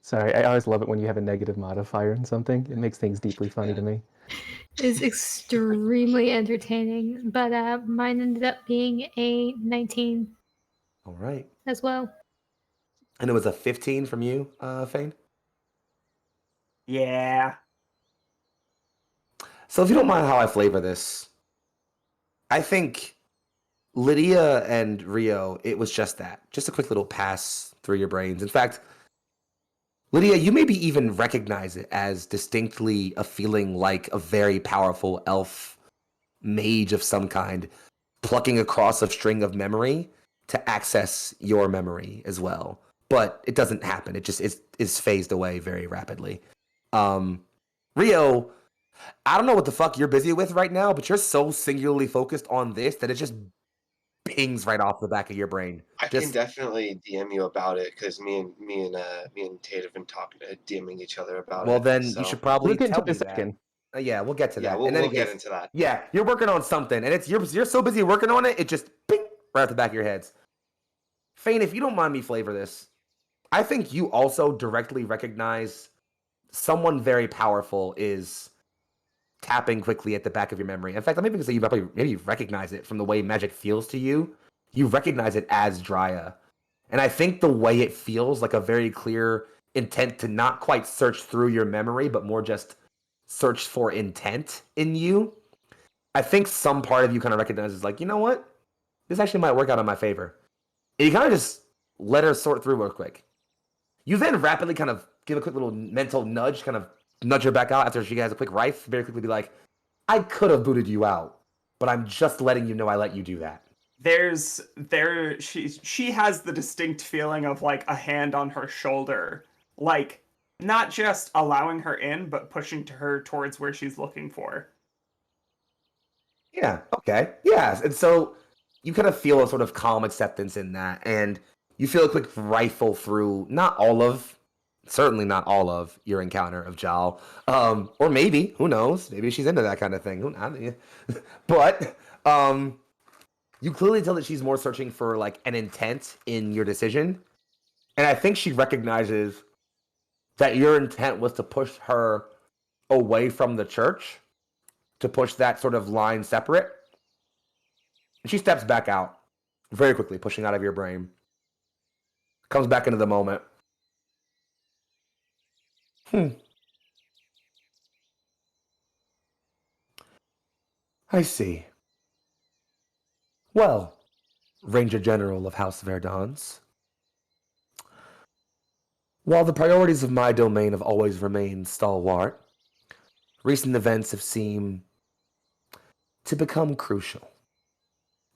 C: Sorry, I always love it when you have a negative modifier in something. It makes things deeply funny to me.
B: Is extremely entertaining, but mine ended up being a 19
A: All right.
B: as well.
A: And it was a 15 from you, Fane?
E: Yeah.
A: So if you don't mind how I flavor this, I think Lydia and Rio, it was just that. Just a quick little pass through your brains. In fact, Lydia, you maybe even recognize it as distinctly a feeling like a very powerful elf mage of some kind plucking across a string of memory to access your memory as well. But it doesn't happen. It just is phased away very rapidly. Rio, I don't know what the fuck you're busy with right now, but you're so singularly focused on this that it just pings right off the back of your brain.
D: I can definitely DM you about it because me and Tate have been talking, DMing each other about
A: Well,
D: it.
A: then
D: So
A: you should probably
C: We'll get into
A: tell
C: it
A: me
C: in a second.
A: that. Yeah, we'll get to
D: yeah,
A: that.
D: we'll,
A: In any
D: we'll get
A: case,
D: into that.
A: yeah, you're working on something, and it's you're so busy working on it, it just ping right at the back of your heads. Fane, if you don't mind me flavor this, I think you also directly recognize someone very powerful is tapping quickly at the back of your memory. In fact, I'm even gonna say you probably maybe recognize it from the way magic feels to you. You recognize it as Drakka. And I think the way it feels like a very clear intent to not quite search through your memory, but more just search for intent in you. I think some part of you kind of recognizes, like, you know what? This actually might work out in my favor. And you kind of just let her sort through real quick. You then rapidly kind of give a quick little mental nudge, kind of nudge her back out after she has a quick rife, very quickly be like, I could have booted you out, but I'm just letting you know I let you do that.
E: She has the distinct feeling of like a hand on her shoulder, like not just allowing her in, but pushing to her towards where she's looking for.
A: Yeah, okay. Yeah. And so you kind of feel a sort of calm acceptance in that. And you feel a quick rifle through certainly not all of your encounter of Jal. Or maybe, who knows? Maybe she's into that kind of thing. But you clearly tell that she's more searching for like an intent in your decision. And I think she recognizes that your intent was to push her away from the church, to push that sort of line separate. And she steps back out very quickly, pushing out of your brain. Comes back into the moment. I see. Well, Ranger General of House Vairdans, while the priorities of my domain have always remained stalwart, recent events have seemed to become crucial.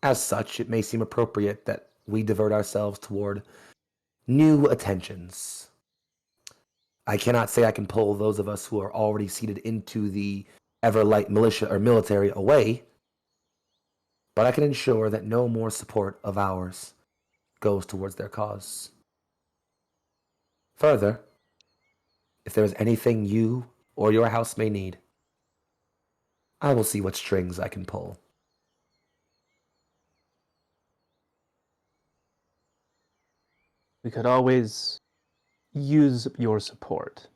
A: As such, it may seem appropriate that we divert ourselves toward new attentions. I cannot say I can pull those of us who are already seated into the Everlight militia or military away, but I can ensure that no more support of ours goes towards their cause. Further, if there is anything you or your house may need, I will see what strings I can pull.
C: We could always use your support.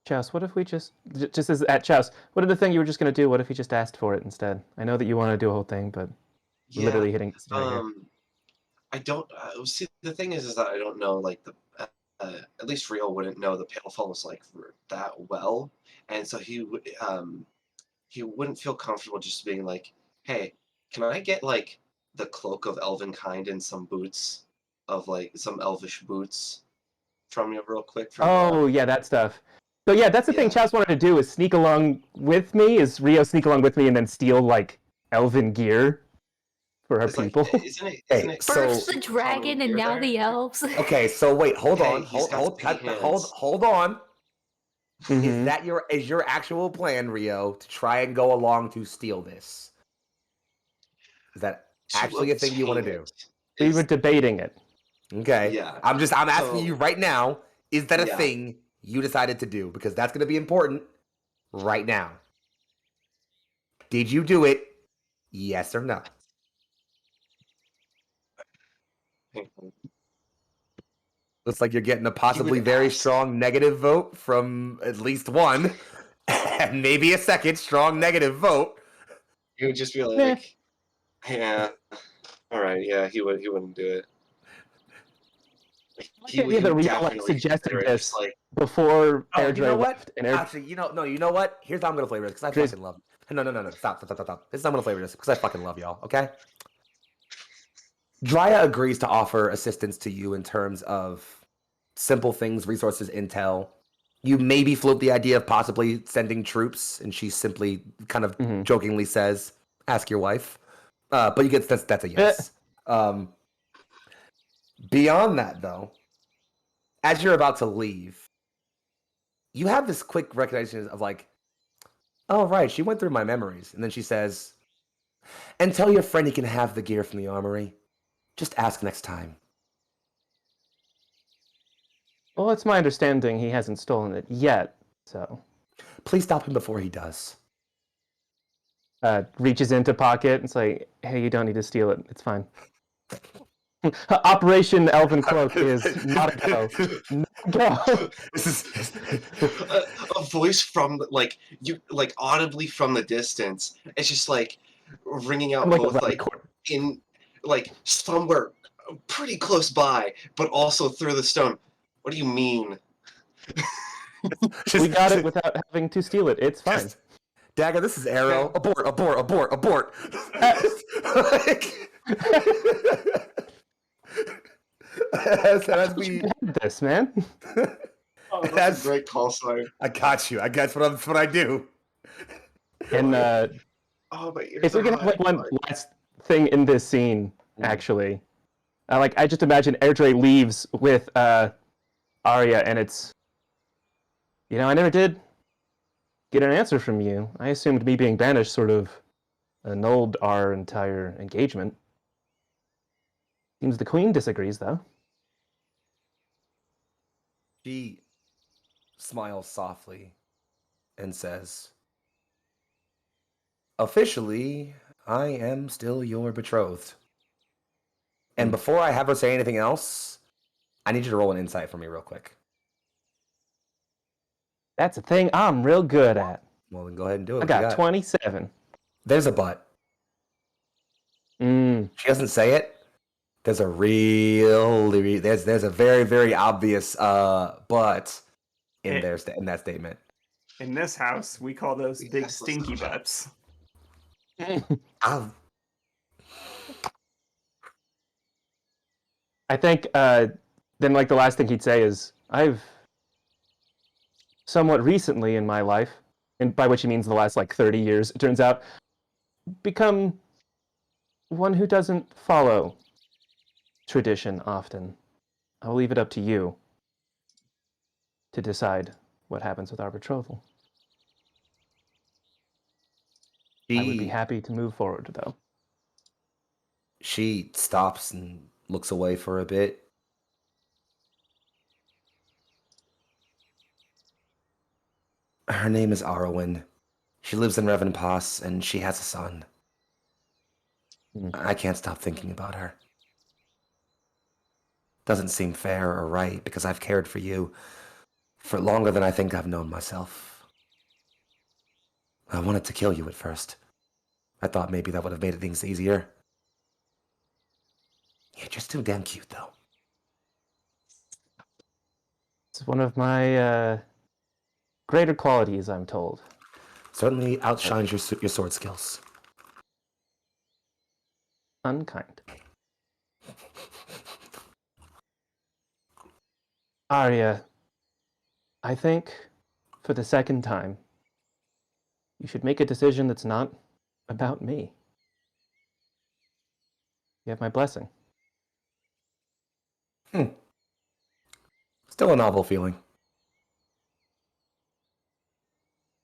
C: Chouse, what if we just as at Chouse, what are the thing you were just going to do? What if you just asked for it instead? I know that you want to do a whole thing, but we're literally hitting the ceiling here.
D: I don't see. The thing is that I don't know like the. At least Rio wouldn't know the Pale Falls like that well, and so he wouldn't feel comfortable just being like, Hey, can I get like the cloak of elven kind and some boots of like some elvish boots from you real quick for
C: Oh, yeah, that stuff. So yeah, that's the thing
D: Yeah.
C: Chaz wanted to do is sneak along with me, is Rio sneak along with me and then steal like elven gear for our
D: It's like,
C: people.
D: isn't
A: Hey,
D: it
A: so-
B: First the
D: super
B: dragon
D: common
B: and
D: gear
B: now
D: there?
B: the elves.
A: Okay, so wait, hold
D: Hey,
A: on,
D: he's got speedy hands.
A: hold on.
C: Mhm.
A: Is your actual plan, Rio, to try and go along to steal this? Is that
D: To
A: actually a thing you want to
D: obtain
A: do?
C: We
D: is
C: were debating it.
A: Okay.
D: Yeah.
A: I'm asking
D: So-
A: you right now, is that a
D: Yeah.
A: thing you decided to do? Because that's going to be important right now. Did you do it? Yes or no? Looks like you're getting a possibly very
D: ask.
A: strong negative vote from at least one, and maybe a second strong negative vote.
D: He would just be
C: Nah.
D: like, yeah, all right, yeah, he wouldn't do it.
C: I like the idea that Rio like,
D: definitely
C: suggested
D: consider it,
C: this
D: just like,
C: before
A: Oh,
C: Airdrie
A: you know what?
C: left, and Airdrie
A: Actually, you know what? Here's how I'm gonna flavor this because I
C: Driz-
A: fucking love. No. Stop. This is how I'm gonna flavor this because I fucking love y'all. Okay. Drya agrees to offer assistance to you in terms of simple things, resources, intel. You maybe float the idea of possibly sending troops, and she simply kind of
C: Mhm.
A: jokingly says, "Ask your wife." But you get that's a yes. Beyond that, though, as you're about to leave, you have this quick recognition of like, "Oh right, she went through my memories," and then she says, "And tell your friend he can have the gear from the armory. Just ask next time."
C: Well, it's my understanding he hasn't stolen it yet, so
A: Please stop him before he does.
C: reaches into pocket and it's like, hey, you don't need to steal it. It's fine. Operation Elven Cloak is not a go. Not a go.
A: This is
D: a voice from like audibly from the distance. It's just like ringing out
C: I'm like
D: both
C: around the
D: like
C: corner.
D: in like somewhere pretty close by, but also through the stone. What do you mean?
C: We got it without having to steal it. It's fine.
A: Dagger, this is Arrow. Abort. Like, as we
C: had this, man.
D: Oh,
A: that's
D: a great call sign.
A: I got you. I guess that's what I do.
C: And
D: Oh, but
C: if we can have like one last thing in this scene, actually, I just imagine Airdrie leaves with Arya, and it's, I never did get an answer from you. I assumed me being banished sort of annulled our entire engagement. Seems the Queen disagrees, though.
A: She smiles softly and says, "Officially, I am still your betrothed. And before I have her say anything else, I need you to roll an insight for me real quick."
C: That's a thing I'm real good at.
A: Well, then go ahead and do it.
C: I got 27.
A: There's a but. She doesn't say it. There's a there's a very, very obvious but in that statement.
E: In this house, we call those
D: We
E: big
D: asked those
E: stinky
D: questions.
E: butts.
C: I think then the last thing he'd say is, I've somewhat recently in my life, and by which he means the last 30 years, it turns out, become one who doesn't follow tradition often. I'll leave it up to you to decide what happens with our betrothal. I would be happy to move forward, though.
A: She stops and looks away for a bit. Her name is Arwen. She lives in Revenpass, and she has a son. I can't stop thinking about her. Doesn't seem fair or right, because I've cared for you for longer than I think I've known myself. I wanted to kill you at first. I thought maybe that would have made things easier. You're just too damn cute, though.
C: It's one of my greater qualities, I'm told.
A: Certainly outshines your sword skills.
C: unkind. Arya, I think, for the second time, you should make a decision that's not about me. You have my blessing.
A: Still a novel feeling.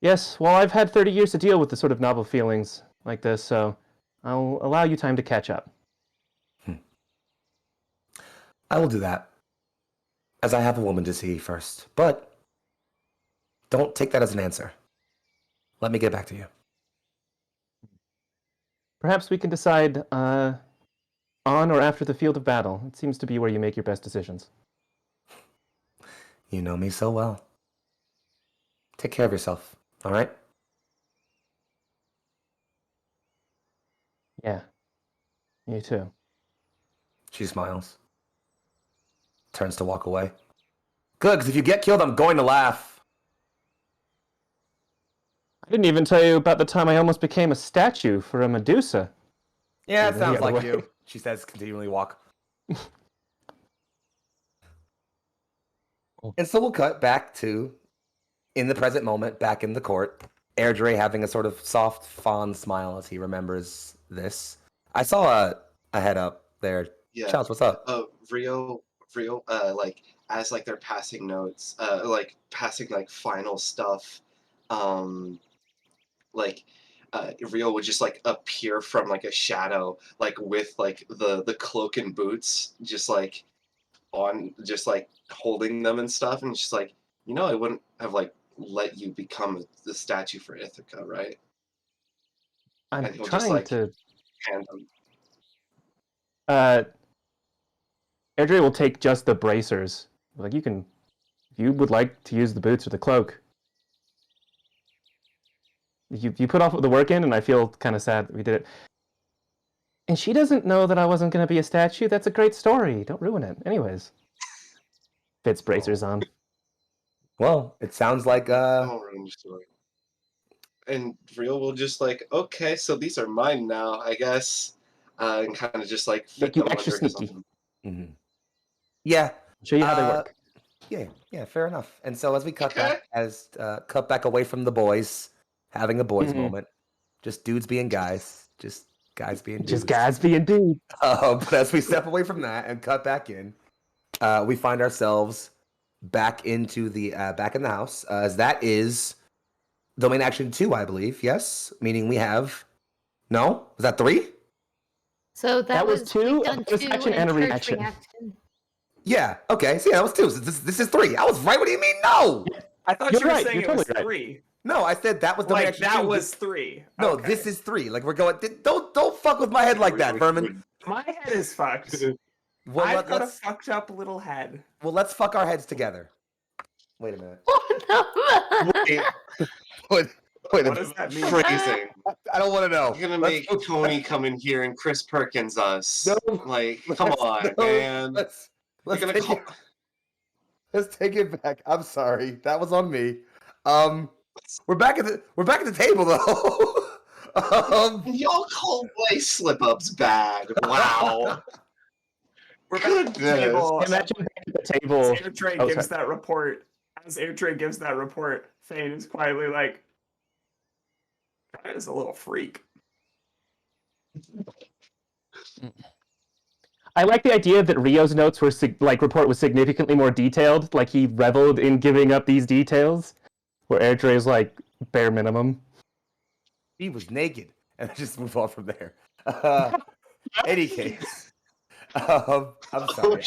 C: Yes, well, I've had 30 years to deal with the sort of novel feelings like this, so I'll allow you time to catch up.
A: I will do that, as I have a woman to see first. But don't take that as an answer. Let me get back to you.
C: Perhaps we can decide on or after the field of battle. It seems to be where you make your best decisions.
A: You know me so well. Take care of yourself, all right?
C: Yeah, you too.
A: She smiles. Turns to walk away. Good, because if you get killed, I'm going to laugh.
C: I didn't even tell you about the time I almost became a statue for a Medusa.
A: Yeah, it
C: The
A: sounds
C: other
A: like
C: way.
A: you. She says, continually walk. And so we'll cut back to, in the present moment, back in the court. Airdrie having a sort of soft, fond smile as he remembers this. I saw a head up there.
D: Yeah.
A: Charles, what's up?
D: Rio, like as like they're passing notes, like passing like final stuff, like Rio would just like appear from like a shadow, like with like the cloak and boots, just like on, just like holding them and stuff, and just like, I wouldn't have like let you become the statue for Ithaca, right?
C: I'm
D: And he'll
C: trying
D: just like
C: to.
D: hand them.
C: Airdrie will take just the bracers. Like, if you would like to use the boots or the cloak. You put off the work in, and I feel kind of sad that we did it. And she doesn't know that I wasn't going to be a statue. That's a great story. Don't ruin it. Anyways. Fits bracers on.
A: Well, it sounds like
D: I'll ruin your story. And Rio will just like, okay, so these are mine now, I guess, and kind of just like fit
C: Make you
D: them
C: extra
D: under his
C: sneaky.
D: arm.
A: Mhm. Yeah.
C: I'll show you how they work.
A: Yeah, fair enough. And so as we cut
D: Okay.
A: back away from the boys, having a boys
C: Mhm.
A: moment, just dudes being guys, just guys being dudes.
C: Just guys being dudes.
A: But as we step away from that and cut back in, we find ourselves back into the back in the house, as that is domain action 2, I believe. Yes, meaning we have was that 3?
B: So
C: That was
B: we've
C: two,
B: done
C: a bonus
B: 2
C: action
B: and
C: and a
B: church
C: reaction.
B: reaction.
A: Yeah. Okay. So yeah, that was 2. So this is 3. I was right. What do you mean? No.
E: I thought
C: You're
E: you were
C: right,
E: saying
C: you're
E: it was
C: totally right.
E: 3.
A: No, I said that was domain
E: Like
A: action
E: that
A: 2.
E: was 3.
A: No,
E: Okay.
A: this is 3. Like we're going. Don't fuck with my head like that, Vermin.
E: My head is fucked.
A: Well,
E: I've got a
A: let's
E: fucked up little head.
A: let's fuck our heads together. Wait a minute.
D: Wait,
A: Wait a
E: What
A: minute.
E: does that mean?
D: phrasing.
A: I don't want to know.
D: You're gonna make Tony come in here and Chris Perkins us.
A: No.
D: Like, come on, man.
A: Let's
D: You're gonna
A: take
D: call...
A: it. Let's take it back. I'm sorry. That was on me. We're back at the table though.
D: Y'all call my slip-ups bad. Wow.
E: We're back at the table.
C: Imagine back at the table.
E: As Airdrie
C: Oh,
E: gives
C: sorry.
E: that report. As Airdrie gives that report, Thane is quietly like, that is a little freak.
C: I like the idea that Rio's notes were report was significantly more detailed. Like he reveled in giving up these details, where Airdrie is like bare minimum.
A: He was naked, and I just move on from there. Any case, I'm sorry.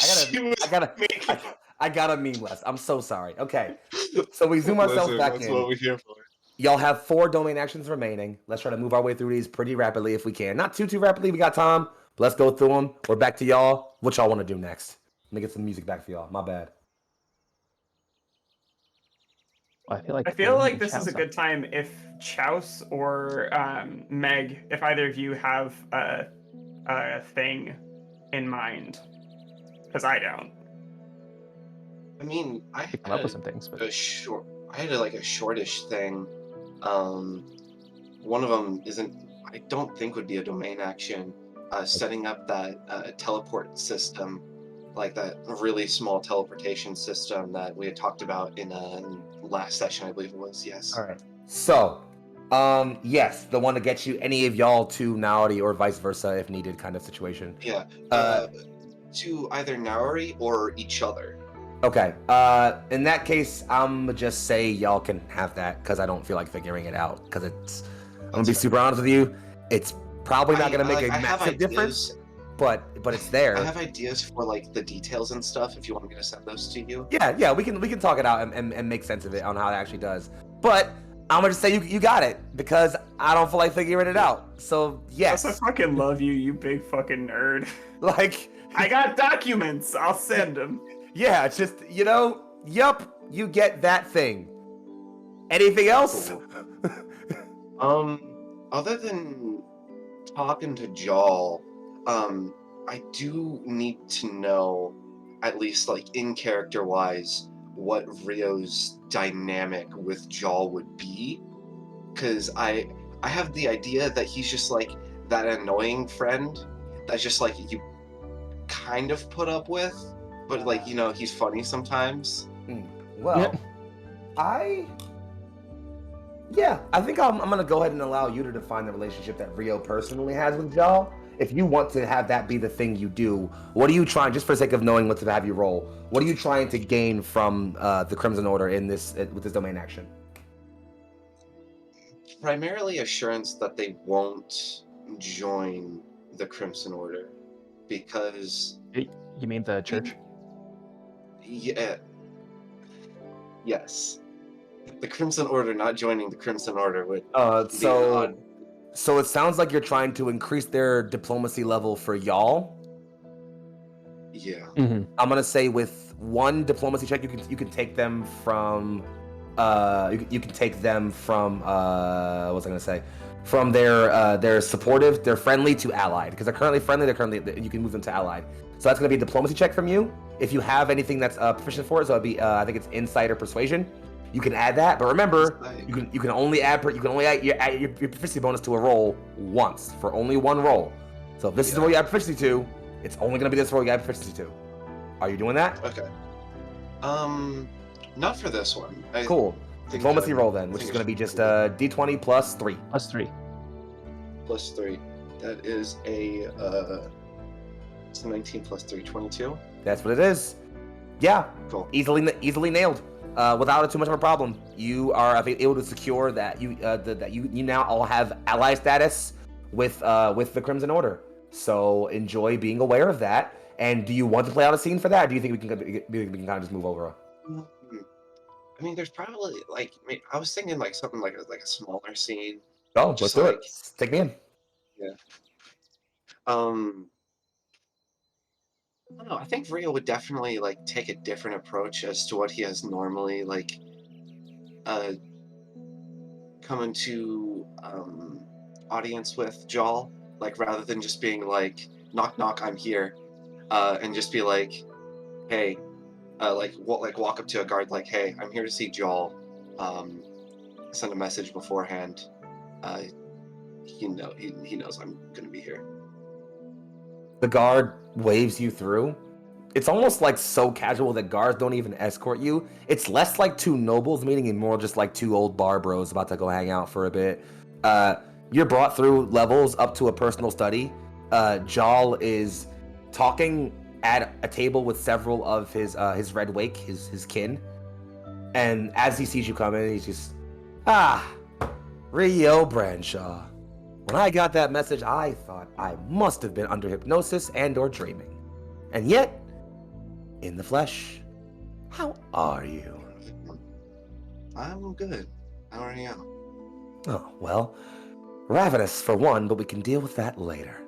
A: I gotta mean less. I'm so sorry. Okay, so we zoom ourselves back
D: That's
A: in.
D: what we're here for.
A: Y'all have 4 domain actions remaining. Let's try to move our way through these pretty rapidly if we can. Not too rapidly. We got time. But let's go through them. We're back to y'all. What y'all want to do next? Let me get some music back for y'all. My bad.
C: I feel like
E: this is a good time if Chouse or Meg, if either of you have a thing in mind, because I don't.
D: I mean, I
C: come up with some things, but
D: I had like a shortish thing. One of them I don't think would be a domain action. setting up that teleport system, like that really small teleportation system that we had talked about in last session, I believe it was. Yes.
A: All right. So, yes, the one to get you any of y'all to Naori or vice versa if needed, kind of situation.
D: Yeah. To either Naori or each other.
A: Okay. In that case, I'm gonna just say y'all can have that because I don't feel like figuring it out. Because it's, I'm gonna be super honest with you, it's probably not gonna make a massive difference. But it's there.
D: I have ideas for like the details and stuff. If you want me to send those to you.
A: Yeah, we can talk it out and make sense of it on how it actually does. But I'm gonna just say you got it because I don't feel like figuring it out. So yes.
E: I fucking love you, you big fucking nerd.
A: Like
E: I got documents. I'll send them.
A: Yeah, it's just yup, you get that thing. Anything else?
D: Other than talking to Jal, I do need to know, at least like in character wise, what Rio's dynamic with Jal would be, because I have the idea that he's just like that annoying friend that's just like you kind of put up with, but like he's funny sometimes.
A: Well, I think I'm gonna go ahead and allow you to define the relationship that Rio personally has with Jal. If you want to have that be the thing you do, what are you trying, just for the sake of knowing what to have you roll, what are you trying to gain from the Crimson Order in this with this domain action?
D: Primarily assurance that they won't join the Crimson Order, because...
C: You mean the church?
D: Yeah. Yes. The Crimson Order not joining the Crimson Order would be odd.
A: So it sounds like you're trying to increase their diplomacy level for y'all.
D: Yeah.
C: Mm-hmm.
A: I'm gonna say with one diplomacy check, you can take them from you can take them from what was I gonna say? From their supportive, they're friendly to allied. Because they're currently friendly, you can move them to allied. So that's gonna be a diplomacy check from you. If you have anything that's proficient for it, so it'd be I think it's insight or persuasion. You can add that, but remember, you can only add your proficiency bonus to a roll once for only one roll. So if this is the roll you add proficiency to, it's only gonna be this roll you add proficiency to. Are you doing that?
D: Okay. Not for this one.
A: Cool. Diplomacy roll then, which is gonna be just d20 plus 3.
C: Plus 3.
D: Plus 3. That is a it's 19 plus 3, 22.
A: That's what it is. Yeah.
D: Cool.
A: Easily nailed. Without too much of a problem, you are able to secure that you now all have ally status with the Crimson Order. So enjoy being aware of that. And do you want to play out a scene for that? Or do you think we can kind of just move over?
D: I mean, there's probably I was thinking like something like a smaller scene.
A: Oh, let's do it. Take me in.
D: Yeah. I don't know. I think Rio would definitely take a different approach as to what he has normally coming to audience with Jal, rather than just being knock knock, I'm here, and just be like, hey, walk up to a guard hey, I'm here to see Jal, send a message beforehand, he knows I'm gonna be here.
A: The guard waves you through. It's almost so casual that guards don't even escort you. It's less like two nobles meeting and more just like two old bar bros about to go hang out for a bit. You're brought through levels up to a personal study. Jal is talking at a table with several of his Red Wake, his kin. And as he sees you come in, he's just, Rio Branshaw. When I got that message, I thought I must have been under hypnosis and or dreaming. And yet, in the flesh, how are you?
D: I'm good. How are you?
A: Oh, well, ravenous for one, but we can deal with that later.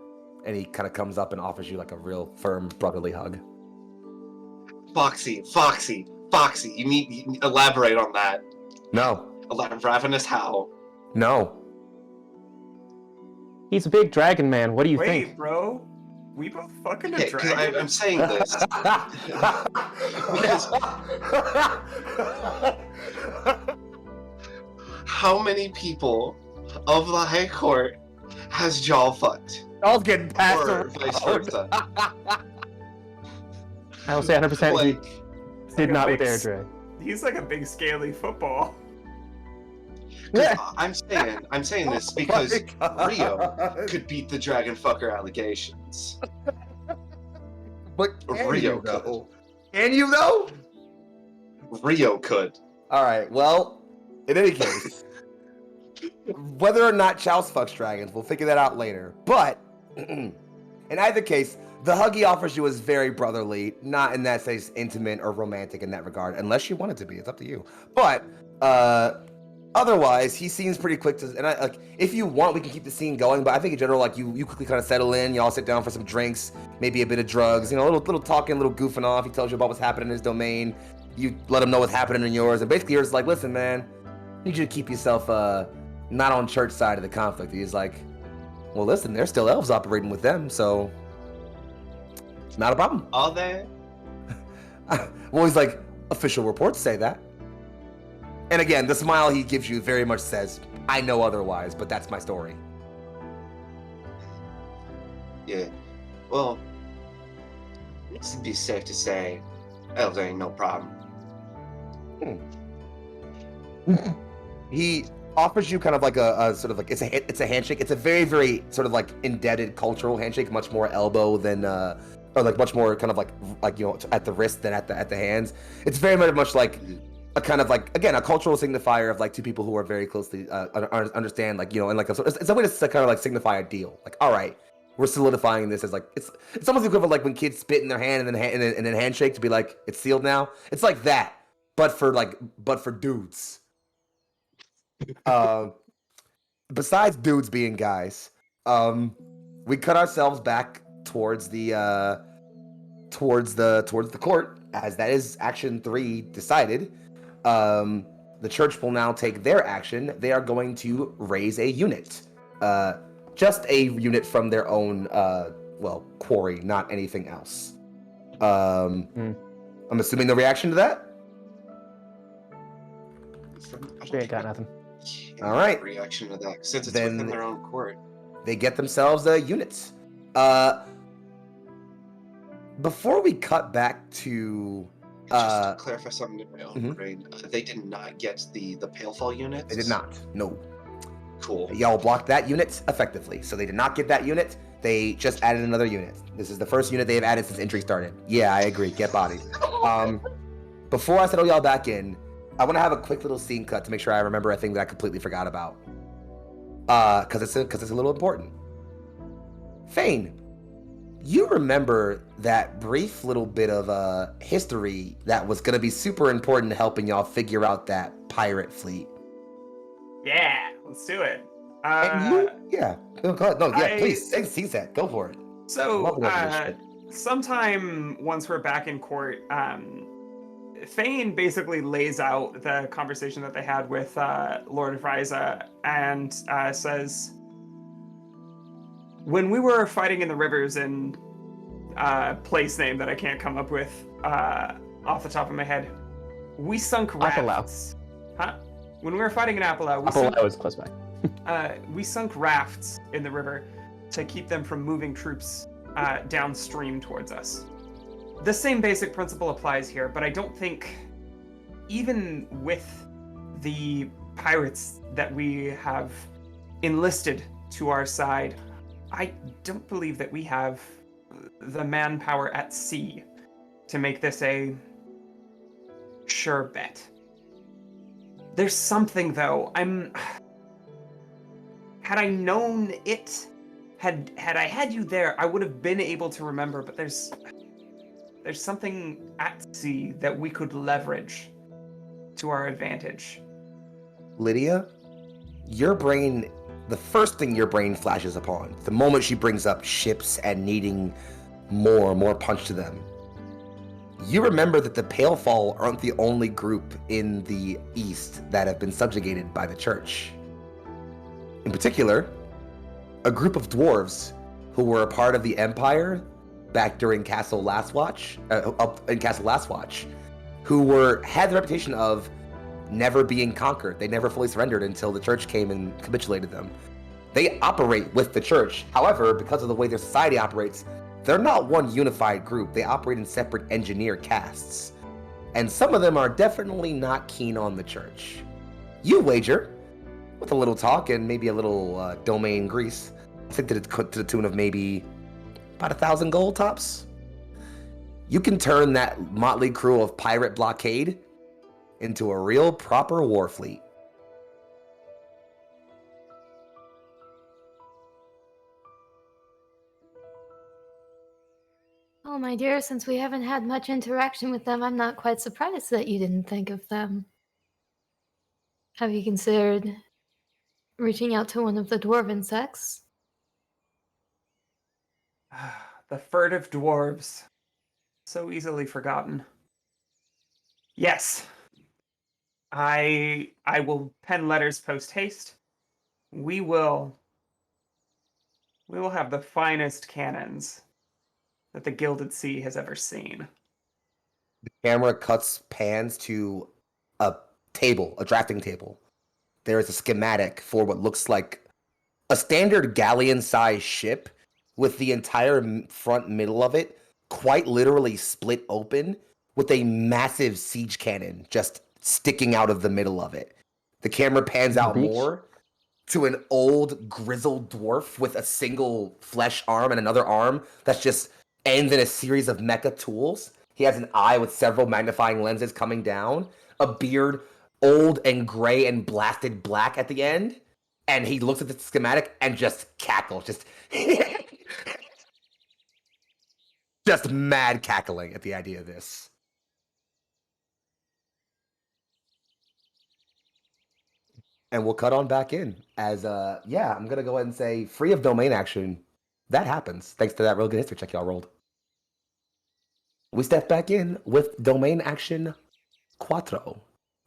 A: And he kind of comes up and offers you a real firm brotherly hug.
D: Foxy. You need to elaborate on that.
A: No.
D: Ravenous how?
A: No.
C: He's a big dragon man. What do you think?
E: Wait, bro. We both fucking a
D: Okay,
E: dragon?
D: I'm saying this because how many people of the High Court has Jal fucked?
A: Y'all's getting passed
D: or
A: around.
D: vice versa.
C: I will say 100%
D: Like,
C: he did not with Airdrie.
E: He's like a big scaly football.
D: 'cause I'm saying this because
A: Oh my God.
D: Rio could beat the dragon fucker allegations.
A: But can
D: Rio
A: you, though? Can you, though?
D: Rio could.
A: All right. Well, in any case, whether or not Chouse fucks dragons, we'll figure that out later. But in either case, the hug he offers you is very brotherly, not in that sense intimate or romantic in that regard, unless you want it to be. It's up to you. But otherwise, he seems pretty quick to. And if you want, we can keep the scene going. But I think in general, like you quickly kind of settle in. You all sit down for some drinks, maybe a bit of drugs. You know, a little talking, a little goofing off. He tells you about what's happening in his domain. You let him know what's happening in yours, and basically you're just like, listen, man, I need you to keep yourself not on church side of the conflict. He's like, well, listen, there's still elves operating with them, so not a problem.
D: Are they?
A: Well, he's like, official reports say that. And again, the smile he gives you very much says, I know otherwise, but that's my story.
D: Yeah. Well, it'd be safe to say, elves ain't no problem.
A: He offers you kind of like a sort of like it's a handshake. It's a very, very sort of like indebted cultural handshake, much more elbow than or like much more kind of like you know at the wrist than at the hands. It's very much like a kind of like, again, a cultural signifier of like two people who are very closely understand, like, you know, and like it's a way to kind of like signify a deal. Like, all right, we're solidifying this as like it's almost equivalent like when kids spit in their hand and then handshake to be like it's sealed now. It's like that, but for dudes. Besides dudes being guys, we cut ourselves back towards the court, as that is action 3 decided. The church will now take their action. They are going to raise a unit, just a unit from their own quarry, not anything else. I'm assuming the reaction to that.
C: She ain't got nothing.
A: All right.
D: Reaction to that, since it's
A: Then
D: within their own court.
A: They get themselves units. Before we cut back to
D: Just to clarify something in my own brain, they did not get the Palefall units?
A: they did not. No.
D: Cool.
A: Y'all blocked that unit effectively. So they did not get that unit. They just added another unit. This is the first unit they've added since entry started. Yeah, I agree. Get bodied. Before I settle y'all back in, I want to have a quick little scene cut to make sure I remember a thing that I completely forgot about. Because it's a little important. Fane, you remember that brief little bit of history that was going to be super important to helping y'all figure out that pirate fleet.
E: Yeah, let's do it.
A: And you, yeah, no, go ahead. No, yeah,
E: I-
A: please, seize that. Go for it.
E: So,
A: Love this shit.
E: sometime once we're back in court, Fane basically lays out the conversation that they had with Lord Ryza and says, when we were fighting in the rivers in place name that I can't come up with off the top of my head, we sunk rafts. Huh? When we were fighting in Apollo,
C: Was close by.
E: we sunk rafts in the river to keep them from moving troops downstream towards us. The same basic principle applies here, but I don't think, even with the pirates that we have enlisted to our side, I don't believe that we have the manpower at sea to make this a sure bet. There's something, though. Had I known it, had I had you there, I would have been able to remember, but there's something at sea that we could leverage to our advantage.
A: Lydia, your brain, the first thing your brain flashes upon, the moment she brings up ships and needing more punch to them, you remember that the Palefall aren't the only group in the East that have been subjugated by the church. In particular, a group of dwarves who were a part of the Empire back during Castle Lastwatch, who had the reputation of never being conquered. They never fully surrendered until the church came and capitulated them. They operate with the church. However, because of the way their society operates, they're not one unified group. They operate in separate engineer castes. And some of them are definitely not keen on the church. You wager, with a little talk and maybe a little domain grease, I think that it's to the tune of maybe about 1,000 gold tops. You can turn that motley crew of pirate blockade into a real proper war fleet.
B: Oh, my dear, since we haven't had much interaction with them, I'm not quite surprised that you didn't think of them. Have you considered reaching out to one of the dwarven sects?
E: The furtive dwarves. So easily forgotten. Yes. I will pen letters post haste. We will have the finest cannons that the Gilded Sea has ever seen.
A: The camera pans to a table, a drafting table. There is a schematic for what looks like a standard galleon-sized ship with the entire front middle of it quite literally split open with a massive siege cannon just sticking out of the middle of it. The camera pans out more to an old grizzled dwarf with a single flesh arm and another arm that's just ends in a series of mecha tools. He has an eye with several magnifying lenses coming down, a beard old and gray and blasted black at the end, and he looks at the schematic and just cackles, just mad cackling at the idea of this. And we'll cut on back in as I'm gonna go ahead and say free of domain action. That happens thanks to that real good history check y'all rolled. We step back in with domain action cuatro.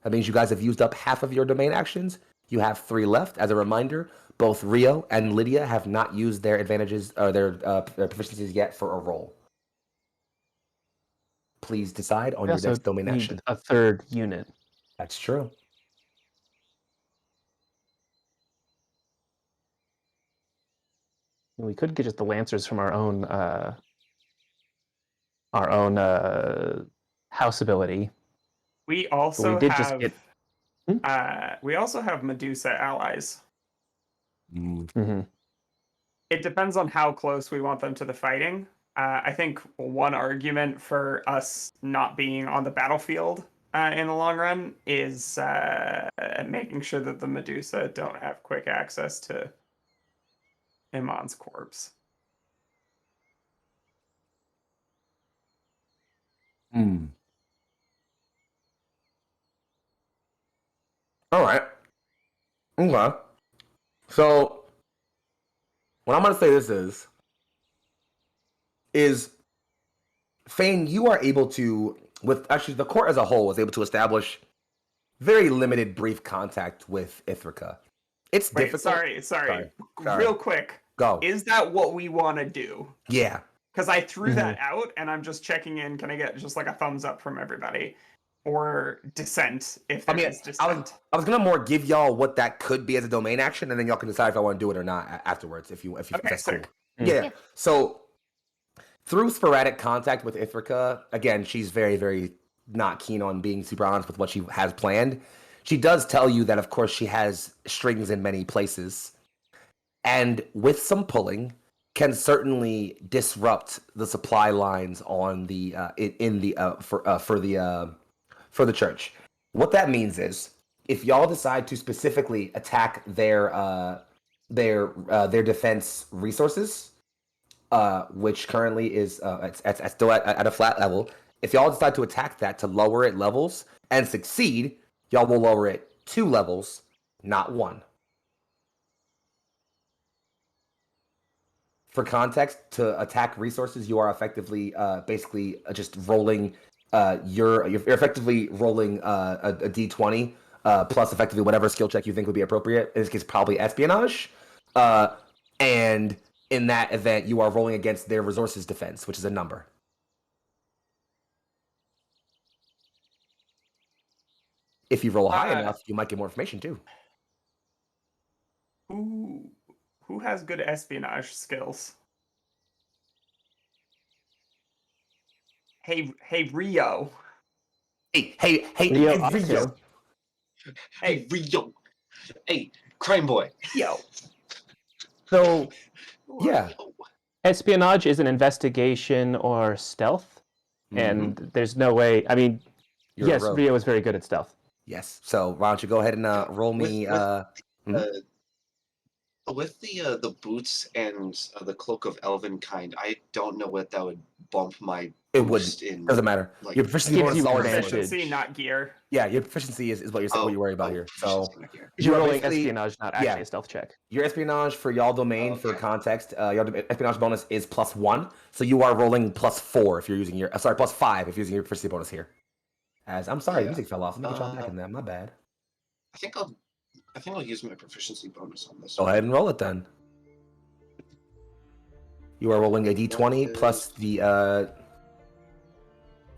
A: That means you guys have used up half of your domain actions. You have 3 left. As a reminder, both Rio and Lydia have not used their advantages or their proficiencies yet for a roll. Please decide on your next domain action.
C: A third unit.
A: That's true.
C: We could get just the lancers from our own house ability.
E: We also
C: Hmm?
E: we also have Medusa allies.
C: Mm-hmm.
E: It depends on how close we want them to the fighting. I think one argument for us not being on the battlefield in the long run is making sure that the Medusa don't have quick access to Iman's corpse.
A: All right. Okay. So, what I'm going to say is, Fane, you are able to, the court as a whole was able to establish very limited brief contact with Ithaca. It's difficult.
E: Sorry. Real quick.
A: Go.
E: Is that what we want to do?
A: Yeah.
E: Because I threw that out and I'm just checking in. Can I get just like a thumbs up from everybody? Or dissent if there is dissent.
A: I was gonna more give y'all what that could be as a domain action, and then y'all can decide if I want to do it or not afterwards. If you that's cool. Yeah. So through sporadic contact with Ithaca, again, she's very, very not keen on being super honest with what she has planned. She does tell you that, of course, she has strings in many places, and with some pulling, can certainly disrupt the supply lines on the for the church. What that means is, if y'all decide to specifically attack their defense resources, which currently is it's still at a flat level, if y'all decide to attack that to lower it levels and succeed, y'all will lower it 2 levels, not 1. For context, to attack resources, you are effectively basically just rolling. You're effectively rolling a d20 plus effectively whatever skill check you think would be appropriate. In this case, probably espionage. And in that event, you are rolling against their resources defense, which is a number. If you roll high enough, you might get more information too.
E: Who has good espionage skills? Hey, Rio.
A: Hey,
C: Rio
A: hey,
C: up
A: Rio.
C: to.
D: Hey, Rio. Hey, crime boy.
E: Yo.
A: So, yeah.
D: Rio.
C: Espionage is an investigation or stealth, and there's no way. I mean,
A: You're a
C: yes,
A: rogue.
C: Rio is very good at stealth.
A: Yes. So why don't you go ahead and roll me?
D: With the boots and the cloak of elven kind, I don't know what that would bump my
A: It
D: boost
A: wouldn't.
D: in.
A: Doesn't matter.
D: Like,
A: Your proficiency
C: gives
A: bonus
C: you
A: is all
C: advantage.
A: advantage.
E: Proficiency, not gear.
A: Yeah, your proficiency is what what you worry about here. So
D: proficiency, not gear.
C: You're
A: are
C: rolling
A: basically-
C: espionage, not actually a stealth check.
A: Your espionage for y'all domain, for
D: Okay.
A: context, your espionage bonus is +1. So you are rolling +4 if you're using your, sorry, +5 if you're using your proficiency bonus here. As I'm sorry, the
D: Yeah.
A: music fell off. Let me get y'all back in that. My bad.
D: I think I'll use my proficiency bonus on this
A: Go
D: one.
A: ahead and roll it then. You are rolling a d20
D: That
A: plus the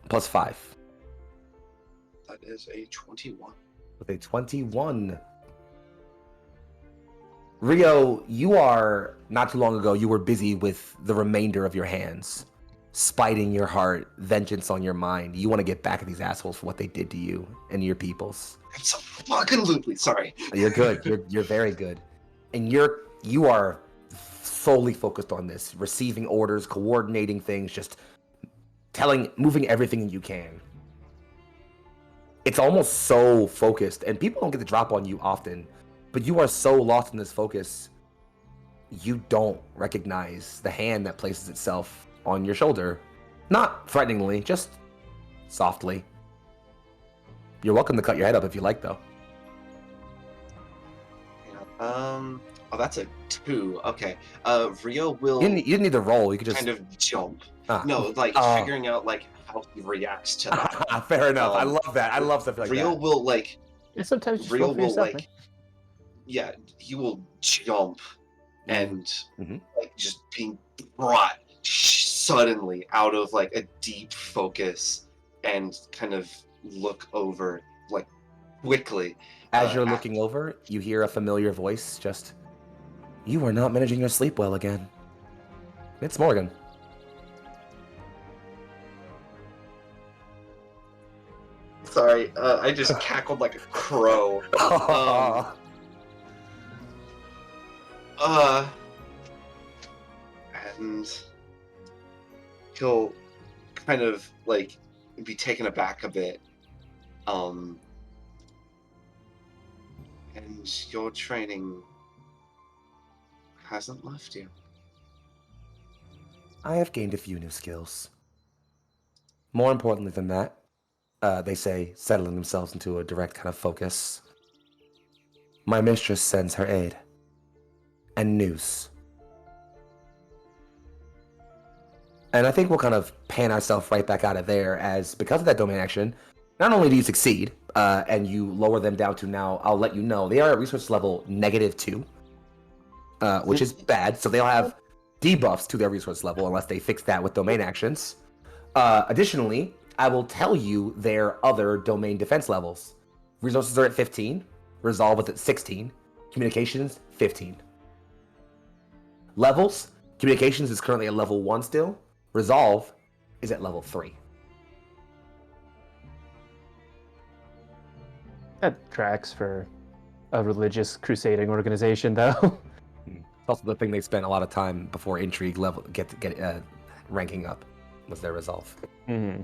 A: +5
D: That is a 21.
A: with a 21. Rio, you are not too long ago. You were busy with the remainder of your hands, spiting your heart, vengeance on your mind. You want to get back at these assholes for what they did to you and your peoples.
D: Absolutely. Sorry.
A: You're good. You're very good, and you are solely focused on this, receiving orders, coordinating things, just moving everything you can. It's almost so focused, and people don't get to drop on you often, but you are so lost in this focus, you don't recognize the hand that places itself on your shoulder. Not threateningly, just softly. You're welcome to cut your head up if you like, though.
D: Oh, that's a 2. Okay. Rio will
A: You didn't need to roll. You could just
D: kind of jump.
A: Ah.
D: No, like figuring out like how he reacts to that.
A: Fair enough. I love that. I love stuff like
D: Rio
A: that.
D: will like
C: Yeah, sometimes just
D: Rio
C: roll for
D: will
C: yourself,
D: like yeah, he will jump and
A: Mhm.
D: like just being brought suddenly out of like a deep focus and kind of look over like quickly.
A: As you're
D: at-
A: looking over, you hear a familiar voice just, "You are not managing your sleep well again." It's Morgan.
D: Sorry, I just cackled like a crow. And he'll kind of like be taken aback a bit. And your training hasn't left you.
A: I have gained a few new skills. More importantly than that, they say, settling themselves into a direct kind of focus. My mistress sends her aid. And news. And I think we'll kind of pan ourselves right back out of there, as because of that domain action, not only do you succeed, and you lower them down to now, I'll let you know, they are at resource level -2, which is bad, so they'll have debuffs to their resource level unless they fix that with domain actions. Additionally, I will tell you their other domain defense levels. Resources are at 15, Resolve is at 16, Communications, 15. Levels, Communications is currently at level 1 still, Resolve is at level 3.
C: That tracks for a religious crusading organization, though.
A: It's also the thing they spent a lot of time before Intrigue level get ranking up, was their Resolve.
C: Mm-hmm.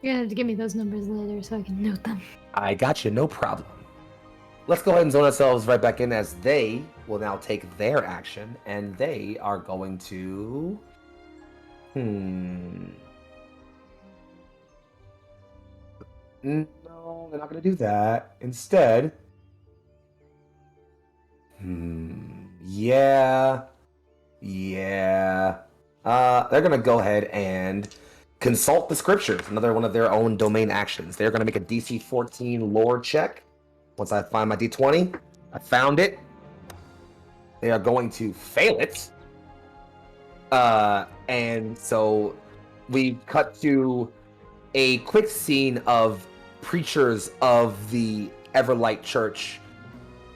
B: You're gonna have to give me those numbers later so I can note them.
A: I got you, no problem. Let's go ahead and zone ourselves right back in, as they will now take their action, and they are going to... No, they're not going to do that. Instead... Yeah. They're going to go ahead and consult the scriptures, another one of their own domain actions. They're going to make a DC 14 lore check. Once I find my D20, I found it. They are going to fail it. And so we cut to a quick scene of preachers of the Everlight Church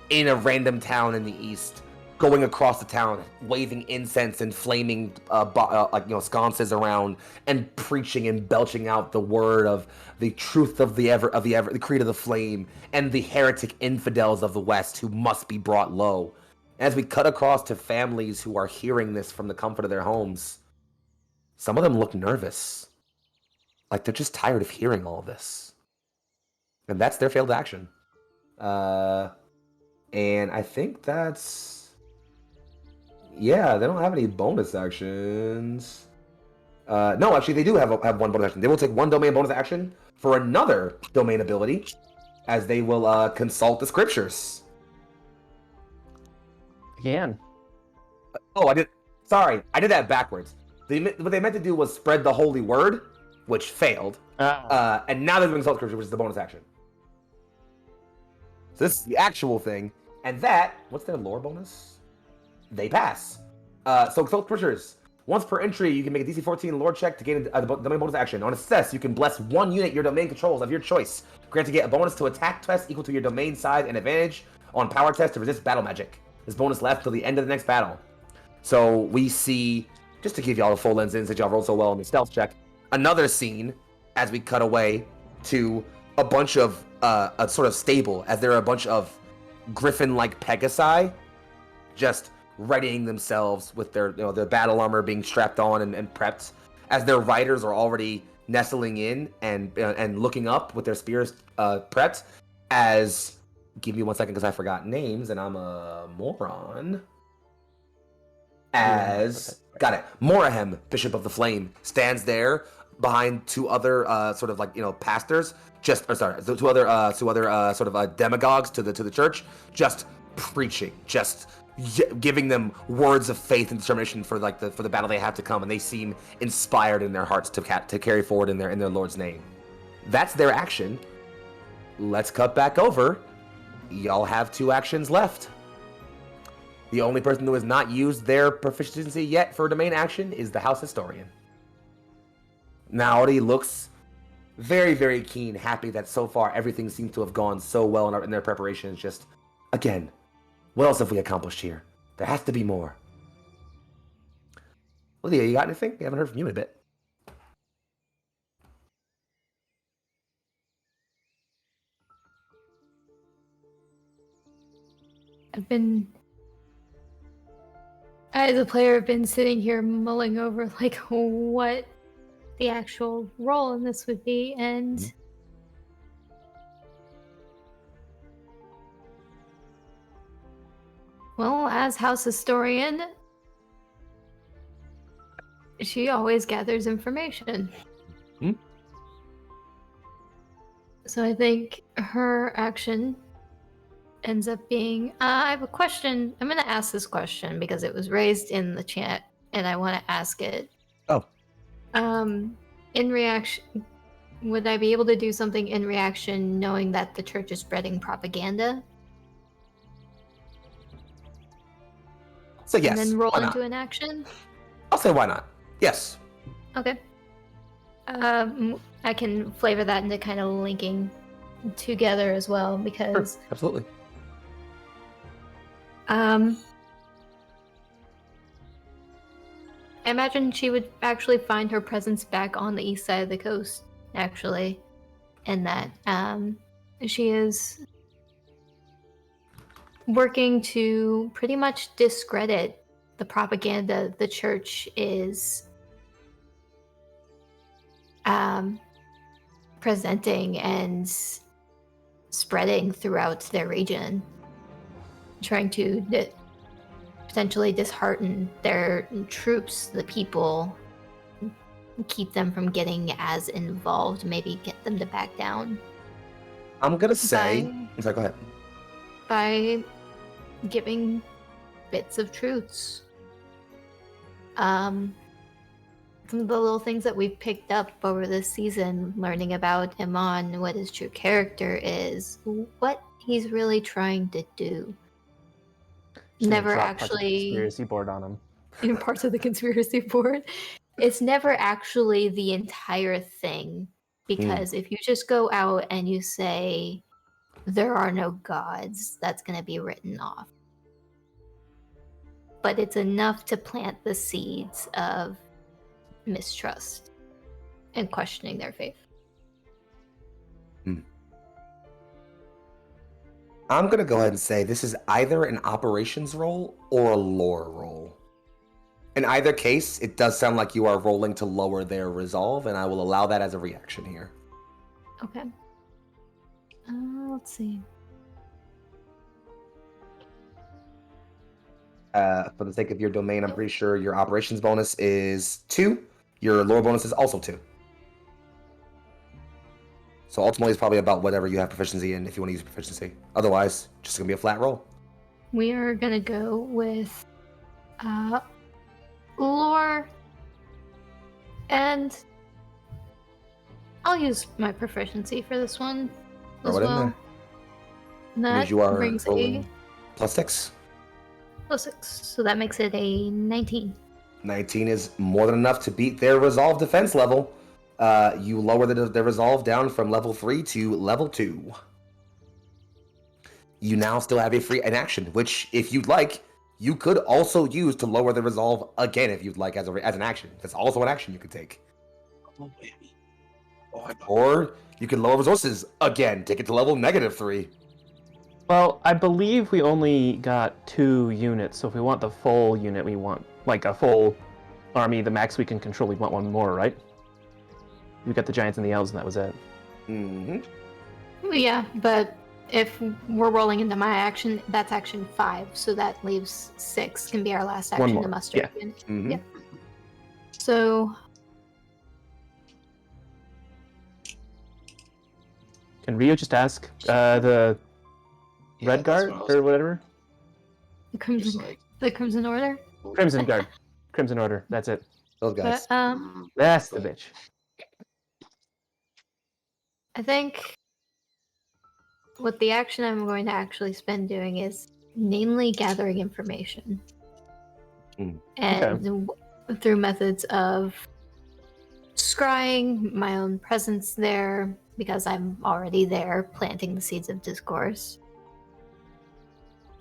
A: in a random town in the east, going across the town, waving incense and flaming sconces around, and preaching and belching out the word of the truth of the creed of the flame, and the heretic infidels of the West who must be brought low. As we cut across to families who are hearing this from the comfort of their homes, some of them look nervous, like they're just tired of hearing all of this, and that's their failed action. And I think that's... Yeah, they don't have any bonus actions. No, actually, they do have one bonus action. They will take one domain bonus action for another domain ability, as they will consult the scriptures.
C: Again.
A: Oh, Sorry, I did that backwards. What they meant to do was spread the holy word, which failed. And now they're doing consult scripture, which is the bonus action. So this is the actual thing. And that, what's their lore bonus? They pass. So consult scriptures. Once per entry, you can make a DC 14 lore check to gain a domain bonus action. On a success, you can bless one unit your domain controls of your choice. Grant to get a bonus to attack test equal to your domain size and advantage on power test to resist battle magic. This bonus lasts till the end of the next battle. So we see, just to give y'all a full lens in since y'all rolled so well on the stealth check, another scene as we cut away to a bunch of a sort of stable, as there are a bunch of griffin-like Pegasi just readying themselves with their battle armor being strapped on and prepped, as their riders are already nestling in and looking up with their spears prepped. As, give me 1 second because I forgot names and I'm a moron. As, got it, Morahem, Bishop of the Flame, stands there behind two other pastors, two other demagogues to the church, just preaching, just giving them words of faith and determination for the battle they have to come, and they seem inspired in their hearts to carry forward in their Lord's name. That's their action. Let's cut back over. Y'all have 2 actions left. The only person who has not used their proficiency yet for a domain action is the House Historian. Now he looks very, very keen, happy that so far everything seems to have gone so well in their preparations. Just, again, what else have we accomplished here? There has to be more. Lydia, you got anything? We haven't heard from you in a bit.
B: As a player, I've been sitting here mulling over like what the actual role in this would be, and well, as House Historian, she always gathers information. So I think her action ends up being, I have a question. I'm going to ask this question because it was raised in the chat and I want to ask it.
A: Oh.
B: In reaction, would I be able to do something in reaction knowing that the church is spreading propaganda?
A: So yes.
B: And then roll into an action?
A: I'll say why not. Yes.
B: Okay. I can flavor that into kind of linking together as well because...
A: Sure, absolutely.
B: I imagine she would actually find her presence back on the east side of the coast, actually, and that she is working to pretty much discredit the propaganda the church is presenting and spreading throughout their region, trying to potentially dishearten their troops, the people, keep them from getting as involved, maybe get them to back down.
A: I'm gonna say, sorry, go ahead.
B: By giving bits of truths. Some of the little things that we've picked up over this season, learning about Iman, what his true character is, what he's really trying to do. Never actually
C: conspiracy board on him.
B: In parts of the conspiracy board. It's never actually the entire thing, because if you just go out and you say there are no gods, that's going to be written off. but it's enough to plant the seeds of mistrust and questioning their faith.
A: I'm going to go ahead and say this is either an operations roll or a lore roll. In either case, it does sound like you are rolling to lower their resolve, and I will allow that as a reaction here.
B: Okay. Let's see.
A: For the sake of your domain, I'm pretty sure your operations bonus is 2. Your lore bonus is also 2. So ultimately, it's probably about whatever you have proficiency in if you want to use proficiency. Otherwise, just going to be a flat roll.
B: We are going to go with lore, and I'll use my proficiency for this one
A: Throw
B: as
A: it in
B: well.
A: there.
B: And
A: That
B: that
A: means you are
B: brings
A: rolling +6.
B: +6, so that makes it a 19.
A: 19 is more than enough to beat their resolve defense level. You lower the resolve down from level 3 to level 2. You now still have an action, which, if you'd like, you could also use to lower the resolve again if you'd like as an action. That's also an action you could take.
D: Oh, baby. Oh, I know.
A: Or you can lower resources again, take it to level -3.
C: Well, I believe we only got 2 units, so if we want the full unit, we want, like, a full army, the max we can control, we want one more, right? We got the giants and the elves, and that was it.
A: Mm-hmm.
B: Well, yeah, but if we're rolling into my action, that's action 5, so that leaves 6 can be our last
C: One
B: action
C: more,
B: to muster.
C: yeah.
B: Again.
A: Mm-hmm.
B: Yep. So
C: Can Rio just ask the
D: Yeah,
C: Red
D: that's
C: Guard
D: what I was
C: or whatever?
B: the
D: just
B: Crimson,
D: like.
B: the Crimson Order.
C: Crimson Guard. Crimson Order. That's it.
A: Those guys.
B: But
C: That's the bitch.
B: I think what the action I'm going to actually spend doing is namely gathering information. And through methods of scrying my own presence there, because I'm already there planting the seeds of discourse.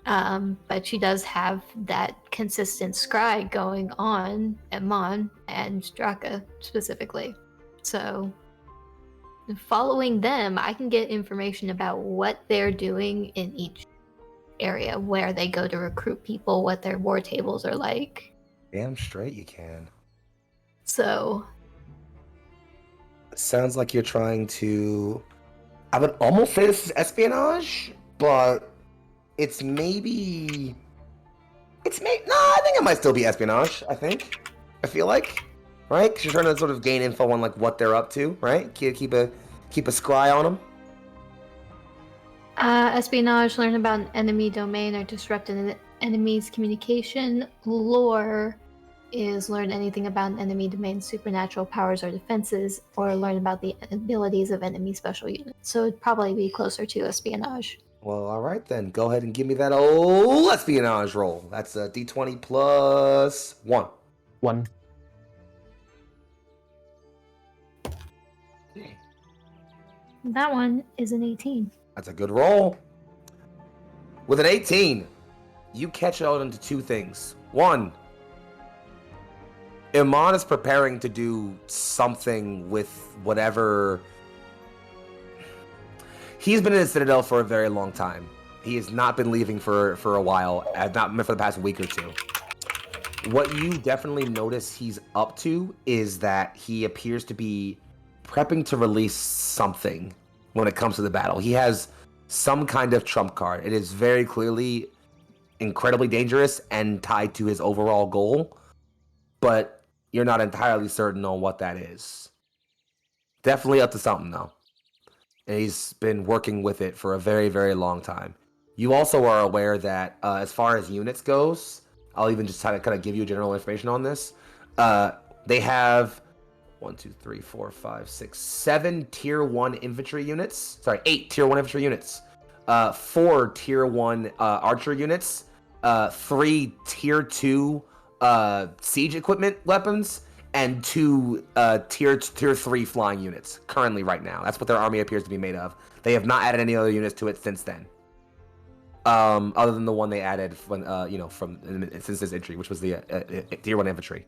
B: But she does have that consistent scry going on at Mon and Drakka specifically. So following them, I can get information about what they're doing in each area, where they go to recruit people, what their war tables are like.
A: Damn straight you can.
B: So
A: Sounds like you're trying to... I would almost say this is espionage, but it's maybe... No, I think it might still be espionage, I feel like. Right? Because you're trying to sort of gain info on like what they're up to, right? Keep a scry on them.
B: Espionage, learn about an enemy domain or disrupt an enemy's communication. Lore is learn anything about an enemy domain's supernatural powers or defenses, or learn about the abilities of enemy special units. So it'd probably be closer to espionage.
A: Well, all right then. Go ahead and give me that old espionage roll. That's a d20 plus 1.
C: 1.
B: That one is an 18.
A: That's a good roll. With an 18, you catch out into 2 things. 1, Iman is preparing to do something with whatever... He's been in the Citadel for a very long time. He has not been leaving for a while, not for the past week or 2. What you definitely notice he's up to is that he appears to be prepping to release something when it comes to the battle. He has some kind of trump card. It is very clearly incredibly dangerous and tied to his overall goal, but you're not entirely certain on what that is. Definitely up to something, though. And he's been working with it for a very, very long time. You also are aware that as far as units goes, I'll even just kind of give you general information on this. They have 1, 2, 3, 4, 5, 6, 7 tier 1 infantry units. Sorry, 8 tier 1 infantry units. 4 tier 1 archer units. 3 tier 2 siege equipment weapons. And 2 tier 3 flying units currently right now. That's what their army appears to be made of. They have not added any other units to it since then. Other than the one they added from since this entry, which was the Tier 1 infantry.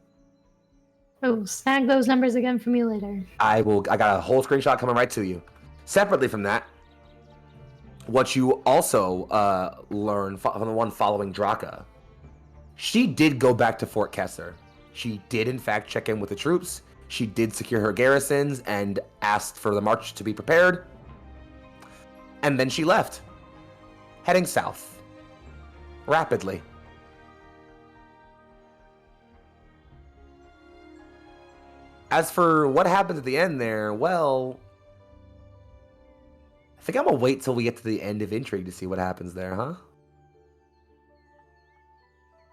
B: Oh, snag those numbers again for me later.
A: I got a whole screenshot coming right to you. Separately from that, what you also learn from the one following Drakka, she did go back to Fort Kessler. She did, in fact, check in with the troops. She did secure her garrisons and asked for the march to be prepared. And then she left, heading south, rapidly. As for what happens at the end there, well, I think I'm gonna wait till we get to the end of Intrigue to see what happens there, huh?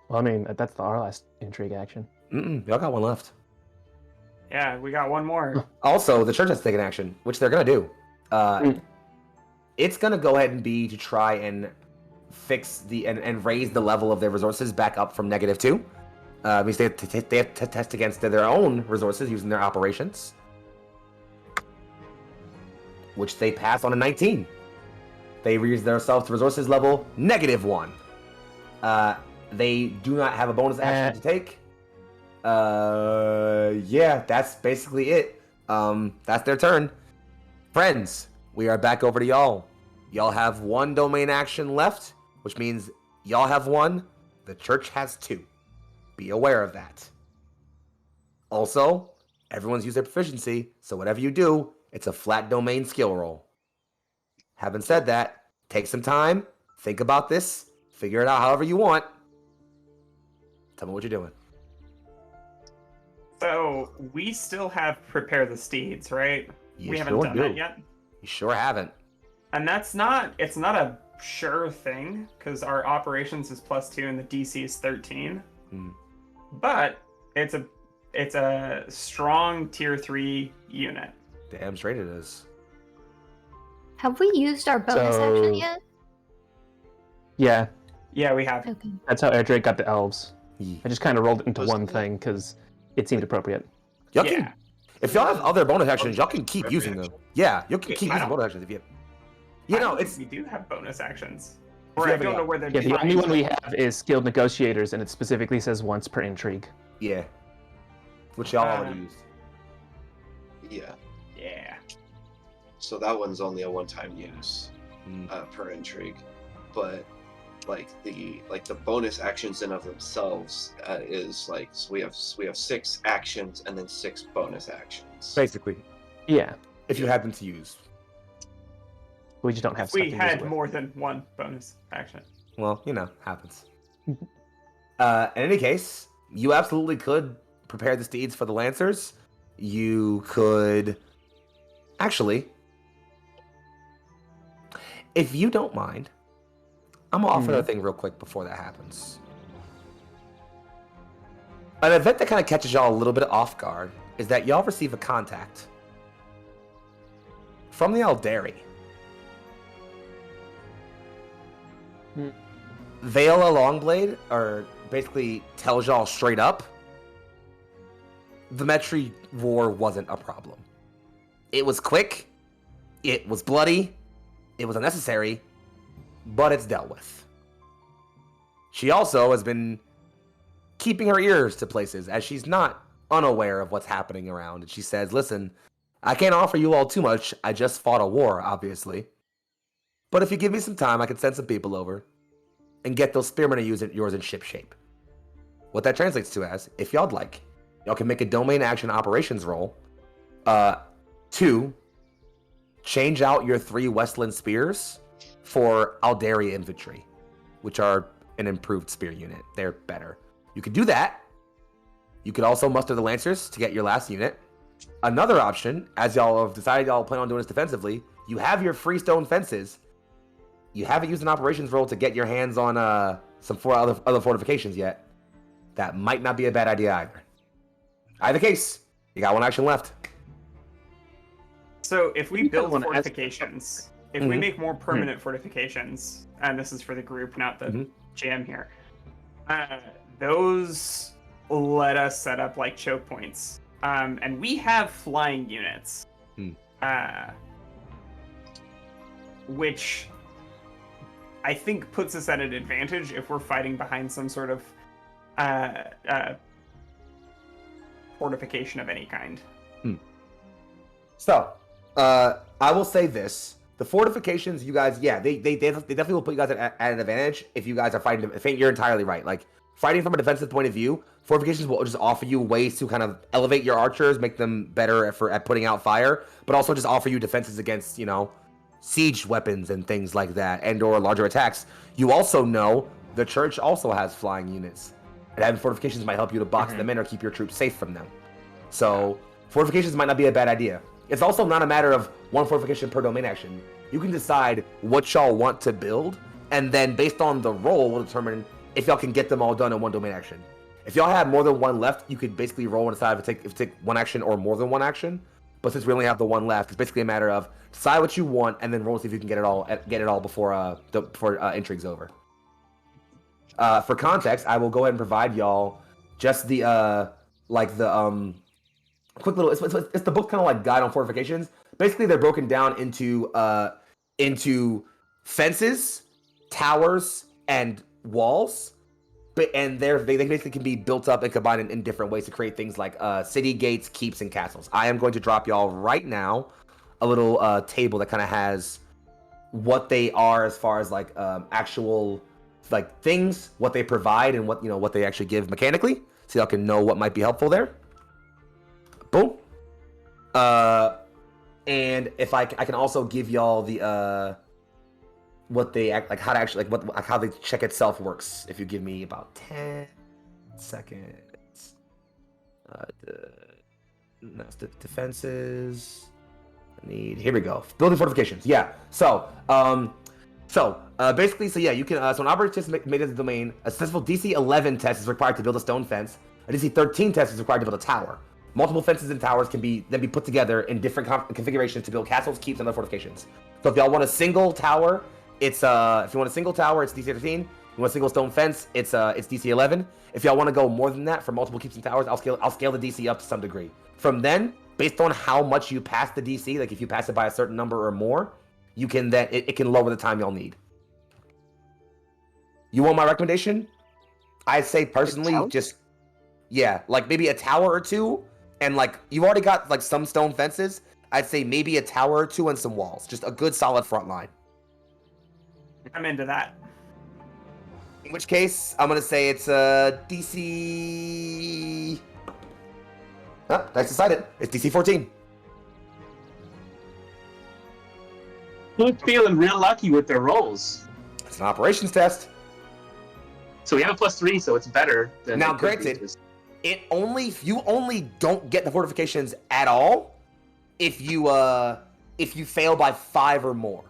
C: Well, I mean, that's our last intrigue action.
A: Y'all got one left.
E: Yeah, we got one more.
A: Also, the church has taken action, which they're gonna do. It's gonna go ahead and be to try and fix and raise the level of their resources back up from -2. Means they have to test against their own resources using their operations, which they pass on a 19. They raise themselves to resources level -1. They do not have a bonus action to take. Yeah, that's basically it. That's their turn. Friends, we are back over to y'all. Y'all have one domain action left, which means y'all have one. The church has 2. Be aware of that. Also, everyone's used their proficiency, so whatever you do, it's a flat domain skill roll. Having said that, take some time, think about this, figure it out however you want. Tell me what you're doing.
E: So we still have prepare the steeds, right? We haven't done that yet.
A: You sure haven't.
E: And it's not a sure thing, because our operations is +2 and the DC is 13. But it's a strong tier 3 unit.
A: Damn straight it is.
B: Have we used our bonus action yet?
C: Yeah,
E: Yeah, we have.
B: Okay.
C: that's how Air Drake got the elves.
A: Yeah.
C: I just kind of rolled it into one thing because it seemed appropriate.
A: Y'all
E: Yeah.
A: can, if y'all have other bonus actions, y'all can keep using them. Yeah, you can keep
E: I
A: using
E: don't-
A: bonus actions if you. You know, it's
E: we do have bonus actions.
A: If
E: Or
A: you
E: I
A: have
E: don't
A: any-
E: know where they're
C: Yeah, the
E: defined.
C: only one we have is skilled negotiators, and it specifically says once per intrigue.
A: yeah, which y'all already used.
D: Yeah.
E: Yeah.
D: So that one's only a one-time use
A: Mm.
D: per intrigue, but like the bonus actions in of themselves is like, so we have 6 actions and then 6 bonus actions.
A: Basically,
C: Yeah,
A: if you happen to use.
C: we just don't have
E: If
C: stuff
E: we
C: to
E: had
C: use it with.
E: more than one bonus action.
A: Well, happens. In any case, you absolutely could prepare the steeds for the Lancers. You could... Actually, if you don't mind, I'm going to offer another thing real quick before that happens. An event that kind of catches y'all a little bit off guard is that y'all receive a contact from the Aldari. Vela Longblade, or basically tells y'all straight up, the Metri War wasn't a problem. It was quick, it was bloody, it was unnecessary, but it's dealt with. She also has been keeping her ears to places, as she's not unaware of what's happening around. And she says, listen, I can't offer you all too much. I just fought a war, obviously. But if you give me some time, I can send some people over and get those spearmen of yours in ship shape. What that translates to as, if y'all'd like, y'all can make a domain action operations roll to change out your 3 Westland spears for Aldari infantry, which are an improved spear unit. They're better. You could do that. You could also muster the Lancers to get your last unit. Another option, as y'all have decided y'all plan on doing this defensively, you have your freestone fences. You haven't used an operations roll to get your hands on some other fortifications yet. That might not be a bad idea either. Either case, you got one action left.
E: So if we
C: You
E: build
C: don't wanna ask-
E: fortifications, if we make more permanent fortifications, and this is for the group, not the GM here, those let us set up like choke points. And we have flying units, which I think puts us at an advantage if we're fighting behind some sort of fortification of any kind.
A: So, I will say this: the fortifications, you guys, yeah, they definitely will put you guys at an advantage if you guys are fighting. I think you're entirely right. Like fighting from a defensive point of view, fortifications will just offer you ways to kind of elevate your archers, make them better at putting out fire, but also just offer you defenses against, you know, siege weapons and things like that, and/or larger attacks. You also know the church also has flying units, and having fortifications might help you to box them in or keep your troops safe from them. So fortifications might not be a bad idea. It's also not a matter of one fortification per domain action. You can decide what y'all want to build, and then based on the roll, we'll determine if y'all can get them all done in one domain action. If y'all have more than one left, you could basically roll and decide if it take one action or more than one action. But since we only have the one left, it's basically a matter of decide what you want and then roll to see if you can get it all before intrigue's over. For context, I will go ahead and provide y'all just the quick little. It's the book kind of like guide on fortifications. Basically, they're broken down into fences, towers, and walls. And they basically can be built up and combined in different ways to create things like city gates, keeps, and castles. I am going to drop y'all right now a little table that kind of has what they are as far as like actual like things, what they provide, and what they actually give mechanically, so y'all can know what might be helpful there. Boom. And if I can also give y'all the what they act like, how to actually like how the check itself works. If you give me about 10 seconds. That's the defenses. Here we go. Building fortifications. Yeah. So basically, you can. So an operative test made as a domain. A successful DC 11 test is required to build a stone fence. A DC 13 test is required to build a tower. Multiple fences and towers can then be put together in different configurations to build castles, keeps, and other fortifications. So if y'all want a single tower, if you want a single tower, it's DC 13. If you want a single stone fence, it's DC 11. If y'all want to go more than that for multiple keeps and towers, I'll scale the DC up to some degree. From then, based on how much you pass the DC, like if you pass it by a certain number or more, you can then it can lower the time y'all need. You want my recommendation? I'd say personally, like maybe a tower or two, and like you've already got like some stone fences. I'd say maybe a tower or two and some walls, just a good solid front line.
E: I'm into that.
A: In which case, I'm gonna say it's DC. Nice decided. It's DC 14.
C: Who's feeling real lucky with their rolls?
A: It's an operations test.
C: So we have a +3, so it's better than.
A: Now, granted, you only don't get the fortifications at all if you fail by 5 or more.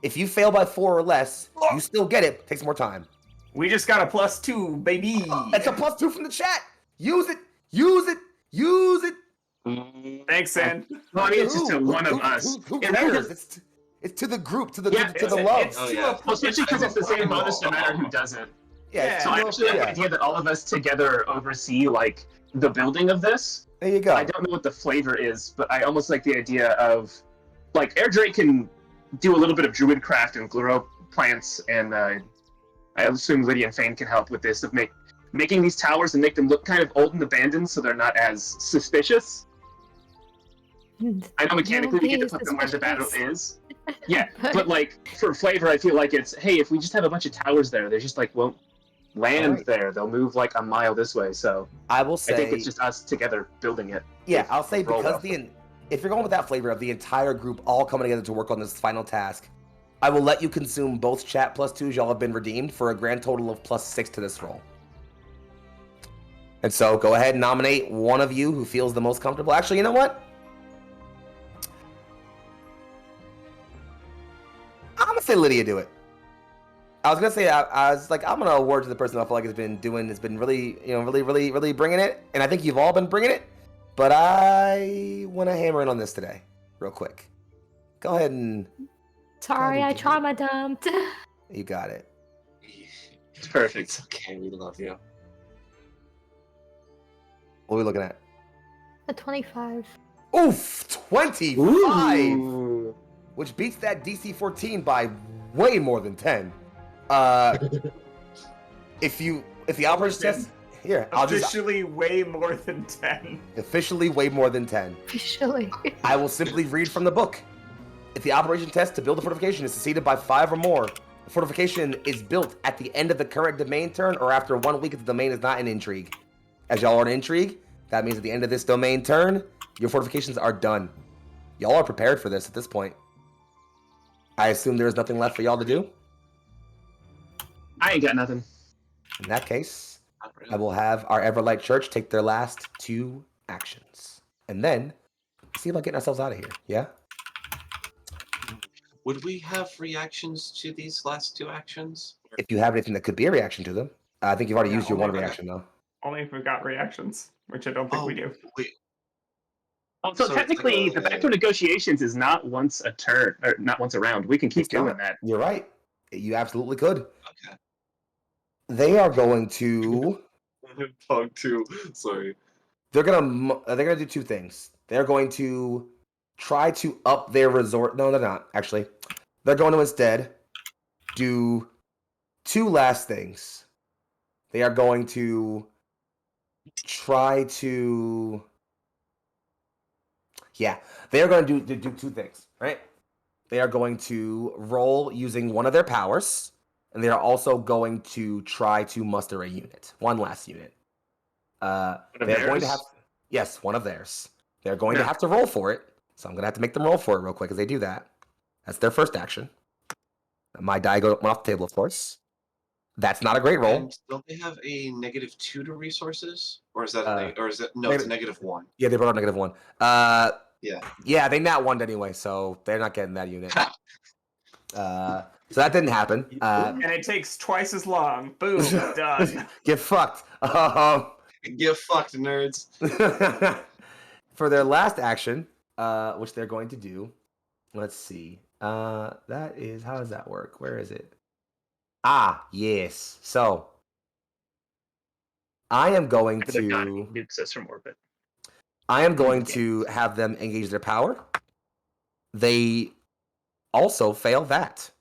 A: If you fail by 4 or less, you still get it. Takes more time.
E: We just got a +2, baby.
A: It's a +2 from the chat. Use it. Use it. Use it.
E: Thanks, Sam.
C: Well, I mean, it's just to one of us.
A: Who cares? It's to the group, to the love.
C: Especially because it's the same bonus no matter who does it.
A: Yeah.
C: So I actually like the idea that all of us together oversee like the building of this.
A: There you go.
C: I don't know what the flavor is, but I almost like the idea of like Airdrake can do a little bit of druidcraft and grow plants, and I assume Lydia and Fane can help with this of making these towers and make them look kind of old and abandoned so they're not as suspicious. I know mechanically we get to put them where the battle is. Yeah, but like for flavor, I feel like it's, hey, if we just have a bunch of towers there, they just like won't land there. They'll move like a mile this way. So
A: I will say,
C: I think it's just us together building it.
A: Yeah, I'll say because if you're going with that flavor of the entire group all coming together to work on this final task, I will let you consume both chat +2s y'all have been redeemed for a grand total of +6 to this roll. And so go ahead and nominate one of you who feels the most comfortable. Actually, you know what? I'm gonna say Lydia do it. I was gonna say I was like, I'm gonna award to the person I feel like has been really, really bringing it, and I think you've all been bringing it. But I want to hammer in on this today, real quick. Go ahead and.
B: Sorry, I trauma dumped.
A: You got it.
C: It's perfect.
D: It's okay. We love you.
A: What are we looking at?
B: A 25.
A: Oof, 25.
C: Ooh.
A: which beats that DC 14 by way more than 10. If the operation test here, I'll just
E: Officially way more than 10.
A: officially way more than 10.
B: Officially.
A: I will simply read from the book. If the operation test to build a fortification is succeeded by 5 or more, the fortification is built at the end of the current domain turn or after 1 week if the domain is not in intrigue. As y'all are in intrigue, that means at the end of this domain turn, your fortifications are done. Y'all are prepared for this at this point. I assume there is nothing left for y'all to do.
C: I ain't got nothing.
A: In that case, I will have our Everlight Church take their last 2 actions. And then, see about getting ourselves out of here, yeah?
D: Would we have reactions to these last 2 actions?
A: If you have anything that could be a reaction to them. I think you've already
E: Yeah,
A: used your
E: only
A: one
E: if I
A: reaction, though.
E: Only if we've got reactions, which I don't think we do.
D: Wait.
C: Oh, so
D: So it's
C: technically,
D: like a-
C: the Pact of Negotiations is not once a turn, or not once a round. We can keep
A: It's
C: doing
A: not.
C: that.
A: You're right. You absolutely could.
D: Okay.
A: They are going to...
D: Pog 2. Sorry.
A: They're gonna do 2 things. They're going to try to up their resort. No, they're not, actually. They're going to instead do 2 last things. They are going to try to... Yeah, they are going to do 2 things, right? They are going to roll using one of their powers, and they are also going to try to muster a unit, 1 last unit. They're going to have... Yes, one of theirs. They're going to have to roll for it, so I'm going to have to make them roll for it real quick as they do that. That's their first action. My die went off the table, of course. That's not a great roll.
D: And don't they have a -2 to resources? Or is that no,
A: they-
D: it's a -1.
A: Yeah, they brought up -1.
D: Yeah.
A: Yeah, they nat 1'd anyway, so they're not getting that unit. So that didn't happen.
E: And it takes twice as long. Boom, done.
A: Get fucked.
D: Get fucked, nerds.
A: For their last action, which they're going to do, let's see. That is, how does that work? Where is it? Ah, yes. So I am going to
C: Nukes us from orbit.
A: I am going to have them engage their power. They also fail that.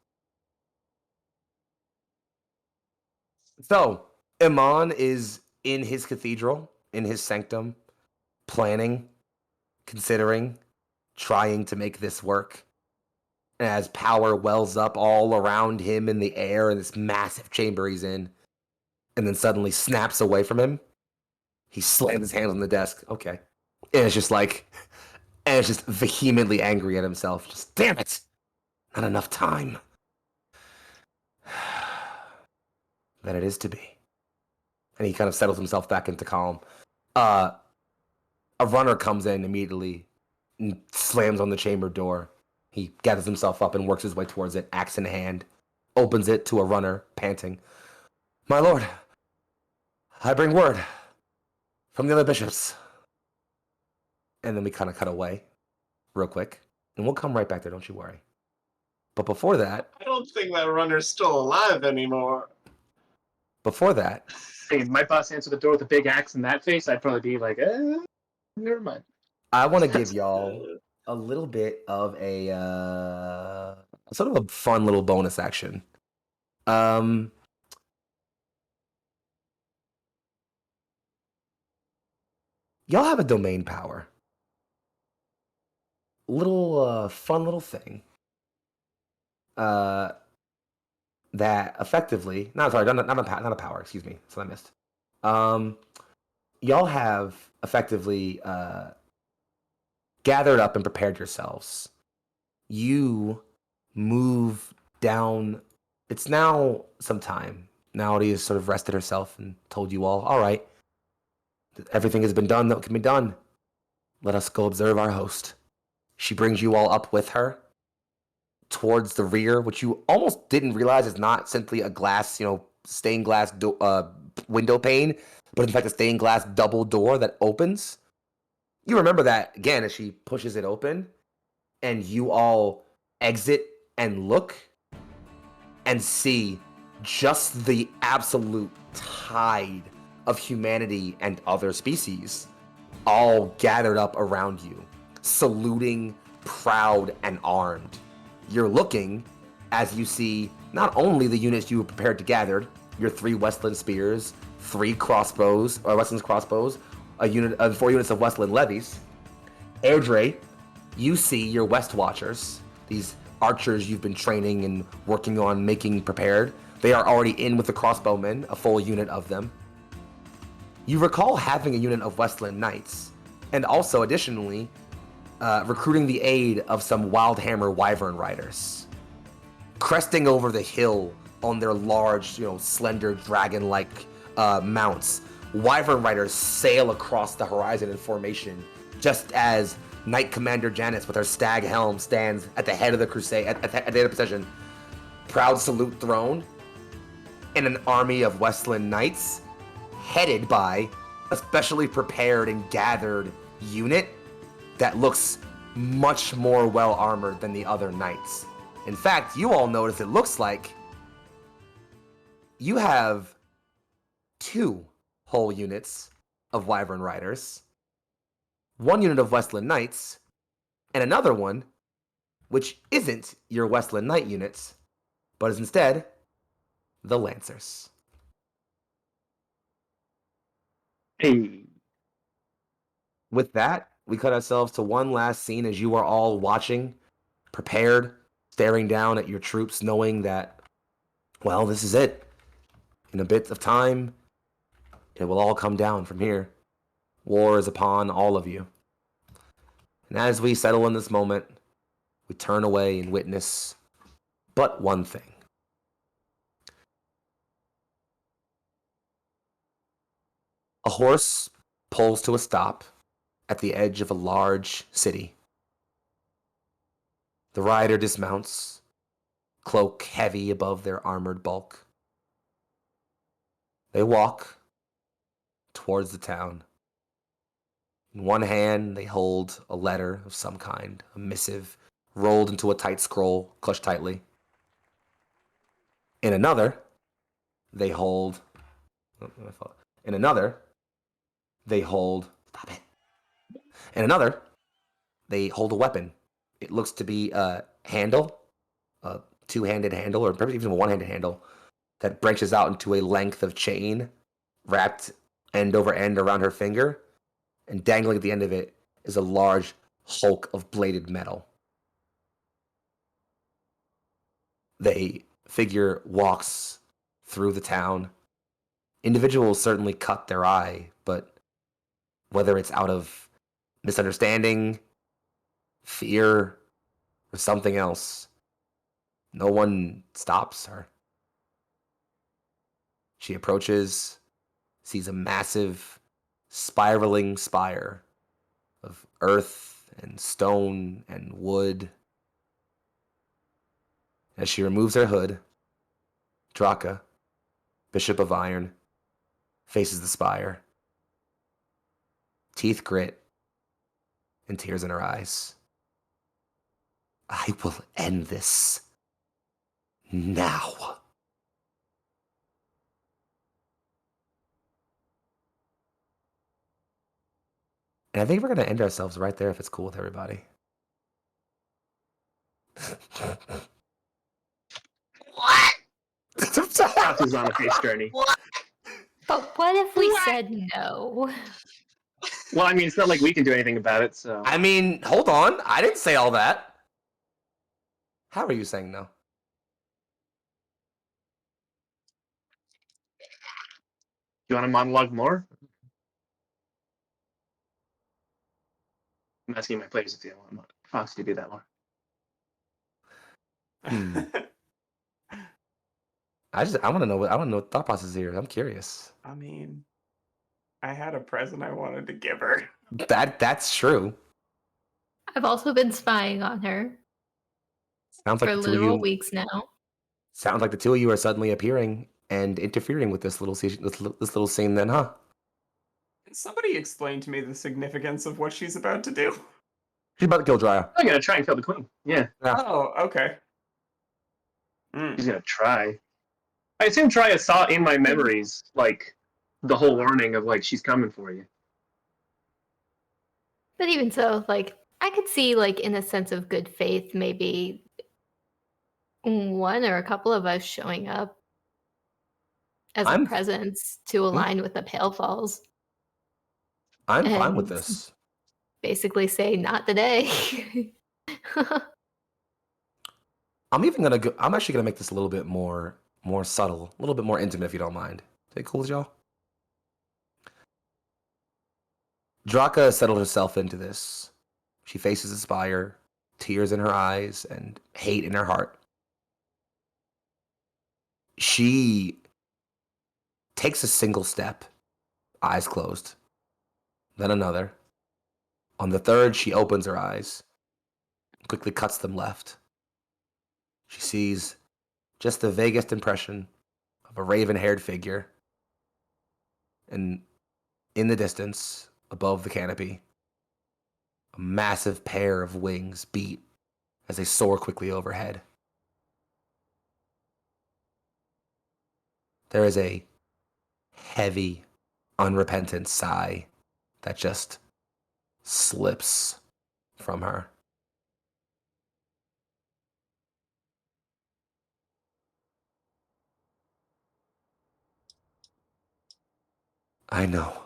A: So Iman is in his cathedral, in his sanctum, planning, considering, trying to make this work. As power wells up all around him in the air in this massive chamber he's in, and then suddenly snaps away from him, he slams his hands on the desk. Okay. And it's just like, and it's just vehemently angry at himself. Just, damn it! Not enough time. That it is to be. And he kind of settles himself back into calm. A runner comes in immediately and slams on the chamber door. He gathers himself up and works his way towards it, axe in hand, opens it to a runner, panting. My lord, I bring word from the other bishops. And then we kind of cut away real quick. And we'll come right back there, don't you worry. But before that...
D: I don't think that runner's still alive anymore.
A: Before that...
C: Hey, if my boss answered the door with a big axe in that face, I'd probably be like, never mind.
A: I want to give y'all a little bit of a sort of a fun little bonus action. Y'all have a domain power. Little fun little thing. That effectively, not a power. Excuse me, that's what I missed. Y'all have effectively gathered up and prepared yourselves. You move down. It's now some time. Naudi has sort of rested herself and told you all right, everything has been done that can be done. Let us go observe our host. She brings you all up with her towards the rear, which you almost didn't realize is not simply a glass, stained glass window pane, but in fact a stained glass double door that opens. You remember that, again, as she pushes it open, and you all exit and look and see just the absolute tide of humanity and other species all gathered up around you, saluting, proud and armed. you're looking as you see not only the units you were prepared to gather, your 3 Westland spears, 3 crossbows, or Westland's crossbows, a unit of 4 units of Westland levies. Airdrie, you see your West Watchers, these archers you've been training and working on making prepared. They are already in with the crossbowmen, a full unit of them. You recall having a unit of Westland Knights, and also additionally, recruiting the aid of some Wildhammer Wyvern Riders. Cresting over the hill on their large, slender dragon-like mounts, Wyvern Riders sail across the horizon in formation, just as Knight Commander Janice with her stag helm stands at the head of the crusade, at the head of the procession, proud salute thrown, and an army of Westland Knights, headed by a specially prepared and gathered unit that looks much more well-armored than the other knights. In fact, you all notice it looks like you have 2 whole units of Wyvern Riders, 1 unit of Westland Knights, and another one, which isn't your Westland Knight units, but is instead the Lancers.
C: Hey.
A: With that, we cut ourselves to one last scene as you are all watching, prepared, staring down at your troops, knowing that, well, this is it. In a bit of time, it will all come down from here. War is upon all of you. And as we settle in this moment, we turn away and witness but one thing. A horse pulls to a stop at the edge of a large city. The rider dismounts, cloak heavy above their armored bulk. They walk towards the town. In one hand, they hold a letter of some kind, a missive, rolled into a tight scroll, clutched tightly. In another, they hold... In another, they hold... Stop it. In another, they hold a weapon. It looks to be a handle, a 2-handed handle, or perhaps even a 1-handed handle, that branches out into a length of chain, wrapped end over end around her finger, and dangling at the end of it is a large hulk of bladed metal. The figure walks through the town. Individuals certainly cut their eye, but whether it's out of misunderstanding, fear, or something else, no one stops her. She approaches, sees a massive, spiraling spire of earth and stone and wood. As she removes her hood, Drakka, Bishop of Iron, faces the spire, teeth grit and tears in her eyes. I will end this now. And I think we're going to end ourselves right there if it's cool with everybody. What?
C: Cross is on a face journey.
A: What?
B: But what if we said no?
C: Well, I mean, it's not like we can do anything about it, so...
A: I mean, hold on. I didn't say all that. How are you saying no?
C: You want to monologue more? I'm asking my players if they want Fox to do that more.
A: I want to know what the thought process is here. I'm curious.
E: I mean, I had a present I wanted to give her.
A: That's true.
B: I've also been spying on her
A: Sounds
B: for
A: like the two of
B: literal
A: you.
B: weeks now.
A: Sounds like the two of you are suddenly appearing and interfering with this little scene. Then, huh?
E: Can somebody explain to me the significance of what she's about to do?
A: She's about to kill Drya.
C: I'm gonna try and kill the queen. Yeah,
E: Oh, okay.
C: she's gonna try. I assume Drya saw in my memories, like, the whole warning of, like, she's coming for you.
B: But even so, like, I could see, like, in a sense of good faith, maybe one or a couple of us showing up as a
A: I'm
B: presence to align with the Pale Falls
A: I'm fine with
B: and
A: this.
B: basically say, not today.
A: I'm actually gonna make this a little bit more subtle, a little bit more intimate, if you don't mind. Is that cool with y'all? Drakka settled herself into this. She faces the spire, tears in her eyes, and hate in her heart. She takes a single step, eyes closed, then another. On the third, she opens her eyes, quickly cuts them left. She sees just the vaguest impression of a raven-haired figure, and in the distance, above the canopy, a massive pair of wings beat as they soar quickly overhead. There is a heavy, unrepentant sigh that just slips from her. I know,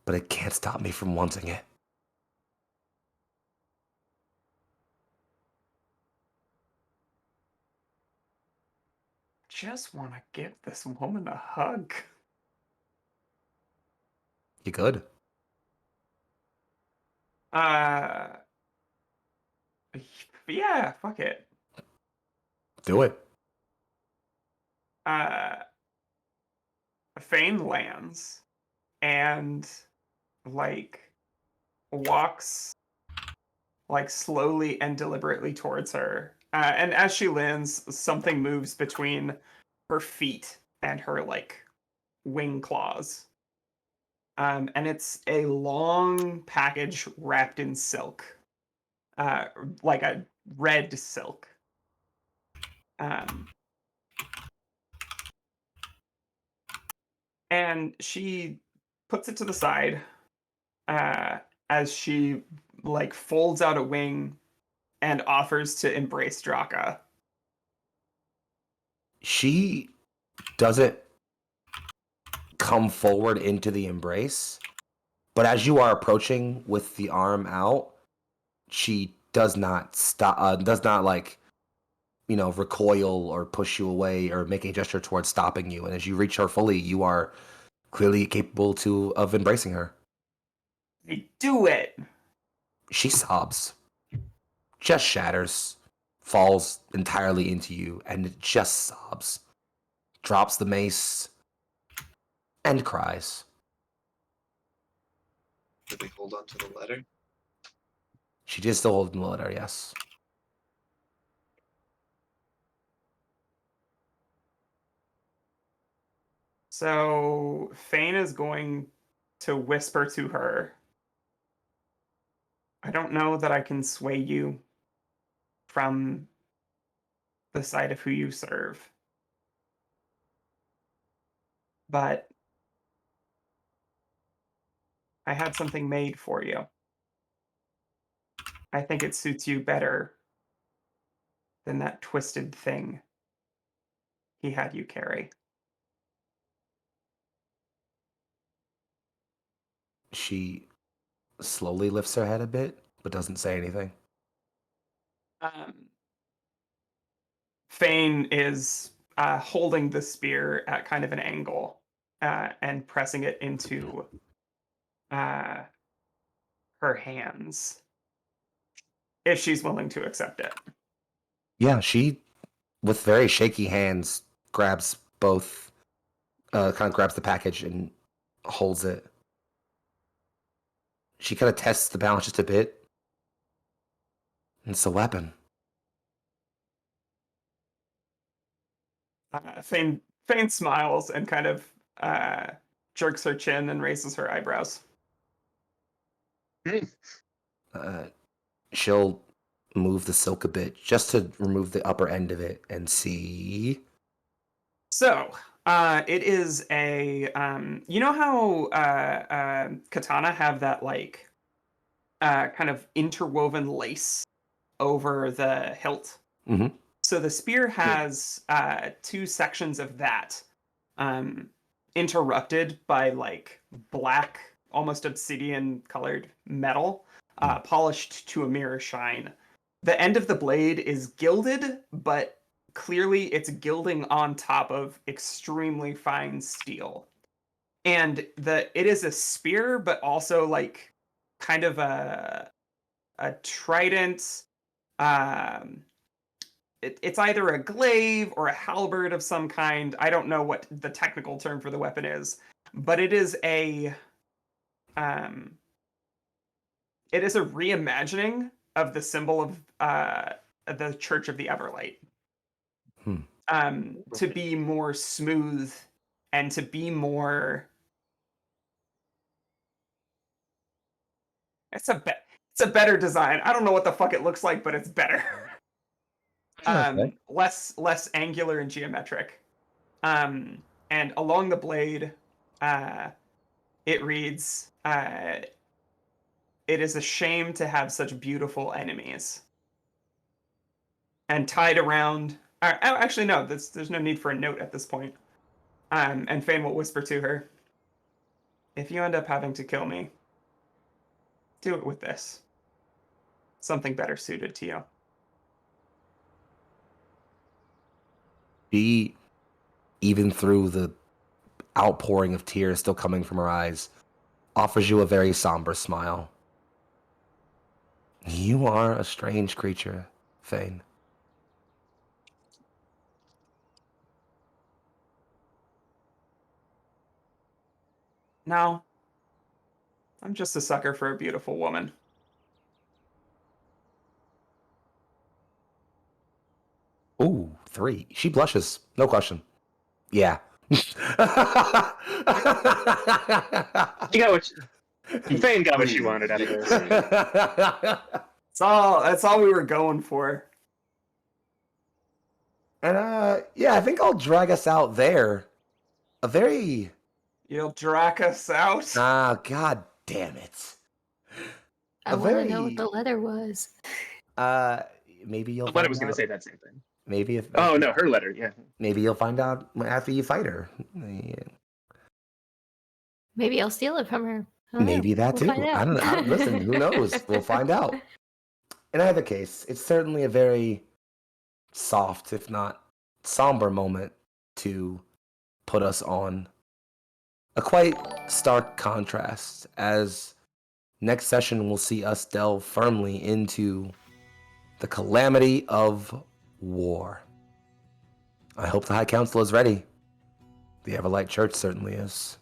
A: but it can't stop me from wanting it.
E: Just want to give this woman a hug.
A: You good?
E: Yeah, fuck it.
A: Do it.
E: Fane lands and like walks like slowly and deliberately towards her. And as she lands, something moves between her feet and her like wing claws. And it's a long package wrapped in silk, like a red silk. And she puts it to the side as she like folds out a wing and offers to embrace Drakka.
A: She doesn't come forward into the embrace, but as you are approaching with the arm out, she does not stop, does not like, recoil or push you away or make a gesture towards stopping you. And as you reach her fully, you are clearly capable of embracing her.
E: I do it.
A: She sobs, just shatters, falls entirely into you, and just sobs, drops the mace, and cries.
D: Did we hold on to the letter?
A: She did still hold the letter, yes.
E: So Fane is going to whisper to her, I don't know that I can sway you from the side of who you serve, but I had something made for you. I think it suits you better than that twisted thing he had you carry.
A: She slowly lifts her head a bit, but doesn't say anything.
E: Fane is holding the spear at kind of an angle and pressing it into her hands if she's willing to accept it.
A: Yeah, she, with very shaky hands, grabs both, kind of grabs the package and holds it. She kind of tests the balance just a bit. It's a weapon.
E: Fane smiles and kind of jerks her chin and raises her eyebrows.
A: She'll move the silk a bit just to remove the upper end of it and see.
E: So, it is a you know how katana have that like kind of interwoven lace over the hilt.
A: Mhm.
E: So the spear has 2 sections of that, interrupted by like black, almost obsidian colored metal, polished to a mirror shine. The end of the blade is gilded, but clearly it's gilding on top of extremely fine steel. And it is a spear, but also like kind of a trident. It's either a glaive or a halberd of some kind. I don't know what the technical term for the weapon is, but it is a reimagining of the symbol of the Church of the Everlight. To be more smooth and to be more. It's a better design. I don't know what the fuck it looks like, but it's better.
A: Okay.
E: Less angular and geometric. And along the blade, it reads, "It is a shame to have such beautiful enemies." And tied around, actually no, there's no need for a note at this point. And Fane will whisper to her, "If you end up having to kill me, do it with this. Something better suited to you."
A: She, even through the outpouring of tears still coming from her eyes, offers you a very somber smile. You are a strange creature, Fane.
E: No, I'm just a sucker for a beautiful woman.
A: Ooh, 3. She blushes. No question. Yeah.
C: She got what Fane got what she wanted out of this.
E: That's all we were going for.
A: And yeah, I think I'll drag us out there. A very
E: You'll Drakka us out.
A: God damn it.
B: I want to know what the letter was.
A: Maybe you'll.
C: But I was going to say that same thing.
A: Maybe if.
C: Oh no, her letter. Yeah.
A: Maybe you'll find out after you fight her.
B: Maybe I'll steal it from her. I don't
A: Maybe
B: know.
A: that
B: We'll
A: too.
B: find
A: I
B: out.
A: don't know. Listen, who knows? We'll find out. In either case, it's certainly a very soft, if not somber moment to put us on. A quite stark contrast, as next session will see us delve firmly into the calamity of war. I hope the High Council is ready. The Everlight Church certainly is.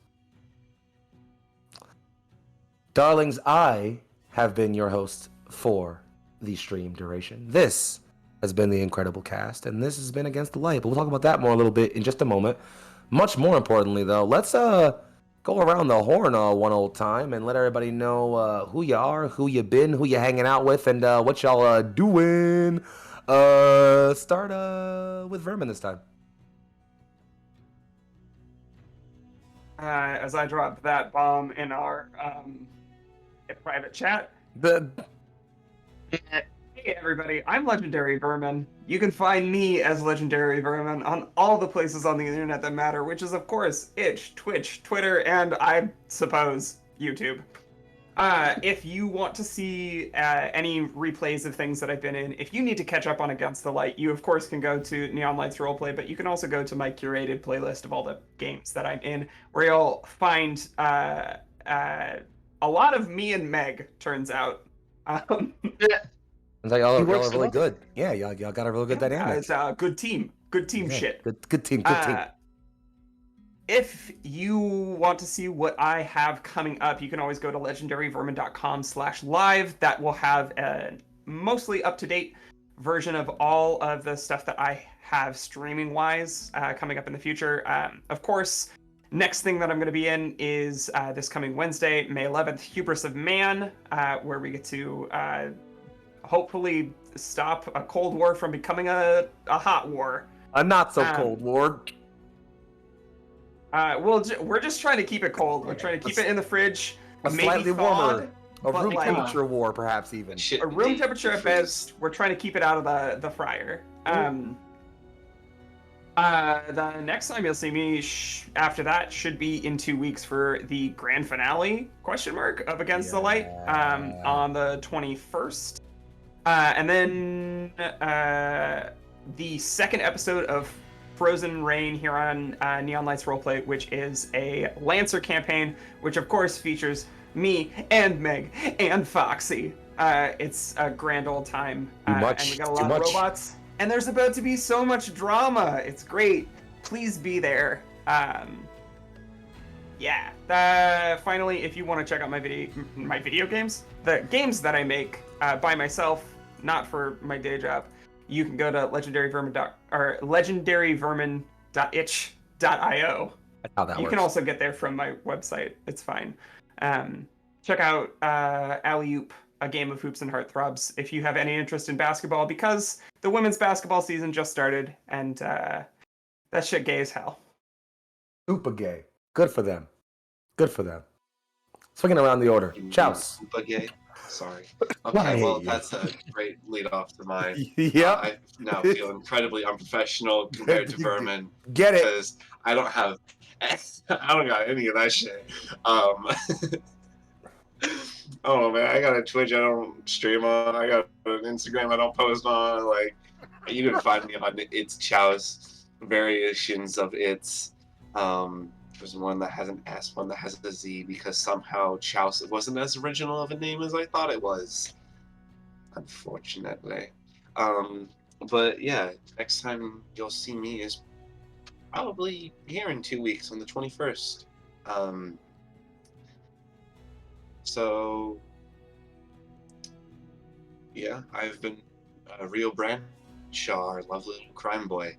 A: Darlings, I have been your host for the stream duration. This has been the Incredible Cast, and this has been Against the Light. But we'll talk about that more a little bit in just a moment. Much more importantly, though, let's go around the horn one old time and let everybody know who you are, who you been, who you hanging out with, and what y'all doing. Start with Vermin this time.
E: As I drop that bomb in our private chat. Hey everybody, I'm Legendary Vermin. You can find me as Legendary Vermin on all the places on the internet that matter, which is of course itch, Twitch, Twitter, and I suppose YouTube. If you want to see any replays of things that I've been in, if you need to catch up on Against the Light, you of course can go to Neon Lights Roleplay, but you can also go to my curated playlist of all the games that I'm in, where you'll find a lot of me and Meg, turns out.
A: It's like y'all are really good. Yeah, y'all got a really good dynamic.
E: It's a good team. Good team shit.
A: Good team. Good team.
E: If you want to see what I have coming up, you can always go to legendaryvermin.com/live. That will have a mostly up-to-date version of all of the stuff that I have streaming-wise coming up in the future. Of course, next thing that I'm going to be in is this coming Wednesday, May 11th, Hubris of Man, where we get to hopefully stop a Cold War from becoming a hot war.
A: A not-so-cold war.
E: We're just trying to keep it cold. We're trying to keep it in the fridge.
A: Slightly warmer A
E: But,
A: room
E: like,
A: temperature war, perhaps even.
D: Shit,
E: a room
D: they
E: temperature at
D: freeze.
E: best. We're trying to keep it out of the fryer. The next time you'll see me after that should be in 2 weeks for the grand finale of Against the Light on the 21st. And then the second episode of Frozen Rain here on Neon Lights Roleplay, which is a Lancer campaign, which of course features me and Meg and Foxy. It's a grand old time. And we got a lot of robots. And there's about to be so much drama. It's great. Please be there. Finally, if you want to check out my video games, the games that I make by myself, not for my day job, you can go to legendaryvermin.itch.io.
A: That's how that
E: You
A: works.
E: can also get there from my website. It's fine. Check out Alley Oop, a game of hoops and heartthrobs, if you have any interest in basketball, because the women's basketball season just started, and that shit gay as hell.
A: Super gay. Good for them. Good for them. Swinging around the order. Chouse.
D: Super gay. Sorry.
A: I
D: Okay,
A: hate
D: well,
A: you.
D: that's a great lead off to mine.
A: Yep.
D: I now feel incredibly unprofessional compared to Vermin
A: Get it.
D: because I don't got any of that shit. Oh man, I got a Twitch I don't stream on. I got an Instagram I don't post on. Like, you can find me on It's Chouse, variations of It's. There's one that has an S, one that has a Z, because somehow Chouse wasn't as original of a name as I thought it was. Unfortunately. But yeah, next time you'll see me is probably here in 2 weeks on the 21st. So yeah, I've been Rio Bradshaw, our lovely little crime boy.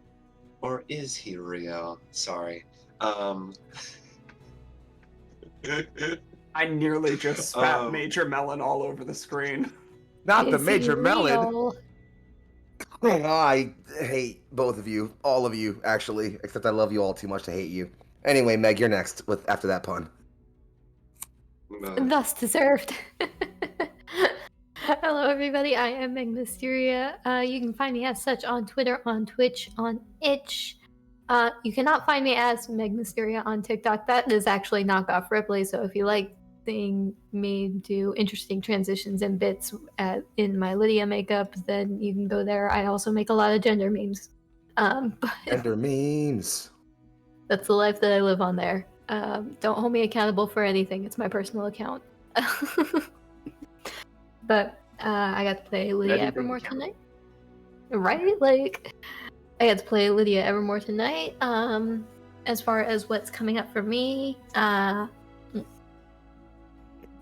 D: Or is he Rio? Sorry.
E: I nearly just spat Major Melon all over the screen.
A: Not the
B: Is
A: Major
B: he
A: Melon.
B: real?
A: I hate both of you. All of you, actually. Except I love you all too much to hate you. Anyway, Meg, you're next after that pun.
B: Thus deserved. Hello, everybody. I am Meg Mysteria. You can find me as such on Twitter, on Twitch, on Itch. You cannot find me as Meg Mysteria on TikTok. That is actually knockoff Ripley. So if you like seeing me do interesting transitions and bits in my Lydia makeup, then you can go there. I also make a lot of gender memes. But
A: Gender memes.
B: that's the life that I live on there. Don't hold me accountable for anything. It's my personal account. But I got to play Lydia Evermore tonight. Right? Like, I got to play Lydia Evermore tonight. As far as what's coming up for me,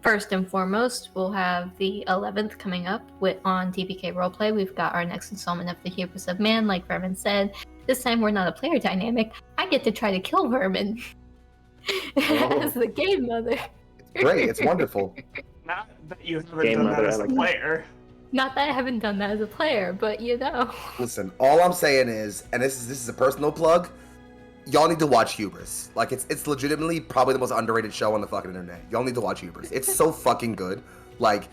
B: first and foremost, we'll have the 11th coming up on TPK Roleplay. We've got our next installment of The Hubris of Man, like Vermin said. This time we're not a player dynamic. I get to try to kill Vermin as the game mother.
A: It's great. It's wonderful.
E: Not that you haven't done that as a player.
B: Not that I haven't done that as a player, but you know.
A: Listen, all I'm saying is, and this is a personal plug, y'all need to watch Hubris. Like, it's legitimately probably the most underrated show on the fucking internet. Y'all need to watch Hubris. It's so fucking good. Like,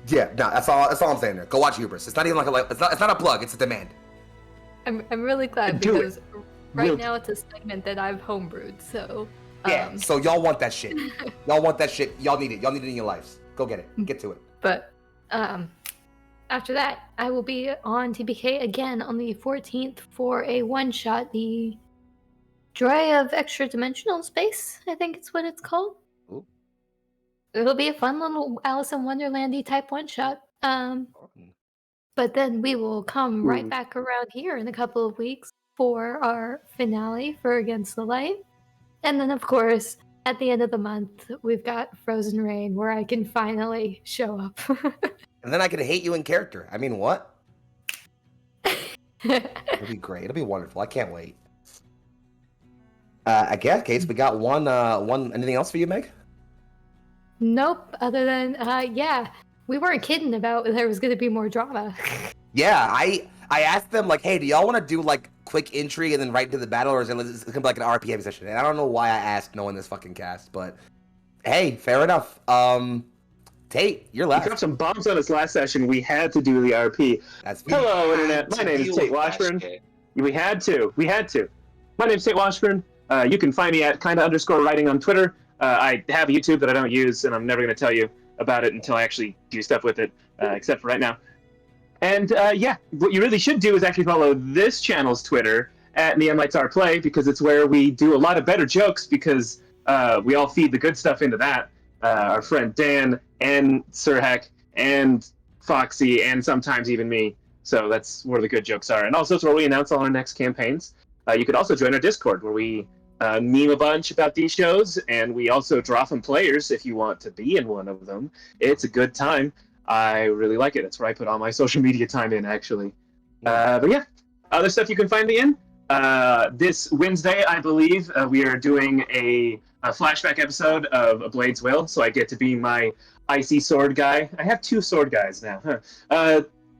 A: yeah, no, that's all I'm saying there. Go watch Hubris. It's not even it's not a plug. It's a demand.
B: I'm really glad
A: Do it.
B: because right now it's a segment that I've homebrewed. So
A: Yeah. So y'all want that shit. Y'all want that shit. Y'all need it. Y'all need it in your lives. Go get it. Get to it.
B: But after that, I will be on TBK again on the 14th for a one-shot, the Joy of Extra Dimensional Space, I think it's what it's called.
A: Ooh.
B: It'll be a fun little Alice in Wonderland-y type one-shot. But then we will come right back around here in a couple of weeks for our finale for Against the Light. And then, of course, at the end of the month, we've got Frozen Rain, where I can finally show up.
A: And then I can hate you in character. I mean, what? It'll be great. It'll be wonderful. I can't wait. I guess, Case, we got one. Anything else for you, Meg?
B: Nope. Other than, yeah, we weren't kidding about there was going to be more drama.
A: Yeah, I asked them, like, hey, do y'all want to do, like, quick intrigue and then right into the battle, or is it going to be like an RPM session? And I don't know why I asked knowing this fucking cast, but hey, fair enough. Tate, you're
C: He
A: last.
C: dropped some bombs on us last session. We had to do the RP.
A: That's
C: Hello,
D: had
C: Internet. My
D: to
C: name is
D: deal
C: Tate
D: with that
C: Washburn.
D: shit.
C: We had to. My name's Tate Washburn. You can find me at kinda_writing on Twitter. I have YouTube that I don't use, and I'm never going to tell you about it until I actually do stuff with it, except for right now. And yeah, what you really should do is actually follow this channel's Twitter at Lights Roleplay, because it's where we do a lot of better jokes, because we all feed the good stuff into that. Our friend Dan and Sir Heck and Foxy and sometimes even me. So that's where the good jokes are. And also it's where we announce all our next campaigns. You could also join our Discord, where we meme a bunch about these shows, and we also draw from players if you want to be in one of them. It's a good time. I really like it. It's where I put all my social media time in, actually. But yeah, other stuff you can find me in. This Wednesday, I believe, we are doing a flashback episode of A Blade's Will, so I get to be my icy sword guy. I have 2 sword guys now.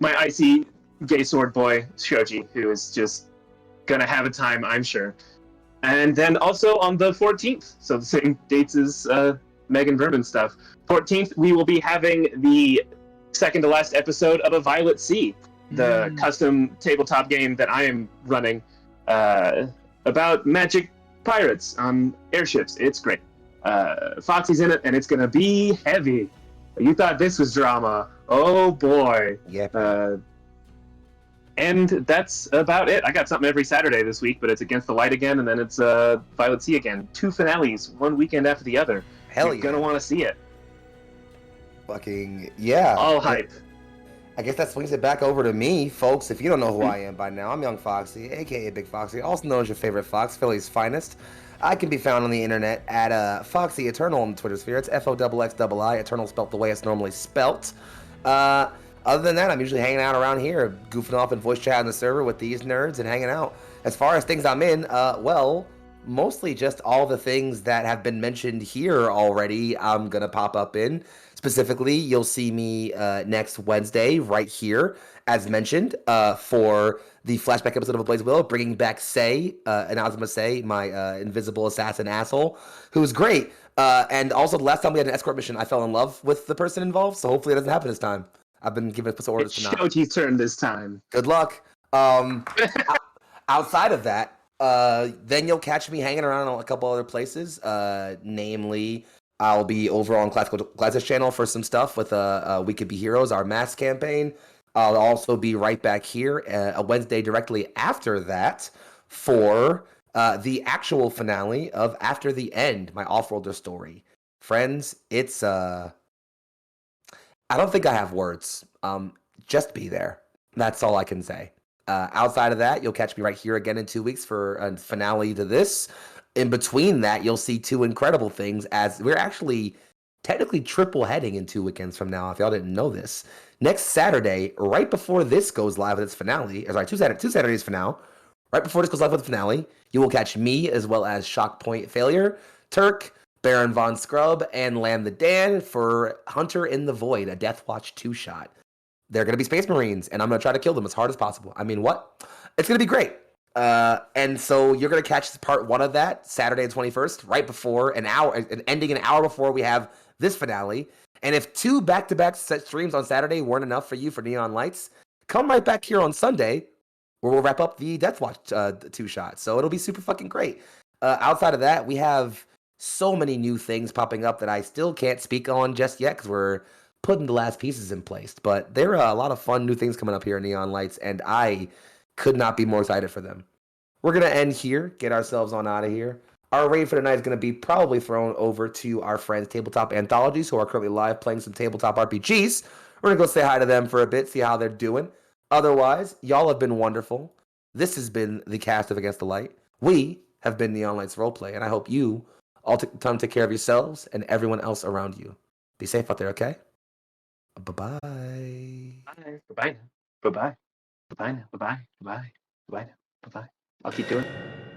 C: My icy gay sword boy, Shoji, who is just gonna have a time, I'm sure. And then also on the 14th, so the same dates as Megan Vermin stuff, 14th, we will be having the second to last episode of A Violet Sea, the custom tabletop game that I am running about magic pirates on airships. It's great. Foxy's in it, and it's going to be heavy. You thought this was drama. Oh, boy.
A: Yeah.
C: And that's about it. I got something every Saturday this week, but it's Against the Light again, and then it's Violet Sea again. 2 finales, one weekend after the other.
A: Hell
C: You're gonna want to see it.
A: Fucking yeah.
C: All hype.
A: I guess that swings it back over to me, folks. If you don't know who I am by now, I'm Young Foxy, aka Big Foxy, also known as your favorite fox, Philly's finest. I can be found on the internet at Foxy Eternal on the Twitter sphere. It's FOXXII, Eternal spelt the way it's normally spelt. Other than that, I'm usually hanging out around here, goofing off and voice chatting the server with these nerds and hanging out. As far as things I'm in, well, mostly just all the things that have been mentioned here already, I'm going to pop up in. Specifically, you'll see me next Wednesday right here, as mentioned, for the flashback episode of A Blaze Will, bringing back Say, Inazuma Say, my invisible assassin asshole, who's great. And also, the last time we had an escort mission, I fell in love with the person involved, so hopefully it doesn't happen this time. I've been given some orders
C: It's
A: to not.
C: Shoji's turn this time.
A: Good luck. Outside of that, then you'll catch me hanging around on a couple other places. Namely, I'll be over on Classical Classics channel for some stuff with We Could Be Heroes, our mass campaign. I'll also be right back here a Wednesday directly after that for the actual finale of After the End, my off-worlder story. Friends, it's I don't think I have words. Just be there. That's all I can say. Outside of that, you'll catch me right here again in 2 weeks for a finale to this. In between that, you'll see 2 incredible things, as we're actually technically triple heading in 2 weekends from now, if y'all didn't know this. Next Saturday, right before this goes live with its finale, or sorry, 2 Saturdays from now, right before this goes live with the finale, you will catch me as well as Shock Point Failure, Turk, Baron Von Scrub, and Lamb the Dan for Hunter in the Void, a Death Watch 2-shot. They're going to be Space Marines, and I'm going to try to kill them as hard as possible. I mean, what? It's going to be great. And so you're going to catch part 1 of that Saturday the 21st, right before ending an hour before we have this finale. And if 2 back-to-back set streams on Saturday weren't enough for you for Neon Lights, come right back here on Sunday, where we'll wrap up the Death Watch 2-shot. So it'll be super fucking great. Outside of that, we have so many new things popping up that I still can't speak on just yet because we're putting the last pieces in place. But there are a lot of fun new things coming up here in Neon Lights, and I could not be more excited for them. We're going to end here, get ourselves on out of here. Our raid for tonight is going to be probably thrown over to our friends Tabletop Anthologies, who are currently live playing some tabletop RPGs. We're going to go say hi to them for a bit, see how they're doing. Otherwise, y'all have been wonderful. This has been the cast of Against the Light. We have been Neon Lights Roleplay, and I hope you all take the time to take care of yourselves and everyone else around you. Be safe out there, okay? Bye-bye.
C: Bye. Bye-bye. Bye-bye. Bye-bye. Bye-bye. Bye-bye. Bye-bye. Bye-bye. I'll keep doing it.